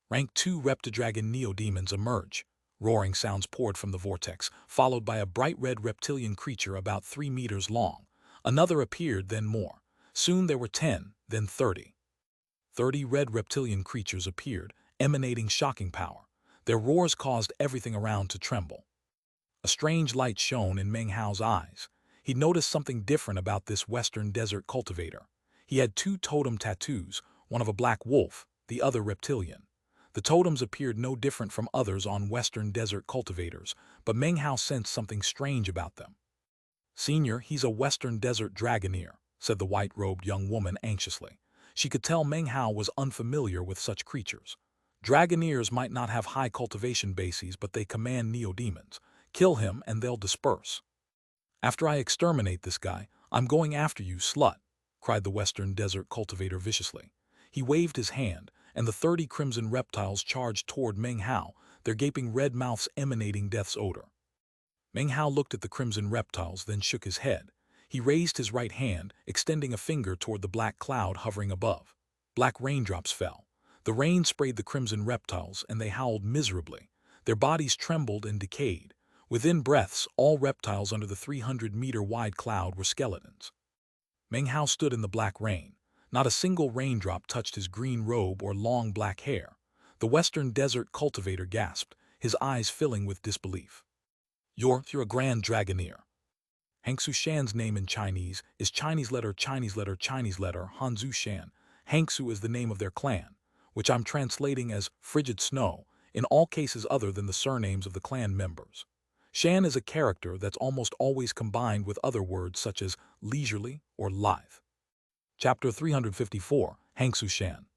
Rank 2 Reptidragon Neodemons emerge. Roaring sounds poured from the vortex, followed by a bright red reptilian creature about 3 meters long. Another appeared, then more. Soon there were 10, then 30. 30 red reptilian creatures appeared, emanating shocking power. Their roars caused everything around to tremble. A strange light shone in Meng Hao's eyes. He noticed something different about this western desert cultivator. He had 2 totem tattoos, one of a black wolf, the other reptilian. The totems appeared no different from others on western desert cultivators, but Meng Hao sensed something strange about them. "Senior, he's a western desert dragoneer," said the white-robed young woman anxiously. She could tell Meng Hao was unfamiliar with such creatures. Dragoneers might not have high cultivation bases, but they command neodemons. Kill him and they'll disperse. "After I exterminate this guy, I'm going after you, slut," cried the western desert cultivator viciously. He waved his hand, and the 30 crimson reptiles charged toward Meng Hao, their gaping red mouths emanating death's odor. Meng Hao looked at the crimson reptiles, then shook his head. He raised his right hand, extending a finger toward the black cloud hovering above. Black raindrops fell. The rain sprayed the crimson reptiles, and they howled miserably. Their bodies trembled and decayed. Within breaths, all reptiles under the 300-meter-wide cloud were skeletons. Meng Hao stood in the black rain. Not a single raindrop touched his green robe or long black hair. The western desert cultivator gasped, his eyes filling with disbelief. You're a grand dragoneer." Hangsu Shan's name in Chinese is Chinese letter Hanzu Shan. Hangsu is the name of their clan, which I'm translating as frigid snow, in all cases other than the surnames of the clan members. Shan is a character that's almost always combined with other words such as leisurely or lithe. Chapter 354, Hangsu Shan.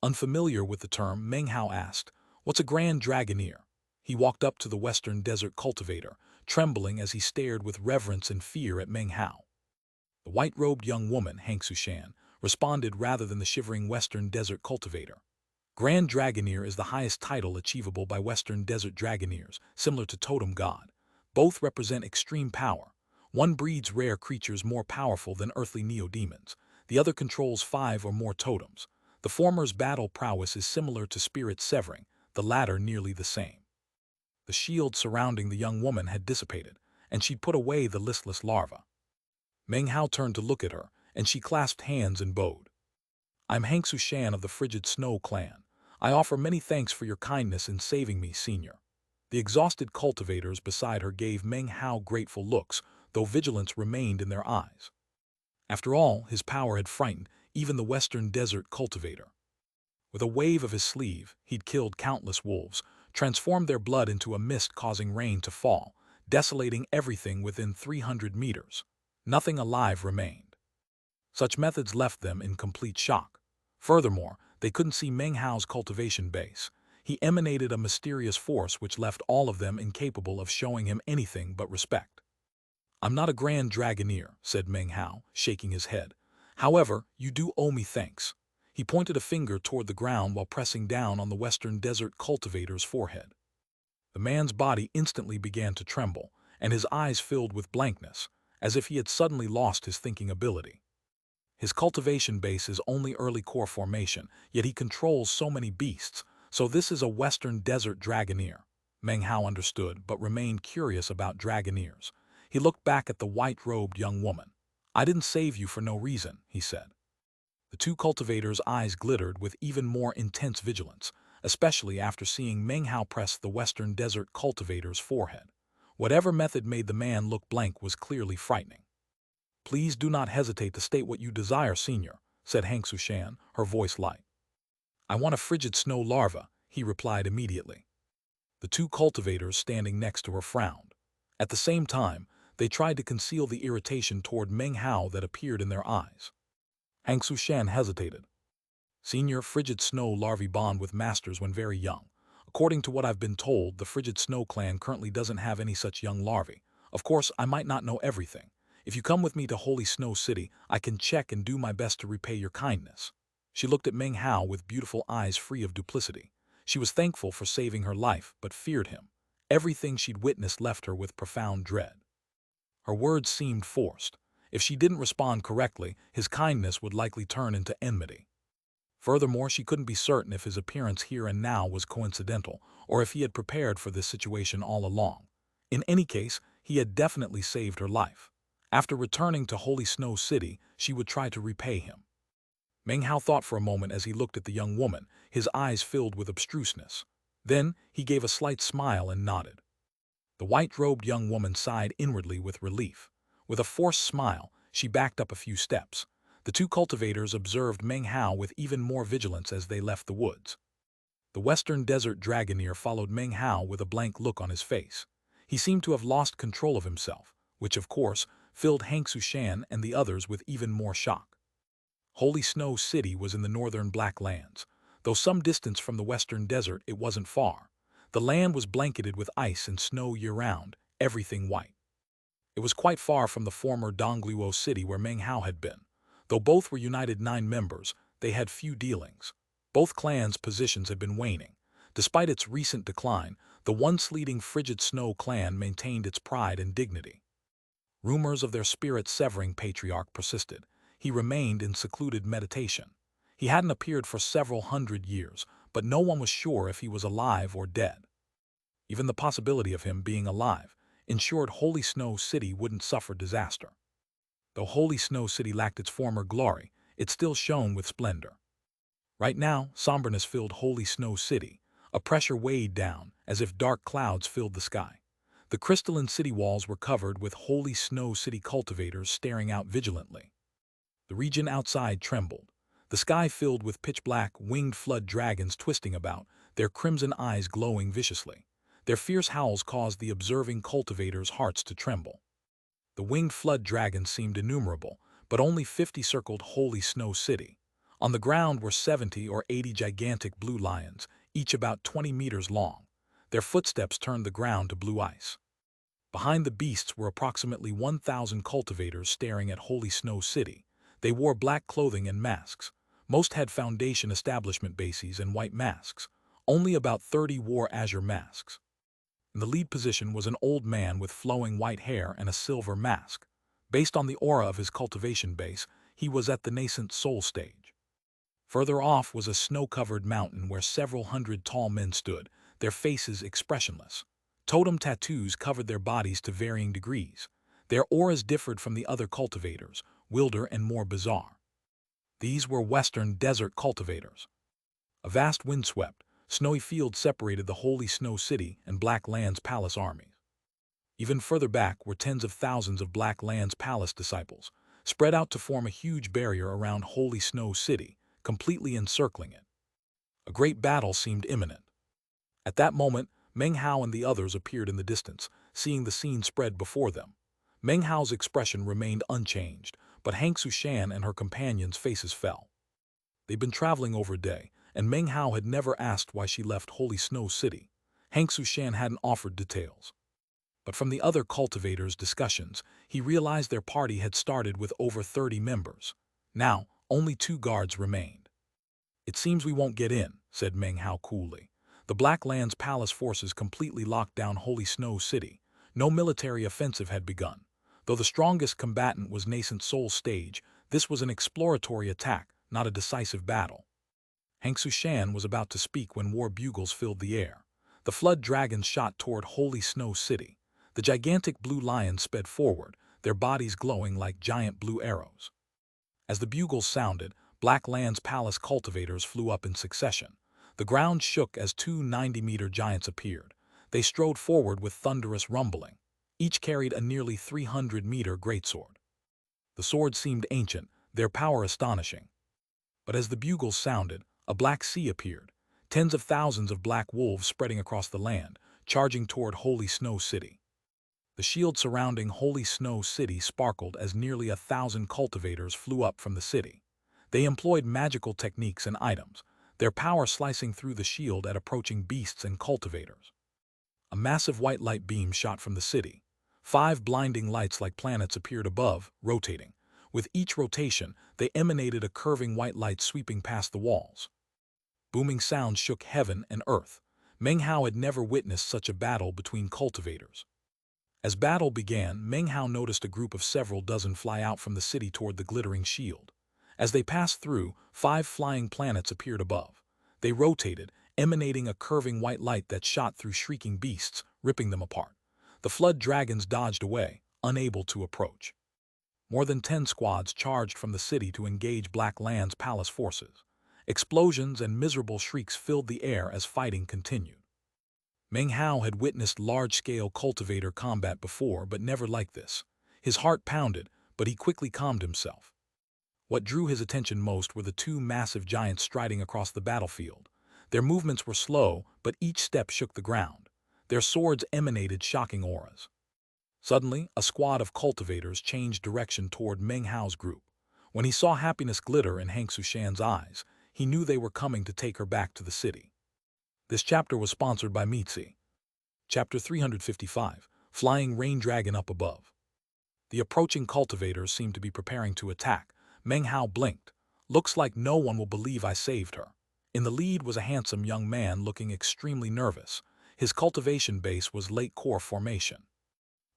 Unfamiliar with the term, Meng Hao asked, "What's a grand dragoneer?" He walked up to the western desert cultivator, trembling as he stared with reverence and fear at Meng Hao. The white-robed young woman, Hangsu Shan, responded rather than the shivering western desert cultivator. Grand Dragoneer is the highest title achievable by western desert dragoneers, similar to Totem God. Both represent extreme power. One breeds rare creatures more powerful than earthly neodemons. The other controls 5 or more totems. The former's battle prowess is similar to spirit severing, the latter nearly the same. The shield surrounding the young woman had dissipated, and she'd put away the listless larva. Meng Hao turned to look at her, and she clasped hands and bowed. "I'm Hangsu Shan of the Frigid Snow clan. I offer many thanks for your kindness in saving me, senior." The exhausted cultivators beside her gave Meng Hao grateful looks, though vigilance remained in their eyes. After all, his power had frightened even the western desert cultivator. With a wave of his sleeve, he'd killed countless wolves, transformed their blood into a mist causing rain to fall, desolating everything within 300 meters. Nothing alive remained. Such methods left them in complete shock. Furthermore, they couldn't see Meng Hao's cultivation base. He emanated a mysterious force which left all of them incapable of showing him anything but respect. "I'm not a grand dragoneer," said Meng Hao, shaking his head. "However, you do owe me thanks." He pointed a finger toward the ground while pressing down on the Western Desert cultivator's forehead. The man's body instantly began to tremble, and his eyes filled with blankness, as if he had suddenly lost his thinking ability. His cultivation base is only early core formation, yet he controls so many beasts, so this is a Western Desert dragoneer. Meng Hao understood, but remained curious about dragoneers. He looked back at the white-robed young woman. "I didn't save you for no reason," he said. The two cultivators' eyes glittered with even more intense vigilance, especially after seeing Meng Hao press the Western Desert cultivator's forehead. Whatever method made the man look blank was clearly frightening. "Please do not hesitate to state what you desire, Senior," said Xianxia, her voice light. "I want a frigid snow larva," he replied immediately. The two cultivators standing next to her frowned. At the same time, they tried to conceal the irritation toward Meng Hao that appeared in their eyes. Xianxia hesitated. "Senior, frigid snow larvae bond with masters when very young. According to what I've been told, the frigid snow clan currently doesn't have any such young larvae. Of course, I might not know everything. If you come with me to Holy Snow City, I can check and do my best to repay your kindness." She looked at Meng Hao with beautiful eyes free of duplicity. She was thankful for saving her life, but feared him. Everything she'd witnessed left her with profound dread. Her words seemed forced. If she didn't respond correctly, his kindness would likely turn into enmity. Furthermore, she couldn't be certain if his appearance here and now was coincidental, or if he had prepared for this situation all along. In any case, he had definitely saved her life. After returning to Holy Snow City, she would try to repay him. Meng Hao thought for a moment as he looked at the young woman, his eyes filled with obstruseness. Then, he gave a slight smile and nodded. The white-robed young woman sighed inwardly with relief. With a forced smile, she backed up a few steps. The two cultivators observed Meng Hao with even more vigilance as they left the woods. The Western Desert dragoneer followed Meng Hao with a blank look on his face. He seemed to have lost control of himself, which, of course, filled Xianxia and the others with even more shock. Holy Snow City was in the northern Black Lands. Though some distance from the Western Desert, it wasn't far. The land was blanketed with ice and snow year-round, everything white. It was quite far from the former Dongluo city where Meng Hao had been. Though both were united 9 members, they had few dealings. Both clans' positions had been waning. Despite its recent decline, the once-leading Frigid Snow clan maintained its pride and dignity. Rumors of their spirit-severing patriarch persisted. He remained in secluded meditation. He hadn't appeared for several hundred years, but no one was sure if he was alive or dead. Even the possibility of him being alive ensured Holy Snow City wouldn't suffer disaster. Though Holy Snow City lacked its former glory, it still shone with splendor. Right now, somberness filled Holy Snow City. A pressure weighed down, as if dark clouds filled the sky. The crystalline city walls were covered with Holy Snow City cultivators staring out vigilantly. The region outside trembled. The sky filled with pitch-black, winged flood dragons twisting about, their crimson eyes glowing viciously. Their fierce howls caused the observing cultivators' hearts to tremble. The winged flood dragons seemed innumerable, but only 50 circled Holy Snow City. On the ground were 70 or 80 gigantic blue lions, each about 20 meters long. Their footsteps turned the ground to blue ice. Behind the beasts were approximately 1,000 cultivators staring at Holy Snow City. They wore black clothing and masks. Most had foundation establishment bases and white masks. Only about 30 wore azure masks. In the lead position was an old man with flowing white hair and a silver mask. Based on the aura of his cultivation base, he was at the nascent soul stage. Further off was a snow-covered mountain where several hundred tall men stood, their faces expressionless. Totem tattoos covered their bodies to varying degrees. Their auras differed from the other cultivators, wilder and more bizarre. These were Western Desert cultivators. A vast windswept, snowy field separated the Holy Snow City and Black Land's palace armies. Even further back were tens of thousands of Black Land's palace disciples, spread out to form a huge barrier around Holy Snow City, completely encircling it. A great battle seemed imminent. At that moment, Meng Hao and the others appeared in the distance, seeing the scene spread before them. Meng Hao's expression remained unchanged, but Hang Sushan and her companions' faces fell. They'd been traveling over a day, and Meng Hao had never asked why she left Holy Snow City. Hang Sushan hadn't offered details. But from the other cultivators' discussions, he realized their party had started with over 30 members. Now, only 2 guards remained. "It seems we won't get in," said Meng Hao coolly. The Black Land's palace forces completely locked down Holy Snow City. No military offensive had begun. Though the strongest combatant was nascent Soul Stage, this was an exploratory attack, not a decisive battle. Hang Sushan was about to speak when war bugles filled the air. The flood dragons shot toward Holy Snow City. The gigantic blue lions sped forward, their bodies glowing like giant blue arrows. As the bugles sounded, Black Land's palace cultivators flew up in succession. The ground shook as 2 90-meter giants appeared. They strode forward with thunderous rumbling. Each carried a nearly 300-meter greatsword. The swords seemed ancient, their power astonishing. But as the bugles sounded, a black sea appeared. Tens of thousands of black wolves spreading across the land, charging toward Holy Snow City. The shield surrounding Holy Snow City sparkled as nearly 1,000 cultivators flew up from the city. They employed magical techniques and items, their power slicing through the shield at approaching beasts and cultivators. A massive white light beam shot from the city. 5 blinding lights like planets appeared above, rotating. With each rotation, they emanated a curving white light sweeping past the walls. Booming sounds shook heaven and earth. Meng Hao had never witnessed such a battle between cultivators. As battle began, Meng Hao noticed a group of several dozen fly out from the city toward the glittering shield. As they passed through, 5 flying planets appeared above. They rotated, emanating a curving white light that shot through shrieking beasts, ripping them apart. The flood dragons dodged away, unable to approach. More than 10 squads charged from the city to engage Black Land's palace forces. Explosions and miserable shrieks filled the air as fighting continued. Meng Hao had witnessed large-scale cultivator combat before, but never like this. His heart pounded, but he quickly calmed himself. What drew his attention most were the 2 massive giants striding across the battlefield. Their movements were slow, but each step shook the ground. Their swords emanated shocking auras. Suddenly, a squad of cultivators changed direction toward Meng Hao's group. When he saw happiness glitter in Hang Sushan's eyes, he knew they were coming to take her back to the city. This chapter was sponsored by Mitzi. Chapter 355, Flying Rain Dragon Up Above. The approaching cultivators seemed to be preparing to attack. Meng Hao blinked. "Looks like no one will believe I saved her." In the lead was a handsome young man looking extremely nervous. His cultivation base was late core formation.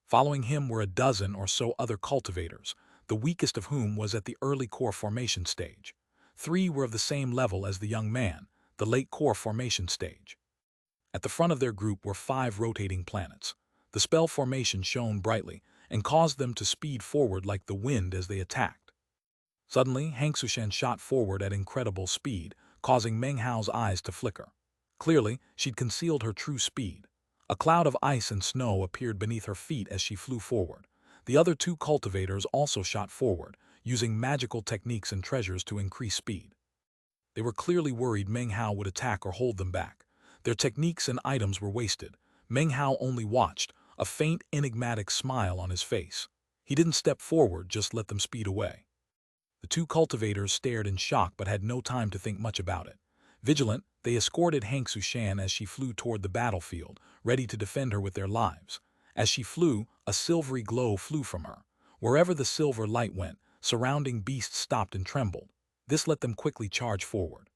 Following him were a dozen or so other cultivators, the weakest of whom was at the early core formation stage. 3 were of the same level as the young man, the late core formation stage. At the front of their group were 5 rotating planets. The spell formation shone brightly and caused them to speed forward like the wind as they attacked. Suddenly, Hang Sushan shot forward at incredible speed, causing Meng Hao's eyes to flicker. Clearly, she'd concealed her true speed. A cloud of ice and snow appeared beneath her feet as she flew forward. The other 2 cultivators also shot forward, using magical techniques and treasures to increase speed. They were clearly worried Meng Hao would attack or hold them back. Their techniques and items were wasted. Meng Hao only watched, a faint, enigmatic smile on his face. He didn't step forward, just let them speed away. The 2 cultivators stared in shock but had no time to think much about it. Vigilant, they escorted Hang Sushan as she flew toward the battlefield, ready to defend her with their lives. As she flew, a silvery glow flew from her. Wherever the silver light went, surrounding beasts stopped and trembled. This let them quickly charge forward.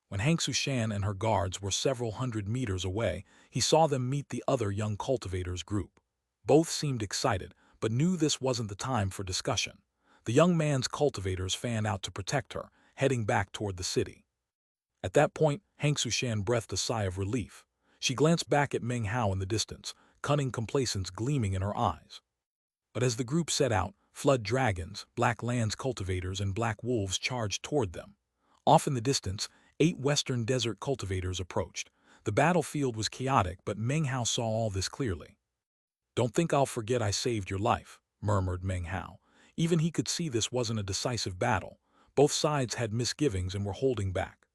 When Hang Sushan and her guards were several hundred meters away, he saw them meet the other young cultivators' group. Both seemed excited, but knew this wasn't the time for discussion. The young man's cultivators fanned out to protect her, heading back toward the city. At that point, Hang Sushan breathed a sigh of relief. She glanced back at Meng Hao in the distance, cunning complacence gleaming in her eyes. But as the group set out, flood dragons, Black Land's cultivators, and black wolves charged toward them. Off in the distance, 8 western desert cultivators approached. The battlefield was chaotic, but Meng Hao saw all this clearly. "Don't think I'll forget I saved your life," murmured Meng Hao. Even he could see this wasn't a decisive battle. Both sides had misgivings and were holding back.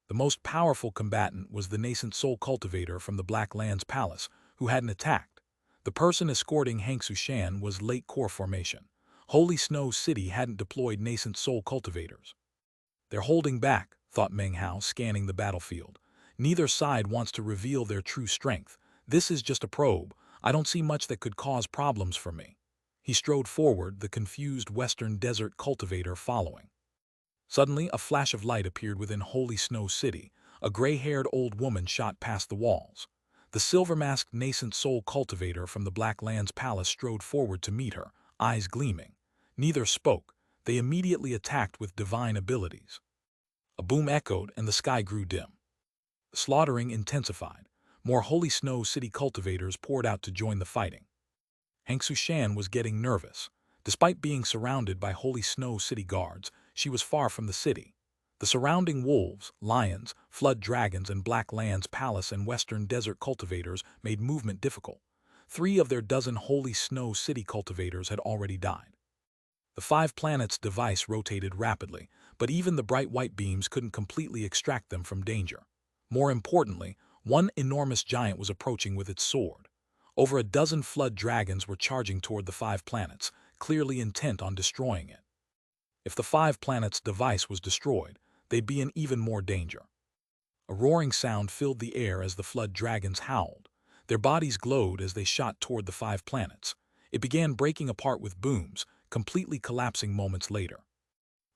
The most powerful combatant was the nascent soul cultivator from the Black Lands Palace, who hadn't attacked. The person escorting Xianxia was late core formation. Holy Snow City hadn't deployed nascent soul cultivators. They're holding back, thought Meng Hao, scanning the battlefield. Neither side wants to reveal their true strength. This is just a probe. I don't see much that could cause problems for me. He strode forward, the confused Western Desert cultivator following. Suddenly, a flash of light appeared within Holy Snow City. A gray-haired old woman shot past the walls. The silver-masked nascent soul cultivator from the Black Lands Palace strode forward to meet her, eyes gleaming. Neither spoke. They immediately attacked with divine abilities. A boom echoed and the sky grew dim. The slaughtering intensified. More Holy Snow City cultivators poured out to join the fighting. Xianxia was getting nervous. Despite being surrounded by Holy Snow City guards, she was far from the city. The surrounding wolves, lions, flood dragons, and Black Lands Palace and Western Desert cultivators made movement difficult. 3 of their dozen Holy Snow City cultivators had already died. The 5 planets device rotated rapidly, but even the bright white beams couldn't completely extract them from danger. More importantly, one enormous giant was approaching with its sword. Over a dozen flood dragons were charging toward the 5 planets, clearly intent on destroying it. If the 5 planets device was destroyed, they'd be in even more danger. A roaring sound filled the air as the flood dragons howled. Their bodies glowed as they shot toward the 5 planets. It began breaking apart with booms, completely collapsing moments later.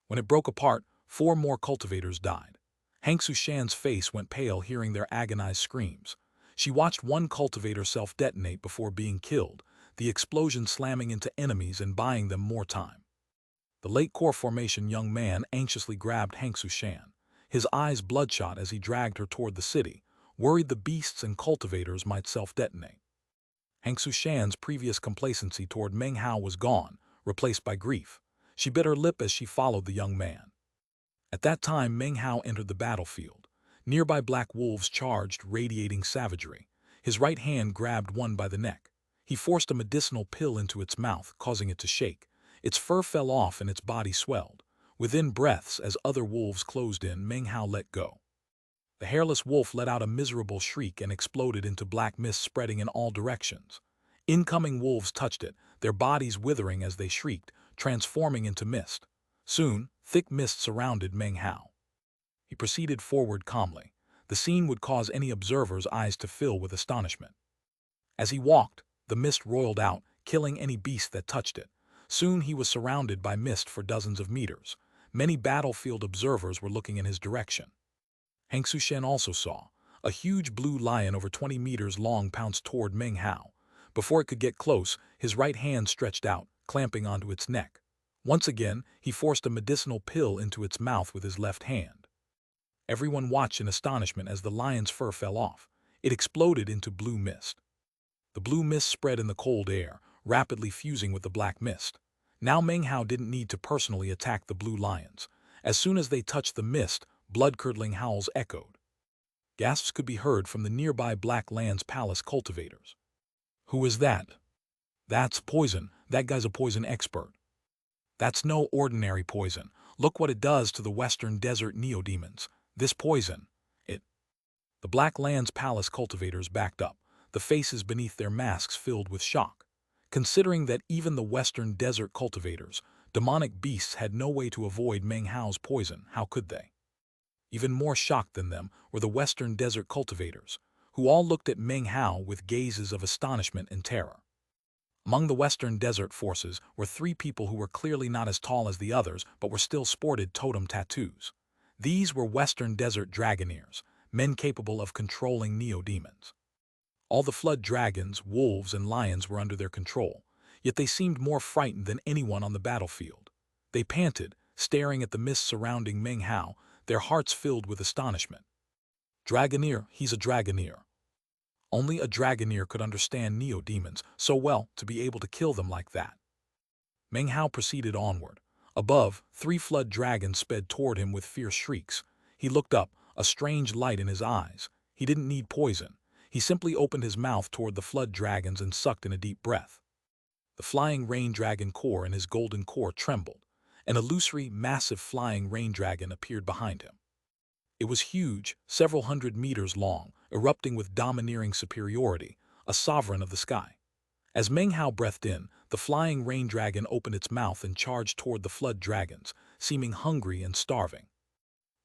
When it broke apart, 4 more cultivators died. Xianxia's face went pale hearing their agonized screams. She watched one cultivator self-detonate before being killed, the explosion slamming into enemies and buying them more time. The late core formation young man anxiously grabbed Xianxia, his eyes bloodshot as he dragged her toward the city, worried the beasts and cultivators might self-detonate. Xianxia's previous complacency toward Meng Hao was gone, replaced by grief. She bit her lip as she followed the young man. At that time, Meng Hao entered the battlefield. Nearby black wolves charged, radiating savagery. His right hand grabbed one by the neck. He forced a medicinal pill into its mouth, causing it to shake. Its fur fell off and its body swelled. Within breaths, as other wolves closed in, Meng Hao let go. The hairless wolf let out a miserable shriek and exploded into black mist spreading in all directions. Incoming wolves touched it, their bodies withering as they shrieked, transforming into mist. Soon, thick mist surrounded Meng Hao. He proceeded forward calmly. The scene would cause any observer's eyes to fill with astonishment. As he walked, the mist roiled out, killing any beast that touched it. Soon he was surrounded by mist for dozens of meters. Many battlefield observers were looking in his direction. Xianxia also saw. A huge blue lion over 20 meters long pounced toward Meng Hao. Before it could get close, his right hand stretched out, clamping onto its neck. Once again, he forced a medicinal pill into its mouth with his left hand. Everyone watched in astonishment as the lion's fur fell off. It exploded into blue mist. The blue mist spread in the cold air, rapidly fusing with the black mist. Now Meng Hao didn't need to personally attack the blue lions. As soon as they touched the mist, blood-curdling howls echoed. Gasps could be heard from the nearby Black Lands Palace cultivators. Who is that? That's poison. That guy's a poison expert. That's no ordinary poison. Look what it does to the Western Desert neodemons. This poison, The Black Lands Palace cultivators backed up, the faces beneath their masks filled with shock. Considering that even the Western Desert cultivators, demonic beasts, had no way to avoid Meng Hao's poison, how could they? Even more shocked than them were the Western Desert cultivators, who all looked at Meng Hao with gazes of astonishment and terror. Among the Western Desert forces were 3 people who were clearly not as tall as the others but were still sported totem tattoos. These were Western Desert Dragoneers, men capable of controlling neodemons. All the flood dragons, wolves, and lions were under their control, yet they seemed more frightened than anyone on the battlefield. They panted, staring at the mist surrounding Meng Hao, their hearts filled with astonishment. Dragoneer, he's a Dragoneer. Only a Dragoneer could understand neodemons so well to be able to kill them like that. Meng Hao proceeded onward. Above, 3 flood dragons sped toward him with fierce shrieks. He looked up, a strange light in his eyes. He didn't need poison. He simply opened his mouth toward the flood dragons and sucked in a deep breath. The flying rain dragon core in his golden core trembled. An illusory, massive flying rain dragon appeared behind him. It was huge, several hundred meters long, erupting with domineering superiority, a sovereign of the sky. As Meng Hao breathed in, the flying rain dragon opened its mouth and charged toward the flood dragons, seeming hungry and starving.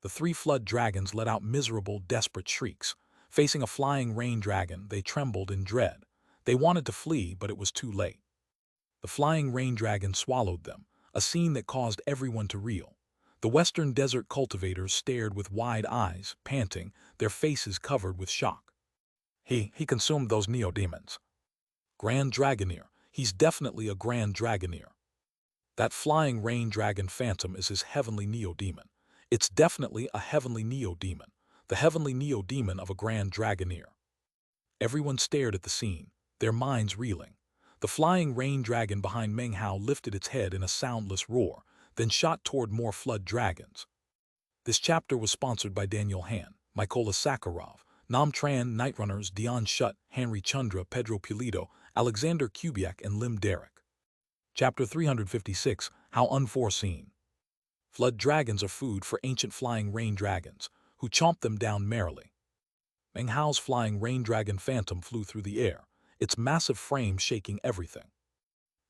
The three flood dragons let out miserable, desperate shrieks. Facing a flying rain dragon, they trembled in dread. They wanted to flee, but it was too late. The flying rain dragon swallowed them, a scene that caused everyone to reel. The western desert cultivators stared with wide eyes, panting, their faces covered with shock. He consumed those neo-demons. Grand Dragoneer. He's definitely a Grand Dragoneer. That flying rain dragon phantom is his heavenly neo-demon. It's definitely a heavenly neo-demon, the heavenly neo-demon of a Grand Dragoneer. Everyone stared at the scene, their minds reeling. The flying rain dragon behind Meng Hao lifted its head in a soundless roar, then shot toward more flood dragons. This chapter was sponsored by Daniel Han, Mykola Sakharov, Nam Tran, Nightrunners, Dion Shutt, Henry Chundra, Pedro Pulido, Alexander Kubiak, and Lim Derek. Chapter 356, How Unforeseen. Flood dragons are food for ancient flying rain dragons, who chomp them down merrily. Meng Hao's flying rain dragon phantom flew through the air, its massive frame shaking everything.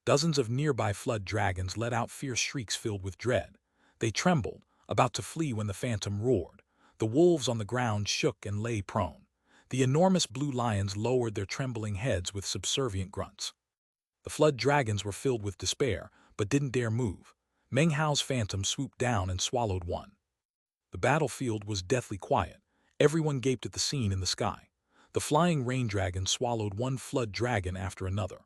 Dozens of nearby flood dragons let out fierce shrieks filled with dread. They trembled, about to flee when the phantom roared. The wolves on the ground shook and lay prone. The enormous blue lions lowered their trembling heads with subservient grunts. The flood dragons were filled with despair, but didn't dare move. Meng Hao's phantom swooped down and swallowed one. The battlefield was deathly quiet. Everyone gaped at the scene in the sky. The flying rain dragon swallowed one flood dragon after another.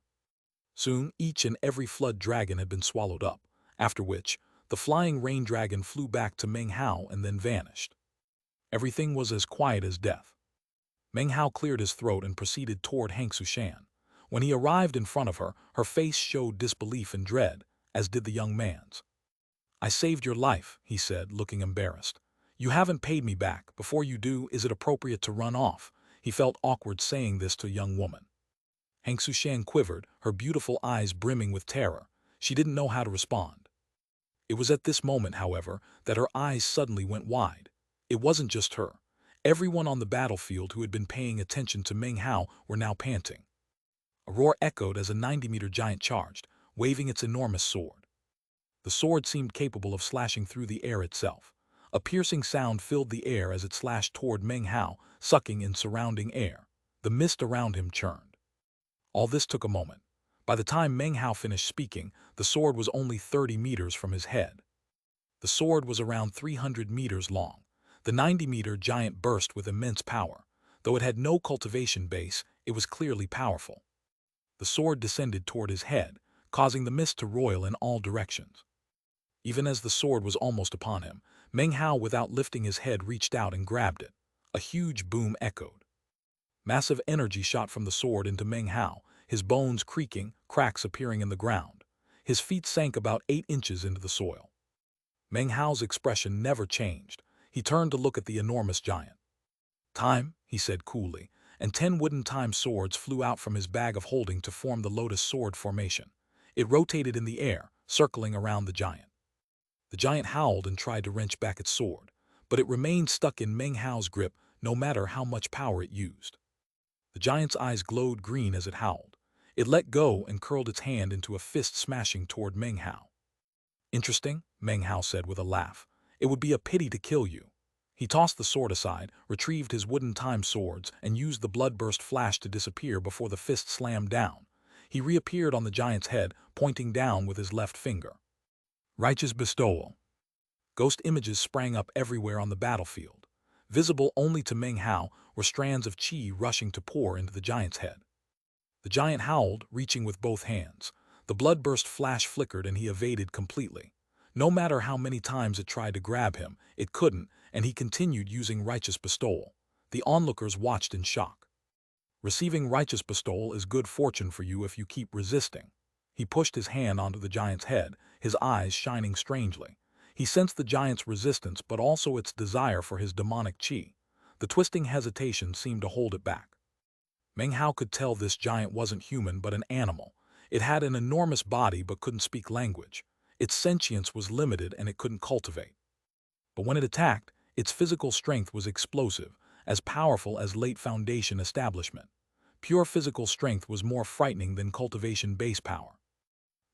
Soon, each and every flood dragon had been swallowed up, after which, the flying rain dragon flew back to Meng Hao and then vanished. Everything was as quiet as death. Meng Hao cleared his throat and proceeded toward Xianxia. When he arrived in front of her, her face showed disbelief and dread, as did the young man's. "I saved your life," he said, looking embarrassed. "You haven't paid me back. Before you do, is it appropriate to run off?" He felt awkward saying this to a young woman. Xianxia quivered, her beautiful eyes brimming with terror. She didn't know how to respond. It was at this moment, however, that her eyes suddenly went wide. It wasn't just her. Everyone on the battlefield who had been paying attention to Meng Hao were now panting. A roar echoed as a 90-meter giant charged, waving its enormous sword. The sword seemed capable of slashing through the air itself. A piercing sound filled the air as it slashed toward Meng Hao, sucking in surrounding air. The mist around him churned. All this took a moment. By the time Meng Hao finished speaking, the sword was only 30 meters from his head. The sword was around 300 meters long. The 90-meter giant burst with immense power. Though it had no cultivation base, it was clearly powerful. The sword descended toward his head, causing the mist to roil in all directions. Even as the sword was almost upon him, Meng Hao, without lifting his head, reached out and grabbed it. A huge boom echoed. Massive energy shot from the sword into Meng Hao, his bones creaking, cracks appearing in the ground. His feet sank about 8 inches into the soil. Meng Hao's expression never changed. He turned to look at the enormous giant. "Time," he said coolly, and 10 wooden time swords flew out from his bag of holding to form the lotus sword formation. It rotated in the air, circling around the giant. The giant howled and tried to wrench back its sword, but it remained stuck in Meng Hao's grip no matter how much power it used. The giant's eyes glowed green as it howled. It let go and curled its hand into a fist, smashing toward Meng Hao. "Interesting," Meng Hao said with a laugh. "It would be a pity to kill you." He tossed the sword aside, retrieved his wooden time swords, and used the blood-burst flash to disappear before the fist slammed down. He reappeared on the giant's head, pointing down with his left finger. Righteous bestowal. Ghost images sprang up everywhere on the battlefield. Visible only to Meng Hao were strands of qi rushing to pour into the giant's head. The giant howled, reaching with both hands. The blood-burst flash flickered and he evaded completely. No matter how many times it tried to grab him, it couldn't, and he continued using righteous bestowal. The onlookers watched in shock. Receiving righteous bestowal is good fortune for you if you keep resisting. He pushed his hand onto the giant's head, his eyes shining strangely. He sensed the giant's resistance but also its desire for his demonic qi. The twisting hesitation seemed to hold it back. Meng Hao could tell this giant wasn't human but an animal. It had an enormous body but couldn't speak language. Its sentience was limited and it couldn't cultivate. But when it attacked, Its physical strength was explosive, as powerful as late Foundation establishment. Pure physical strength was more frightening than cultivation base power.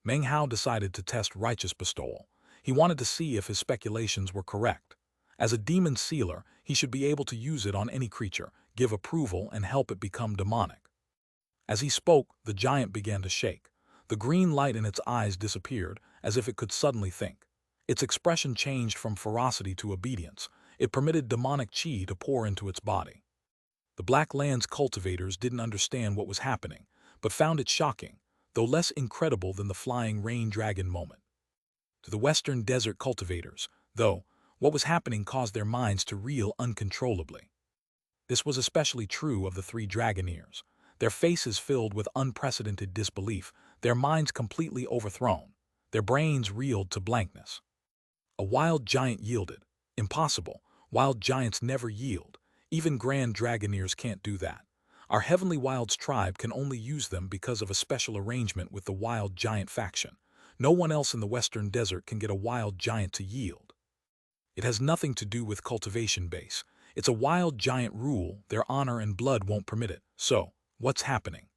Meng Hao decided to test righteous bestowal. He wanted to see if his speculations were correct. As a demon sealer, he should be able to use it on any creature, give approval, and help it become demonic. As he spoke, the giant began to shake. The green light in its eyes disappeared, as if it could suddenly think. Its expression changed from ferocity to obedience. It permitted demonic chi to pour into its body. The Black Land's cultivators didn't understand what was happening, but found it shocking, though less incredible than the flying rain dragon moment. To the Western Desert cultivators, though, what was happening caused their minds to reel uncontrollably. This was especially true of the three Dragoneers. Their faces filled with unprecedented disbelief, their minds completely overthrown. Their brains reeled to blankness. A wild giant yielded. Impossible. Wild giants never yield. Even Grand Dragoneers can't do that. Our Heavenly Wilds tribe can only use them because of a special arrangement with the Wild Giant faction. No one else in the Western Desert can get a wild giant to yield. It has nothing to do with cultivation base. It's a wild giant rule, their honor and blood won't permit it. So, what's happening?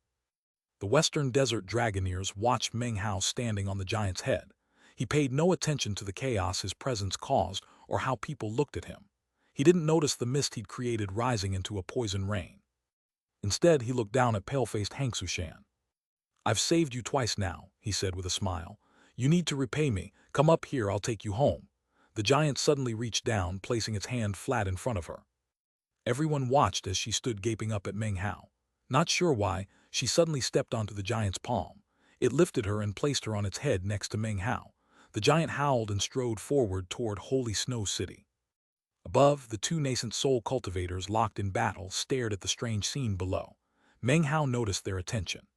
The Western Desert Dragoneers watched Meng Hao standing on the giant's head. He paid no attention to the chaos his presence caused or how people looked at him. He didn't notice the mist he'd created rising into a poison rain. Instead, he looked down at pale-faced Xianxia. "I've saved you twice now," he said with a smile. "You need to repay me. Come up here, I'll take you home." The giant suddenly reached down, placing its hand flat in front of her. Everyone watched as she stood gaping up at Meng Hao. Not sure why, she suddenly stepped onto the giant's palm. It lifted her and placed her on its head next to Meng Hao. The giant howled and strode forward toward Holy Snow City. Above, the two nascent soul cultivators locked in battle stared at the strange scene below. Meng Hao noticed their attention.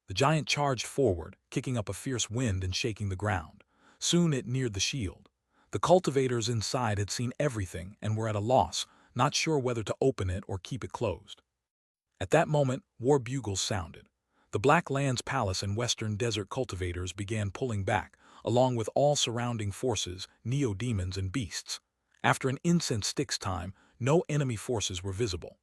The giant charged forward, kicking up a fierce wind and shaking the ground. Soon it neared the shield. The cultivators inside had seen everything and were at a loss, not sure whether to open it or keep it closed. At that moment, war bugles sounded. The Black Land's palace and Western Desert cultivators began pulling back, along with all surrounding forces, neo-demons and beasts. After an incense sticks time, no enemy forces were visible.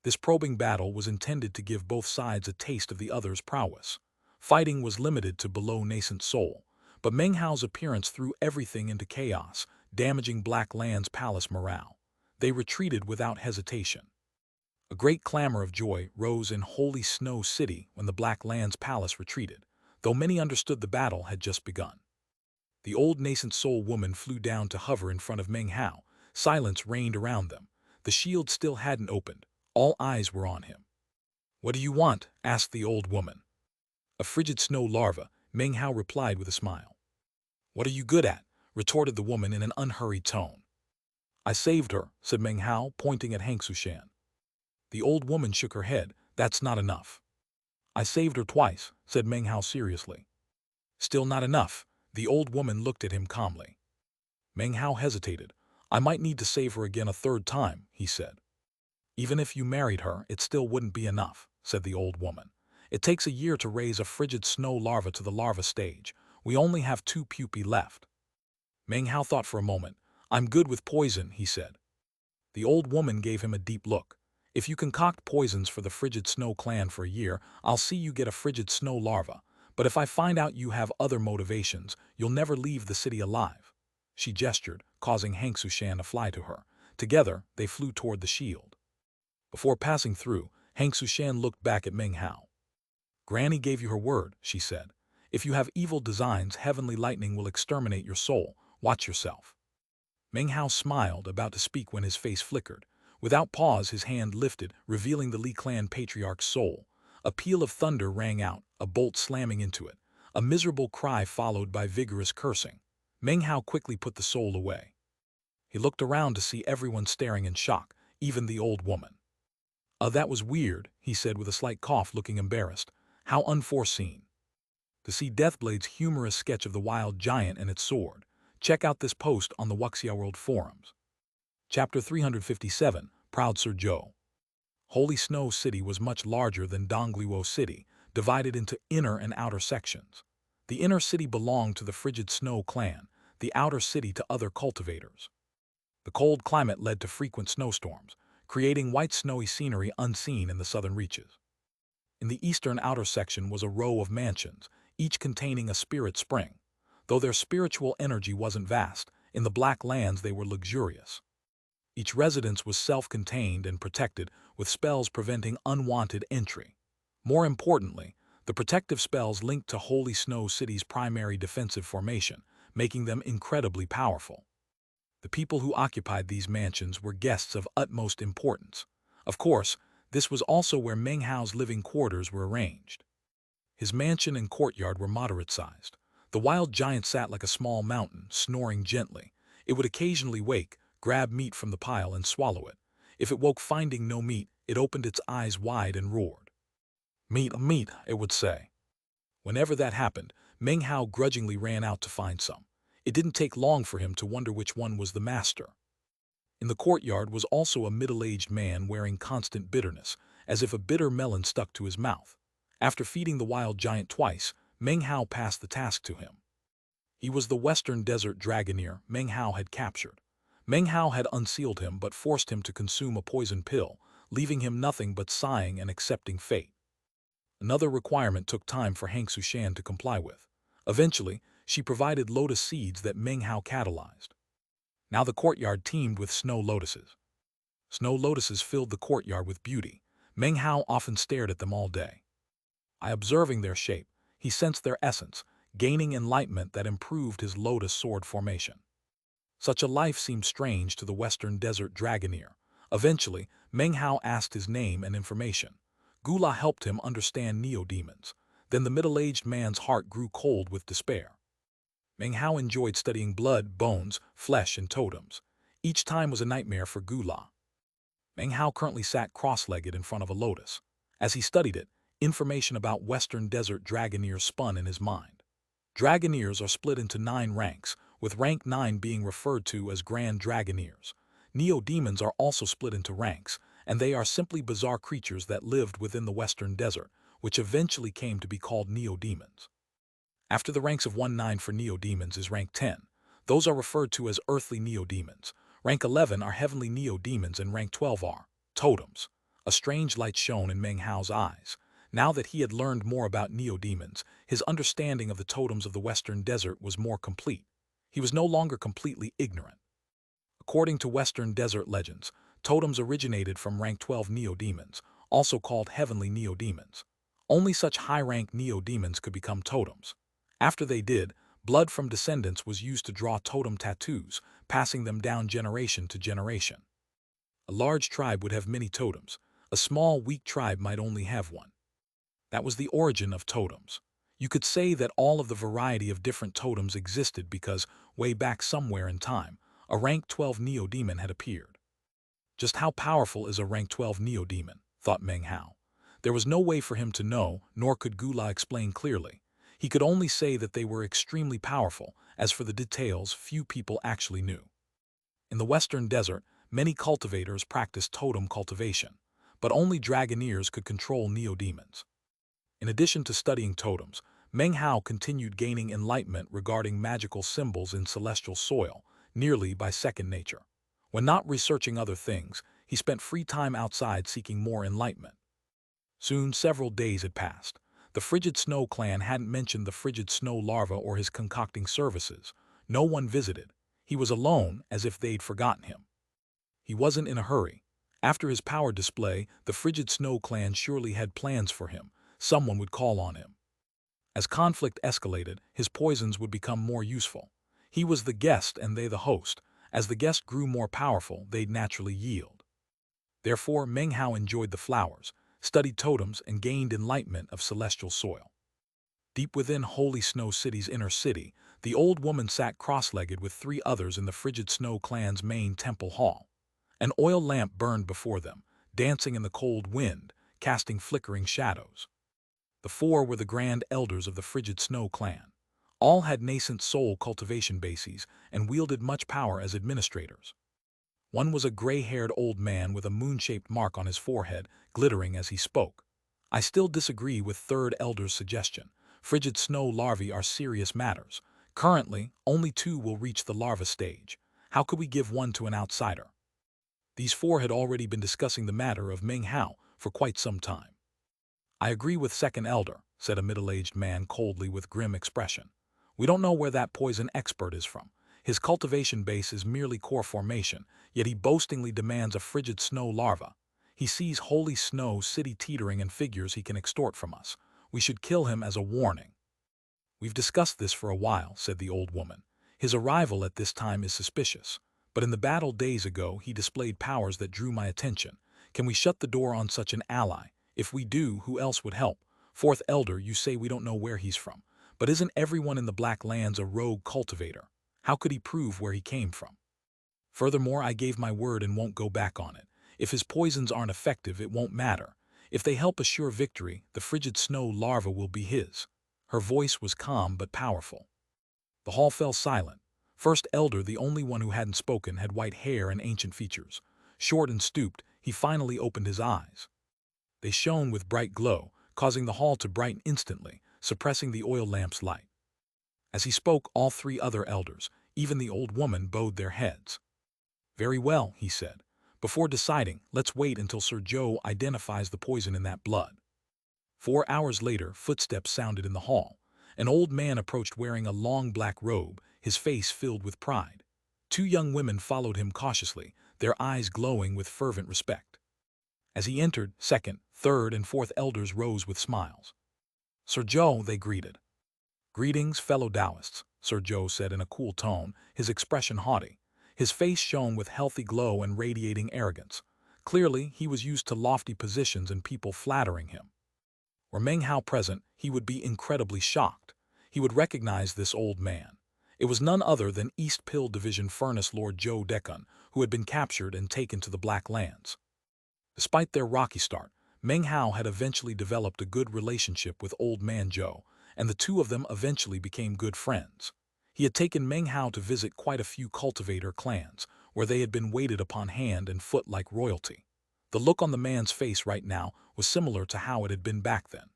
This probing battle was intended to give both sides a taste of the other's prowess. Fighting was limited to below nascent soul, but Meng Hao's appearance threw everything into chaos, damaging Black Land's palace morale. They retreated without hesitation. A great clamor of joy rose in Holy Snow City when the Black Land's palace retreated, though many understood the battle had just begun. The old nascent soul woman flew down to hover in front of Meng Hao. Silence reigned around them. The shield still hadn't opened. All eyes were on him. "What do you want?" asked the old woman. "A frigid snow larva," Meng Hao replied with a smile. "What are you good at?" retorted the woman in an unhurried tone. "I saved her," said Meng Hao, pointing at Xianxia. The old woman shook her head. "That's not enough." "I saved her twice," said Meng Hao seriously. "Still not enough." The old woman looked at him calmly. Meng Hao hesitated. "I might need to save her again a third time," he said. "Even if you married her, it still wouldn't be enough," said the old woman. "It takes a year to raise a frigid snow larva to the larva stage. We only have 2 pupae left." Meng Hao thought for a moment. "I'm good with poison," he said. The old woman gave him a deep look. "If you concoct poisons for the frigid snow clan for a year, I'll see you get a frigid snow larva. But if I find out you have other motivations, you'll never leave the city alive." She gestured, causing Xianxia to fly to her. Together, they flew toward the shield. Before passing through, Xianxia looked back at Meng Hao. "Granny gave you her word," she said. "If you have evil designs, heavenly lightning will exterminate your soul. Watch yourself." Meng Hao smiled, about to speak when his face flickered. Without pause, his hand lifted, revealing the Li clan patriarch's soul. A peal of thunder rang out, a bolt slamming into it. A miserable cry followed by vigorous cursing. Meng Hao quickly put the soul away. He looked around to see everyone staring in shock, even the old woman. That was weird," he said with a slight cough, looking embarrassed. "How unforeseen." To see Deathblade's humorous sketch of the wild giant and its sword, check out this post on the Wuxia World forums. Chapter 357, Proud Sir Zhou. Holy Snow City was much larger than Dongluo City, divided into inner and outer sections. The inner city belonged to the Frigid Snow clan, the outer city to other cultivators. The cold climate led to frequent snowstorms, creating white snowy scenery unseen in the southern reaches. In the eastern outer section was a row of mansions, each containing a spirit spring. Though their spiritual energy wasn't vast, in the Black Lands they were luxurious. Each residence was self-contained and protected, with spells preventing unwanted entry. More importantly, the protective spells linked to Holy Snow City's primary defensive formation, making them incredibly powerful. The people who occupied these mansions were guests of utmost importance. Of course, this was also where Meng Hao's living quarters were arranged. His mansion and courtyard were moderate-sized. The wild giant sat like a small mountain, snoring gently. It would occasionally wake, grab meat from the pile and swallow it. If it woke finding no meat, it opened its eyes wide and roared. "Meat, meat," it would say. Whenever that happened, Meng Hao grudgingly ran out to find some. It didn't take long for him to wonder which one was the master. In the courtyard was also a middle-aged man wearing constant bitterness, as if a bitter melon stuck to his mouth. After feeding the wild giant twice, Meng Hao passed the task to him. He was the Western Desert Dragoneer Meng Hao had captured. Meng Hao had unsealed him but forced him to consume a poison pill, leaving him nothing but sighing and accepting fate. Another requirement took time for Hank Sushan to comply with. Eventually, she provided lotus seeds that Meng Hao catalyzed. Now the courtyard teemed with snow lotuses. Snow lotuses filled the courtyard with beauty. Meng Hao often stared at them all day. By observing their shape, he sensed their essence, gaining enlightenment that improved his lotus sword formation. Such a life seemed strange to the Western Desert Dragoneer. Eventually, Meng Hao asked his name and information. Gula helped him understand neo-demons. Then the middle-aged man's heart grew cold with despair. Meng Hao enjoyed studying blood, bones, flesh, and totems. Each time was a nightmare for Gula. Meng Hao currently sat cross-legged in front of a lotus. As he studied it, information about Western Desert Dragoneers spun in his mind. Dragoneers are split into 9 ranks, with rank 9 being referred to as Grand Dragoneers. Neo-demons are also split into ranks, and they are simply bizarre creatures that lived within the Western Desert, which eventually came to be called Neo-demons. After the ranks of 1-9 for Neo-demons is rank 10. Those are referred to as earthly Neo-demons. Rank 11 are heavenly Neo-demons and rank 12 are totems. A strange light shone in Meng Hao's eyes. Now that he had learned more about Neo-demons, his understanding of the totems of the Western Desert was more complete. He was no longer completely ignorant. According to Western Desert legends, totems originated from rank 12 Neo-demons, also called heavenly Neo-demons. Only such high-rank Neo-demons could become totems. After they did, blood from descendants was used to draw totem tattoos, passing them down generation to generation. A large tribe would have many totems. A small, weak tribe might only have one. That was the origin of totems. You could say that all of the variety of different totems existed because, way back somewhere in time, a rank 12 Neo-demon had appeared. Just how powerful is a rank 12 Neo-demon, thought Meng Hao. There was no way for him to know, nor could Gula explain clearly. He could only say that they were extremely powerful. As for the details, few people actually knew. In the Western Desert, many cultivators practiced totem cultivation, but only Dragoneers could control Neo-demons. In addition to studying totems, Meng Hao continued gaining enlightenment regarding magical symbols in celestial soil, nearly by second nature. When not researching other things, he spent free time outside seeking more enlightenment. Soon, several days had passed. The Frigid Snow clan hadn't mentioned the Frigid Snow larva or his concocting services. No one visited. He was alone, as if they'd forgotten him. He wasn't in a hurry. After his power display, the Frigid Snow clan surely had plans for him. Someone would call on him. As conflict escalated, his poisons would become more useful. He was the guest and they the host. As the guest grew more powerful, they'd naturally yield. Therefore, Meng Hao enjoyed the flowers, studied totems, and gained enlightenment of celestial soil. Deep within Holy Snow City's inner city, the old woman sat cross-legged with 3 others in the Frigid Snow clan's main temple hall. An oil lamp burned before them, dancing in the cold wind, casting flickering shadows. The 4 were the grand elders of the Frigid Snow clan. All had nascent soul cultivation bases and wielded much power as administrators. One was a gray-haired old man with a moon-shaped mark on his forehead, glittering as he spoke. I still disagree with Third Elder's suggestion. Frigid snow larvae are serious matters. Currently, only 2 will reach the larva stage. How could we give one to an outsider? These four had already been discussing the matter of Meng Hao for quite some time. I agree with second elder, said a middle-aged man coldly with grim expression. We don't know where that poison expert is from. His cultivation base is merely core formation, yet he boastingly demands a frigid snow larva. He sees holy snow city teetering and figures he can extort from us. We should kill him as a warning. We've discussed this for a while, said the old woman. His arrival at this time is suspicious. But in the battle days ago he displayed powers that drew my attention. Can we shut the door on such an ally? If we do, who else would help? Fourth elder, you say we don't know where he's from. But isn't everyone in the Black Lands a rogue cultivator? How could he prove where he came from? Furthermore, I gave my word and won't go back on it. If his poisons aren't effective, it won't matter. If they help assure victory, the frigid snow larva will be his. Her voice was calm but powerful. The hall fell silent. First elder, the only one who hadn't spoken, had white hair and ancient features. Short and stooped, he finally opened his eyes. They shone with bright glow, causing the hall to brighten instantly, suppressing the oil lamp's light. As he spoke, all three other elders, even the old woman, bowed their heads. Very well, he said. Before deciding, let's wait until Sir Joe identifies the poison in that blood. 4 hours later, footsteps sounded in the hall. An old man approached wearing a long black robe, his face filled with pride. Two young women followed him cautiously, their eyes glowing with fervent respect. As he entered, second, third, and fourth elders rose with smiles. Sir Joe, they greeted. Greetings, fellow Taoists, Sir Joe said in a cool tone, his expression haughty. His face shone with healthy glow and radiating arrogance. Clearly, he was used to lofty positions and people flattering him. Were Meng Hao present, he would be incredibly shocked. He would recognize this old man. It was none other than East Pill Division Furnace Lord Joe Dekun, who had been captured and taken to the Black Lands. Despite their rocky start, Meng Hao had eventually developed a good relationship with Old Man Joe, and the two of them eventually became good friends. He had taken Meng Hao to visit quite a few cultivator clans, where they had been waited upon hand and foot like royalty. The look on the man's face right now was similar to how it had been back then.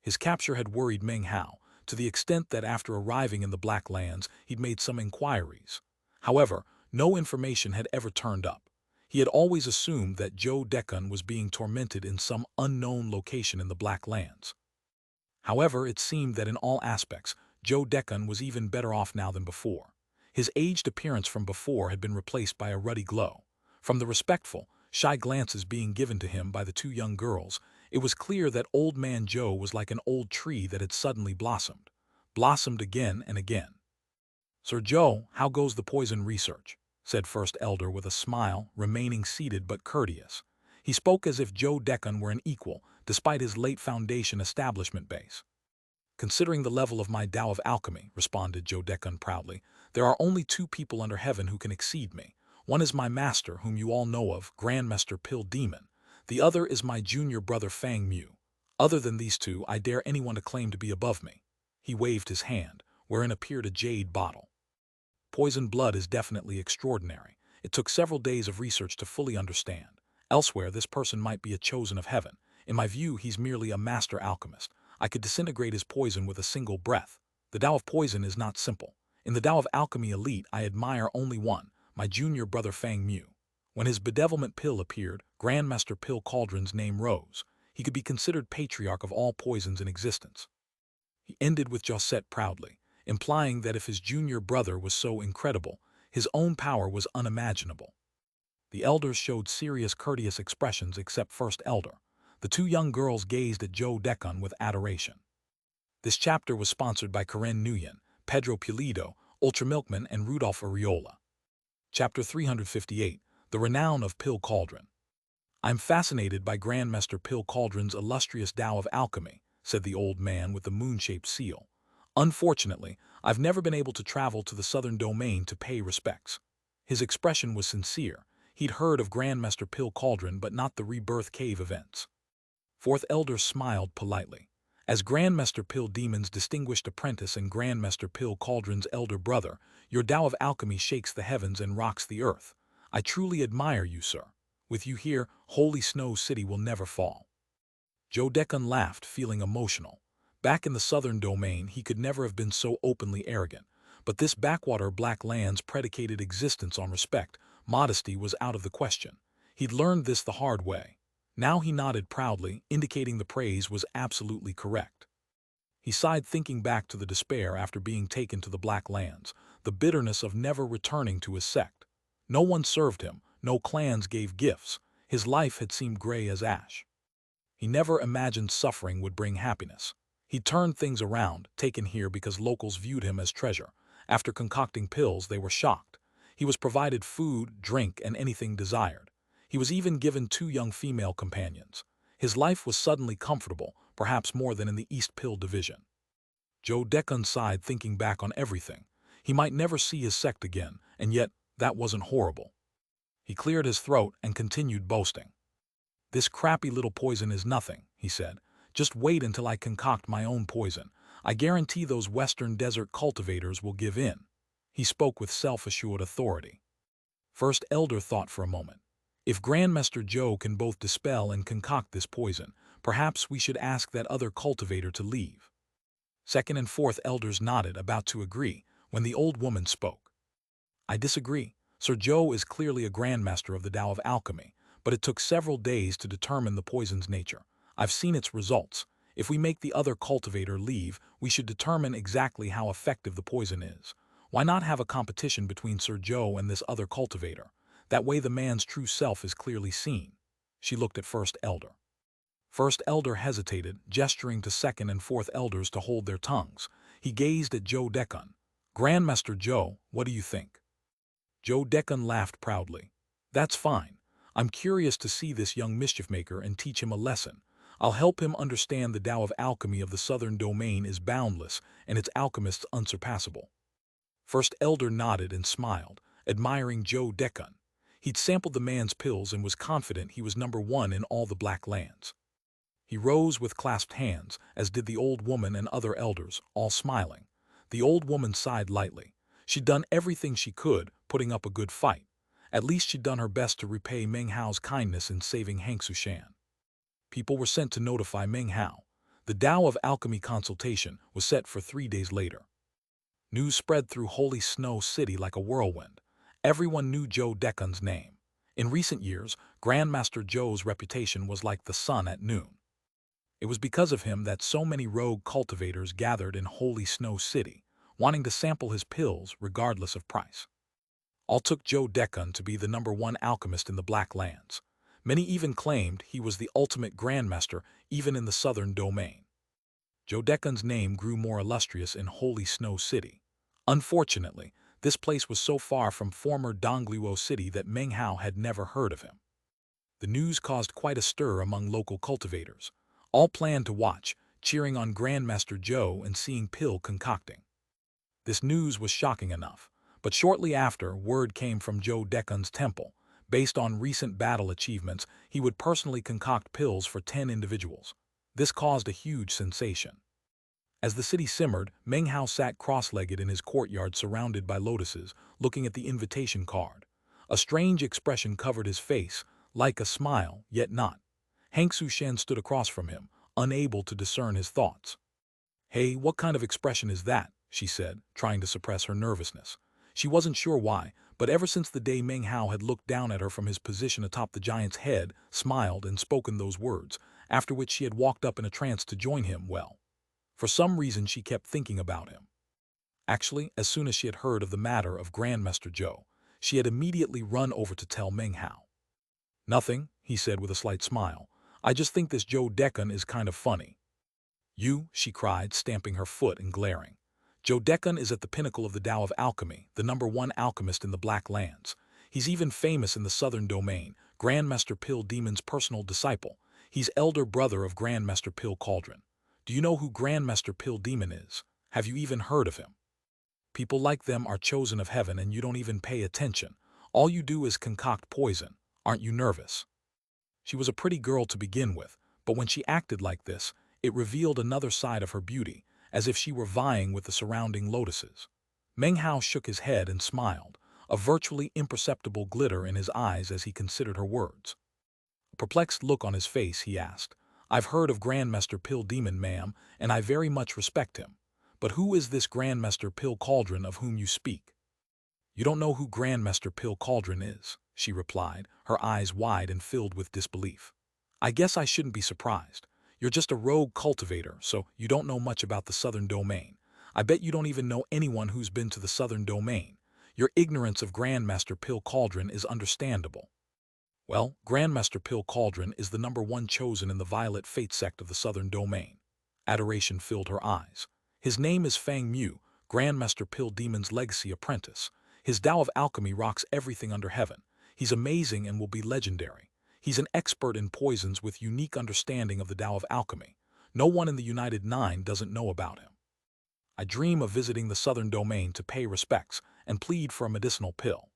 His capture had worried Meng Hao, to the extent that after arriving in the Black Lands, he'd made some inquiries. However, no information had ever turned up. He had always assumed that Joe Dekun was being tormented in some unknown location in the Black Lands. However, it seemed that in all aspects, Joe Dekun was even better off now than before. His aged appearance from before had been replaced by a ruddy glow. From the respectful, shy glances being given to him by the two young girls, it was clear that Old Man Joe was like an old tree that had suddenly blossomed again and again. Sir Joe, how goes the poison research? Said First Elder with a smile, remaining seated but courteous. He spoke as if Joe Dekun were an equal, despite his late Foundation establishment base. Considering the level of my Tao of Alchemy, responded Joe Dekun proudly, there are only two people under heaven who can exceed me. One is my master, whom you all know of, Grandmaster Pill Demon. The other is my junior brother Fang Mu. Other than these two, I dare anyone to claim to be above me. He waved his hand, wherein appeared a jade bottle. Poison blood is definitely extraordinary. It took several days of research to fully understand. Elsewhere, this person might be a chosen of heaven. In my view, he's merely a master alchemist. I could disintegrate his poison with a single breath. The Tao of poison is not simple. In the Tao of alchemy elite, I admire only one, my junior brother Fang Mu. When his bedevilment pill appeared, Grandmaster Pill Cauldron's name rose. He could be considered patriarch of all poisons in existence. He ended with Josette proudly, implying that if his junior brother was so incredible, his own power was unimaginable. The elders showed serious, courteous expressions except First Elder. The two young girls gazed at Joe Dekun with adoration. This chapter was sponsored by Karen Nguyen, Pedro Pulido, Ultra Milkman, and Rudolph Areola. Chapter 358, The Renown of Pill Cauldron. I'm fascinated by Grandmaster Pill Cauldron's illustrious Tao of Alchemy, said the old man with the moon-shaped seal. Unfortunately, I've never been able to travel to the southern domain to pay respects. His expression was sincere. He'd heard of Grandmaster Pill Cauldron but not the Rebirth Cave events. Fourth Elder smiled politely. As Grandmaster Pill Demon's distinguished apprentice and Grandmaster Pill Cauldron's elder brother, your Tao of Alchemy shakes the heavens and rocks the earth. I truly admire you, sir. With you here, Holy Snow City will never fall. Joe Dekun laughed, feeling emotional. Back in the southern domain, he could never have been so openly arrogant. But this backwater black land's predicated existence on respect, modesty was out of the question. He'd learned this the hard way. Now he nodded proudly, indicating the praise was absolutely correct. He sighed, thinking back to the despair after being taken to the Black Lands, the bitterness of never returning to his sect. No one served him, no clans gave gifts. His life had seemed gray as ash. He never imagined suffering would bring happiness. He turned things around, taken here because locals viewed him as treasure. After concocting pills, they were shocked. He was provided food, drink, and anything desired. He was even given 2 young female companions. His life was suddenly comfortable, perhaps more than in the East Pill division. Joe Deccan sighed, thinking back on everything. He might never see his sect again, and yet that wasn't horrible. He cleared his throat and continued boasting. "This crappy little poison is nothing," he said. "Just wait until I concoct my own poison. I guarantee those western desert cultivators will give in." He spoke with self-assured authority. First Elder thought for a moment. If Grandmaster Joe can both dispel and concoct this poison, perhaps we should ask that other cultivator to leave. Second and fourth elders nodded, about to agree, when the old woman spoke. "I disagree. Sir Joe is clearly a grandmaster of the Tao of alchemy, but it took several days to determine the poison's nature. I've seen its results. If we make the other cultivator leave, we should determine exactly how effective the poison is. Why not have a competition between Sir Joe and this other cultivator? That way the man's true self is clearly seen." She looked at First Elder. First Elder hesitated, gesturing to second and fourth elders to hold their tongues. He gazed at Joe Deccan. "Grandmaster Joe, what do you think?" Joe Deccan laughed proudly. "That's fine. I'm curious to see this young mischief-maker and teach him a lesson. I'll help him understand the Tao of alchemy of the southern domain is boundless and its alchemists unsurpassable." First Elder nodded and smiled, admiring Joe Deccan. He'd sampled the man's pills and was confident he was #1 in all the Black Lands. He rose with clasped hands, as did the old woman and other elders, all smiling. The old woman sighed lightly. She'd done everything she could, putting up a good fight. At least she'd done her best to repay Meng Hao's kindness in saving Xianxia. People were sent to notify Meng Hao. The Tao of Alchemy consultation was set for 3 days later. News spread through Holy Snow City like a whirlwind. Everyone knew Joe Deccan's name. In recent years, Grandmaster Joe's reputation was like the sun at noon. It was because of him that so many rogue cultivators gathered in Holy Snow City, wanting to sample his pills regardless of price. All took Joe Deccan to be the #1 alchemist in the Black Lands. Many even claimed he was the ultimate grandmaster even in the southern domain. Joe Deccan's name grew more illustrious in Holy Snow City. Unfortunately, this place was so far from former Dongluo City that Meng Hao had never heard of him. The news caused quite a stir among local cultivators. All planned to watch, cheering on Grandmaster Joe and seeing pill concocting. This news was shocking enough, but shortly after, word came from Joe Deccan's temple. Based on recent battle achievements, he would personally concoct pills for 10 individuals. This caused a huge sensation. As the city simmered, Meng Hao sat cross-legged in his courtyard surrounded by lotuses, looking at the invitation card. A strange expression covered his face, like a smile, yet not. Xianxia stood across from him, unable to discern his thoughts. "Hey, what kind of expression is that?" she said, trying to suppress her nervousness. She wasn't sure why, but ever since the day Meng Hao had looked down at her from his position atop the giant's head, smiled and spoken those words, after which she had walked up in a trance to join him, well, for some reason she kept thinking about him. Actually, as soon as she had heard of the matter of Grandmaster Joe, she had immediately run over to tell Meng Hao. "Nothing," he said with a slight smile. "I just think this Joe Deccan is kind of funny." "You," she cried, stamping her foot and glaring. "Joe Deccan is at the pinnacle of the Tao of alchemy, the #1 alchemist in the Black Lands. He's even famous in the southern domain, Grandmaster Pill Demon's personal disciple. He's elder brother of Grandmaster Pill Cauldron. Do you know who Grandmaster Pill Demon is? Have you even heard of him? People like them are chosen of heaven and you don't even pay attention. All you do is concoct poison. Aren't you nervous?" She was a pretty girl to begin with, but when she acted like this, it revealed another side of her beauty, as if she were vying with the surrounding lotuses. Meng Hao shook his head and smiled, a virtually imperceptible glitter in his eyes as he considered her words. A perplexed look on his face, he asked, "I've heard of Grandmaster Pill Demon, ma'am, and I very much respect him. But who is this Grandmaster Pill Cauldron of whom you speak? You don't know who Grandmaster Pill Cauldron is, she replied, her eyes wide and filled with disbelief. I guess I shouldn't be surprised. You're just a rogue cultivator, so you don't know much about the Southern Domain. I bet you don't even know anyone who's been to the Southern Domain. Your ignorance of Grandmaster Pill Cauldron is understandable. Well, Grandmaster Pill Cauldron is the #1 chosen in the Violet Fate sect of the Southern Domain. Adoration filled her eyes. His name is Fang Mu, Grandmaster Pill Demon's legacy apprentice. His Tao of alchemy rocks everything under heaven. He's amazing and will be legendary. He's an expert in poisons with unique understanding of the Tao of alchemy. No one in the United Nine doesn't know about him. I dream of visiting the Southern Domain to pay respects and plead for a medicinal pill.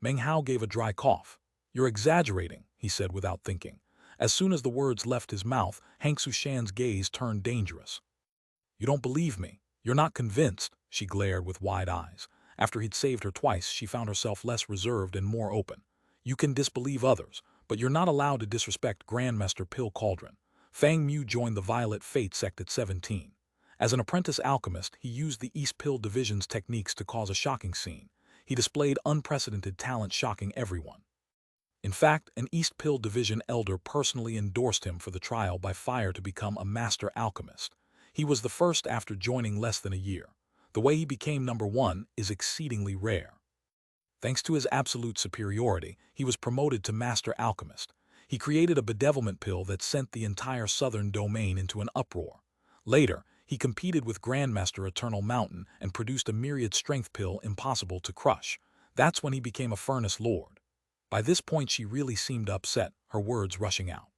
Meng Hao gave a dry cough. You're exaggerating, he said without thinking. As soon as the words left his mouth, Hank Sushan's gaze turned dangerous. You don't believe me. You're not convinced, she glared with wide eyes. After he'd saved her twice, she found herself less reserved and more open. You can disbelieve others, but you're not allowed to disrespect Grandmaster Pill Cauldron. Fang Mu joined the Violet Fate sect at 17. As an apprentice alchemist, he used the East Pill Division's techniques to cause a shocking scene. He displayed unprecedented talent, shocking everyone. In fact, an East Pill Division elder personally endorsed him for the trial by fire to become a master alchemist. He was the first after joining less than a year. The way he became #1 is exceedingly rare. Thanks to his absolute superiority, he was promoted to master alchemist. He created a bedevilment pill that sent the entire Southern Domain into an uproar. Later, he competed with Grandmaster Eternal Mountain and produced a myriad strength pill impossible to crush. That's when he became a Furnace Lord. By this point she really seemed upset, her words rushing out.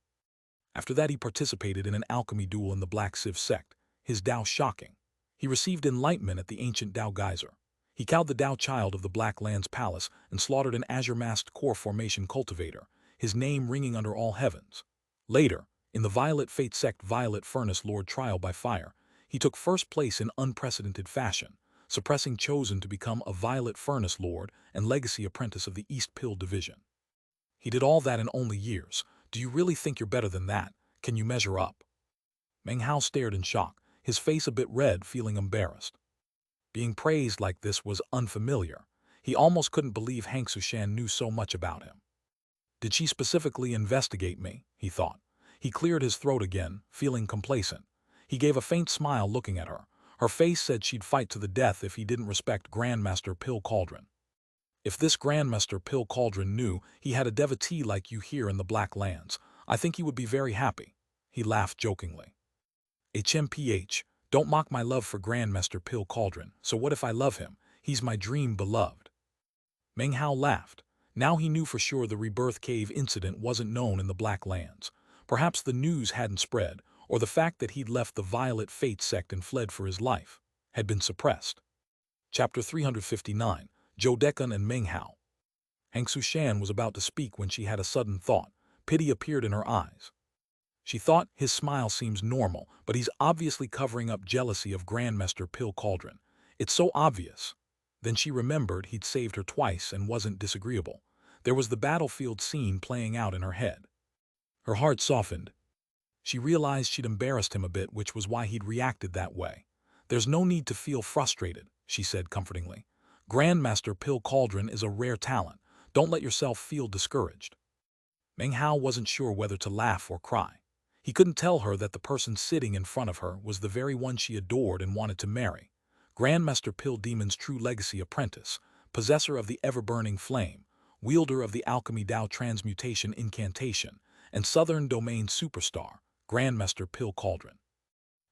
After that he participated in an alchemy duel in the Black Civ sect, his Tao shocking. He received enlightenment at the ancient Tao geyser. He cowed the Tao child of the Black Lands Palace and slaughtered an azure-masked core formation cultivator, his name ringing under all heavens. Later, in the Violet Fate sect Violet Furnace Lord trial by fire, he took first place in unprecedented fashion, suppressing Chosen to become a Violet Furnace Lord and legacy apprentice of the East Pill Division. He did all that in only years. Do you really think you're better than that? Can you measure up? Meng Hao stared in shock, his face a bit red, feeling embarrassed. Being praised like this was unfamiliar. He almost couldn't believe Hank Sushan knew so much about him. Did she specifically investigate me? He thought. He cleared his throat again, feeling complacent. He gave a faint smile looking at her. Her face said she'd fight to the death if he didn't respect Grandmaster Pill Cauldron. If this Grandmaster Pill Cauldron knew he had a devotee like you here in the Black Lands, I think he would be very happy. He laughed jokingly. HMPH, don't mock my love for Grandmaster Pill Cauldron, so what if I love him? He's my dream beloved. Meng Hao laughed. Now he knew for sure the Rebirth Cave incident wasn't known in the Black Lands. Perhaps the news hadn't spread, or the fact that he'd left the Violet Fate sect and fled for his life had been suppressed. Chapter 359, Jodekan and Meng Hao. Hank Sushan was about to speak when she had a sudden thought. Pity appeared in her eyes. She thought, his smile seems normal, but he's obviously covering up jealousy of Grandmaster Pill Cauldron. It's so obvious. Then she remembered he'd saved her twice and wasn't disagreeable. There was the battlefield scene playing out in her head. Her heart softened. She realized she'd embarrassed him a bit, which was why he'd reacted that way. There's no need to feel frustrated, she said comfortingly. Grandmaster Pill Cauldron is a rare talent. Don't let yourself feel discouraged. Meng Hao wasn't sure whether to laugh or cry. He couldn't tell her that the person sitting in front of her was the very one she adored and wanted to marry. Grandmaster Pill Demon's true legacy apprentice, possessor of the ever-burning flame, wielder of the alchemy Tao transmutation incantation, and Southern Domain superstar, Grandmaster Pill Cauldron.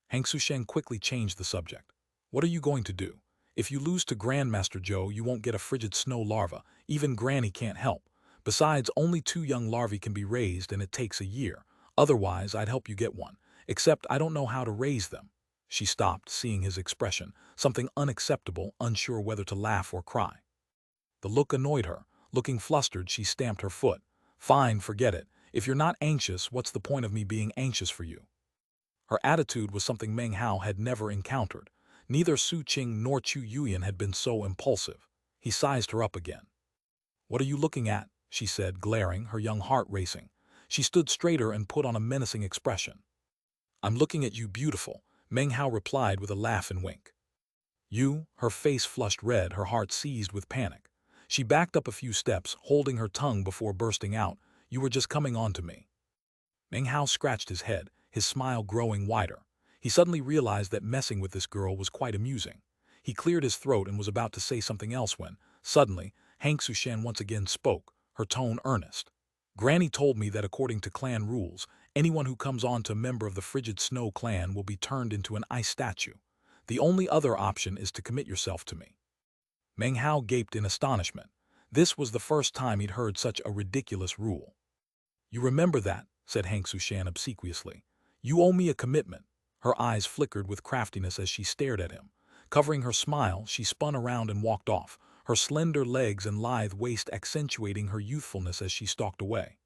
Hank Sushen quickly changed the subject. What are you going to do? If you lose to Grandmaster Joe, you won't get a frigid snow larva. Even Granny can't help. Besides, only 2 young larvae can be raised and it takes a year. Otherwise, I'd help you get one. Except I don't know how to raise them. She stopped, seeing his expression, something unacceptable, unsure whether to laugh or cry. The look annoyed her. Looking flustered, she stamped her foot. Fine, forget it. If you're not anxious, what's the point of me being anxious for you? Her attitude was something Meng Hao had never encountered. Neither Su Qing nor Chu Yuyan had been so impulsive. He sized her up again. What are you looking at? She said, glaring, her young heart racing. She stood straighter and put on a menacing expression. I'm looking at you, beautiful. Meng Hao replied with a laugh and wink. You, her face flushed red, her heart seized with panic. She backed up a few steps, holding her tongue before bursting out, you were just coming on to me. Meng Hao scratched his head, his smile growing wider. He suddenly realized that messing with this girl was quite amusing. He cleared his throat and was about to say something else when, suddenly, Xianxia Shan once again spoke, her tone earnest. Granny told me that according to clan rules, anyone who comes on to a member of the Frigid Snow clan will be turned into an ice statue. The only other option is to commit yourself to me. Meng Hao gaped in astonishment. This was the first time he'd heard such a ridiculous rule. You remember that, said Xianxia Shan obsequiously. You owe me a commitment. Her eyes flickered with craftiness as she stared at him. Covering her smile, she spun around and walked off, her slender legs and lithe waist accentuating her youthfulness as she stalked away.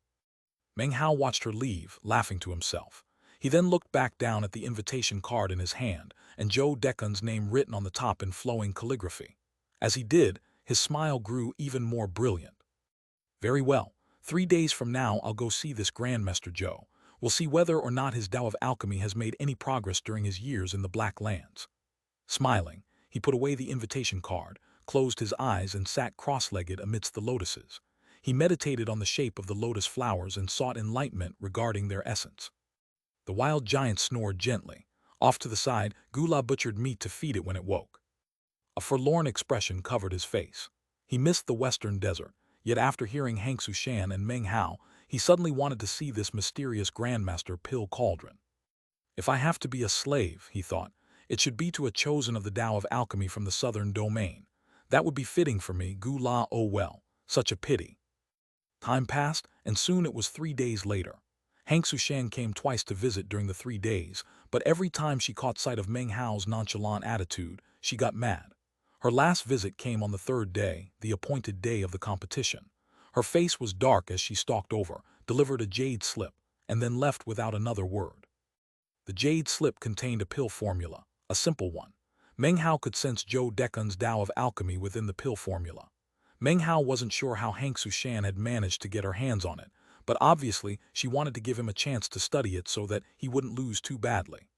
Meng Hao watched her leave, laughing to himself. He then looked back down at the invitation card in his hand, and Joe Decan's name written on the top in flowing calligraphy. As he did, his smile grew even more brilliant. Very well. 3 days from now I'll go see this Grandmaster Joe. We'll see whether or not his Tao of Alchemy has made any progress during his years in the Black Lands. Smiling, he put away the invitation card, closed his eyes and sat cross-legged amidst the lotuses. He meditated on the shape of the lotus flowers and sought enlightenment regarding their essence. The wild giant snored gently. Off to the side, Gula butchered meat to feed it when it woke. A forlorn expression covered his face. He missed the western desert, yet after hearing Xianxia Shan and Meng Hao, he suddenly wanted to see this mysterious Grandmaster Pill Cauldron. If I have to be a slave, he thought, it should be to a chosen of the Tao of Alchemy from the southern domain. That would be fitting for me, Gula, oh well, such a pity. Time passed, and soon it was 3 days later. Xianxia Shan came twice to visit during the 3 days, but every time she caught sight of Meng Hao's nonchalant attitude, she got mad. Her last visit came on the 3rd day, the appointed day of the competition. Her face was dark as she stalked over, delivered a jade slip, and then left without another word. The jade slip contained a pill formula, a simple one. Meng Hao could sense Joe Decan's Tao of Alchemy within the pill formula. Meng Hao wasn't sure how Xianxia Shan had managed to get her hands on it, but obviously she wanted to give him a chance to study it so that he wouldn't lose too badly.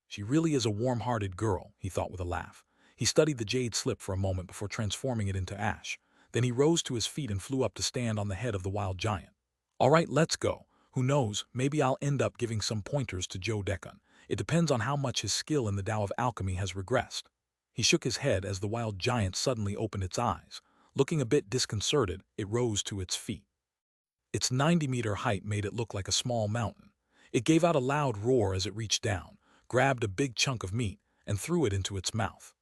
She really is a warm-hearted girl, he thought with a laugh. He studied the jade slip for a moment before transforming it into ash. Then he rose to his feet and flew up to stand on the head of the wild giant. All right, let's go. Who knows, maybe I'll end up giving some pointers to Joe Decan. It depends on how much his skill in the Tao of Alchemy has regressed. He shook his head as the wild giant suddenly opened its eyes. Looking a bit disconcerted, it rose to its feet. Its 90-meter height made it look like a small mountain. It gave out a loud roar as it reached down, grabbed a big chunk of meat, and threw it into its mouth.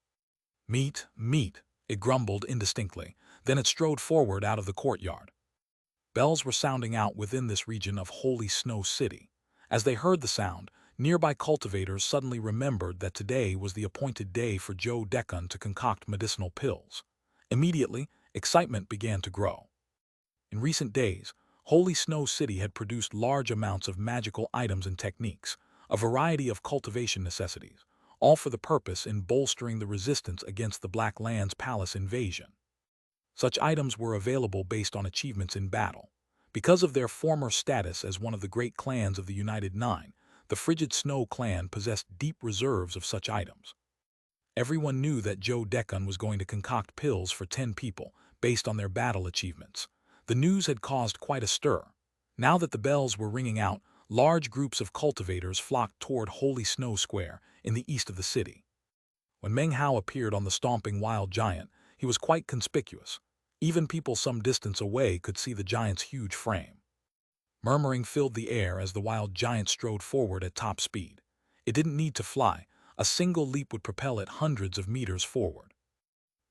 Meat, meat, it grumbled indistinctly. Then it strode forward out of the courtyard. Bells were sounding out within this region of Holy Snow City. As they heard the sound, nearby cultivators suddenly remembered that today was the appointed day for Joe Decan to concoct medicinal pills. Immediately, excitement began to grow. In recent days, Holy Snow City had produced large amounts of magical items and techniques, a variety of cultivation necessities, all for the purpose in bolstering the resistance against the Black Lands Palace invasion. Such items were available based on achievements in battle. Because of their former status as one of the great clans of the United Nine, the Frigid Snow clan possessed deep reserves of such items. Everyone knew that Joe Decan was going to concoct pills for 10 people based on their battle achievements. The news had caused quite a stir. Now that the bells were ringing out, large groups of cultivators flocked toward Holy Snow Square in the east of the city. When Meng Hao appeared on the stomping wild giant, he was quite conspicuous. Even people some distance away could see the giant's huge frame. Murmuring filled the air as the wild giant strode forward at top speed. It didn't need to fly. A single leap would propel it hundreds of meters forward.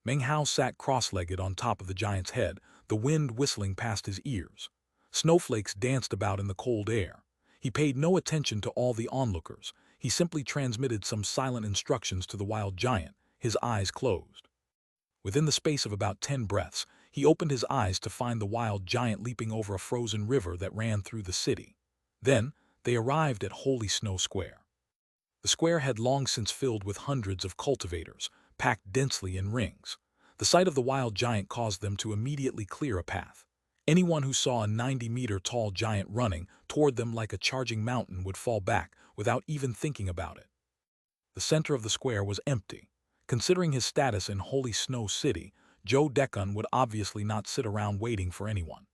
Meng Hao sat cross-legged on top of the giant's head, the wind whistling past his ears. Snowflakes danced about in the cold air. He paid no attention to all the onlookers. He simply transmitted some silent instructions to the wild giant, his eyes closed. Within the space of about 10 breaths, he opened his eyes to find the wild giant leaping over a frozen river that ran through the city. Then, they arrived at Holy Snow Square. The square had long since filled with hundreds of cultivators, packed densely in rings. The sight of the wild giant caused them to immediately clear a path. Anyone who saw a 90-meter-tall giant running toward them like a charging mountain would fall back without even thinking about it. The center of the square was empty. Considering his status in Holy Snow City, Joe Deccan would obviously not sit around waiting for anyone.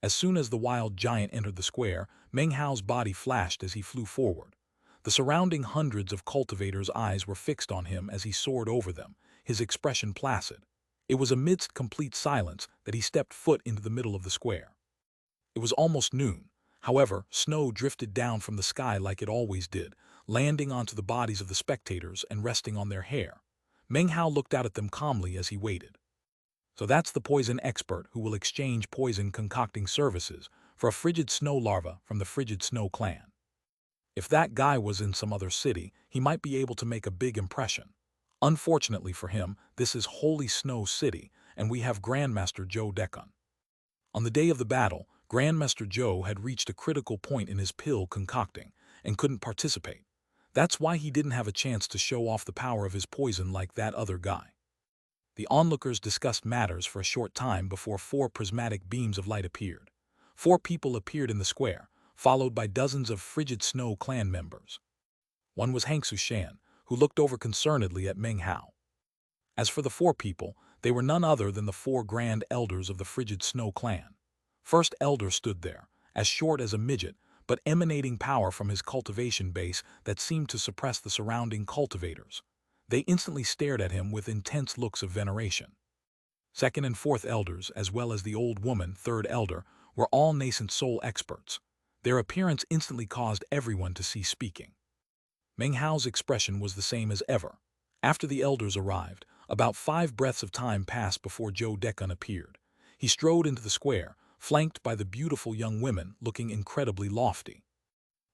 As soon as the wild giant entered the square, Meng Hao's body flashed as he flew forward. The surrounding hundreds of cultivators' eyes were fixed on him as he soared over them, his expression placid. It was amidst complete silence that he stepped foot into the middle of the square. It was almost noon. However, snow drifted down from the sky like it always did, landing onto the bodies of the spectators and resting on their hair. Meng Hao looked out at them calmly as he waited. So that's the poison expert who will exchange poison concocting services for a frigid snow larva from the frigid snow clan. If that guy was in some other city, he might be able to make a big impression. Unfortunately for him, this is Holy Snow City, and we have Grandmaster Joe Deccan. On the day of the battle, Grandmaster Joe had reached a critical point in his pill concocting and couldn't participate. That's why he didn't have a chance to show off the power of his poison like that other guy. The onlookers discussed matters for a short time before 4 prismatic beams of light appeared. 4 people appeared in the square, followed by dozens of frigid snow clan members. One was Hank Sushan, who looked over concernedly at Meng Hao. As for the 4 people, they were none other than the 4 grand elders of the frigid snow clan. First elder stood there, as short as a midget, but emanating power from his cultivation base that seemed to suppress the surrounding cultivators. They instantly stared at him with intense looks of veneration. Second and fourth elders, as well as the old woman, third elder, were all nascent soul experts. Their appearance instantly caused everyone to cease speaking. Meng Hao's expression was the same as ever. After the elders arrived, about 5 breaths of time passed before Joe Deccan appeared. He strode into the square, flanked by the beautiful young women looking incredibly lofty.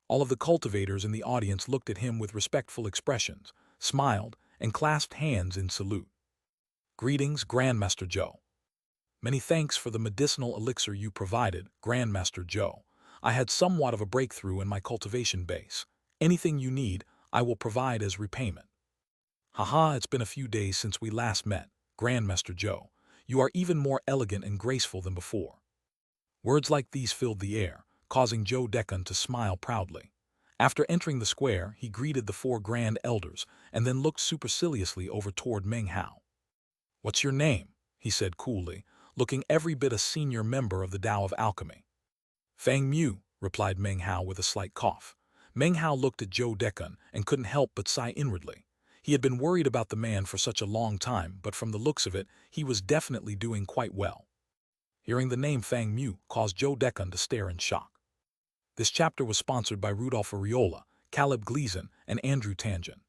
All of the cultivators in the audience looked at him with respectful expressions, smiled, and clasped hands in salute. Greetings, Grandmaster Joe. Many thanks for the medicinal elixir you provided, Grandmaster Joe. I had somewhat of a breakthrough in my cultivation base. Anything you need, I will provide as repayment. Haha, it's been a few days since we last met, Grandmaster Joe. You are even more elegant and graceful than before. Words like these filled the air, causing Joe Deccan to smile proudly. After entering the square, he greeted the 4 grand elders and then looked superciliously over toward Meng Hao. What's your name? He said coolly, looking every bit a senior member of the Tao of Alchemy. Fang Mu, replied Meng Hao with a slight cough. Meng Hao looked at Joe Deccan and couldn't help but sigh inwardly. He had been worried about the man for such a long time, but from the looks of it, he was definitely doing quite well. Hearing the name Fang Mu caused Joe Deccan to stare in shock. This chapter was sponsored by Rudolph Areola, Caleb Gleason, and Andrew Tangent.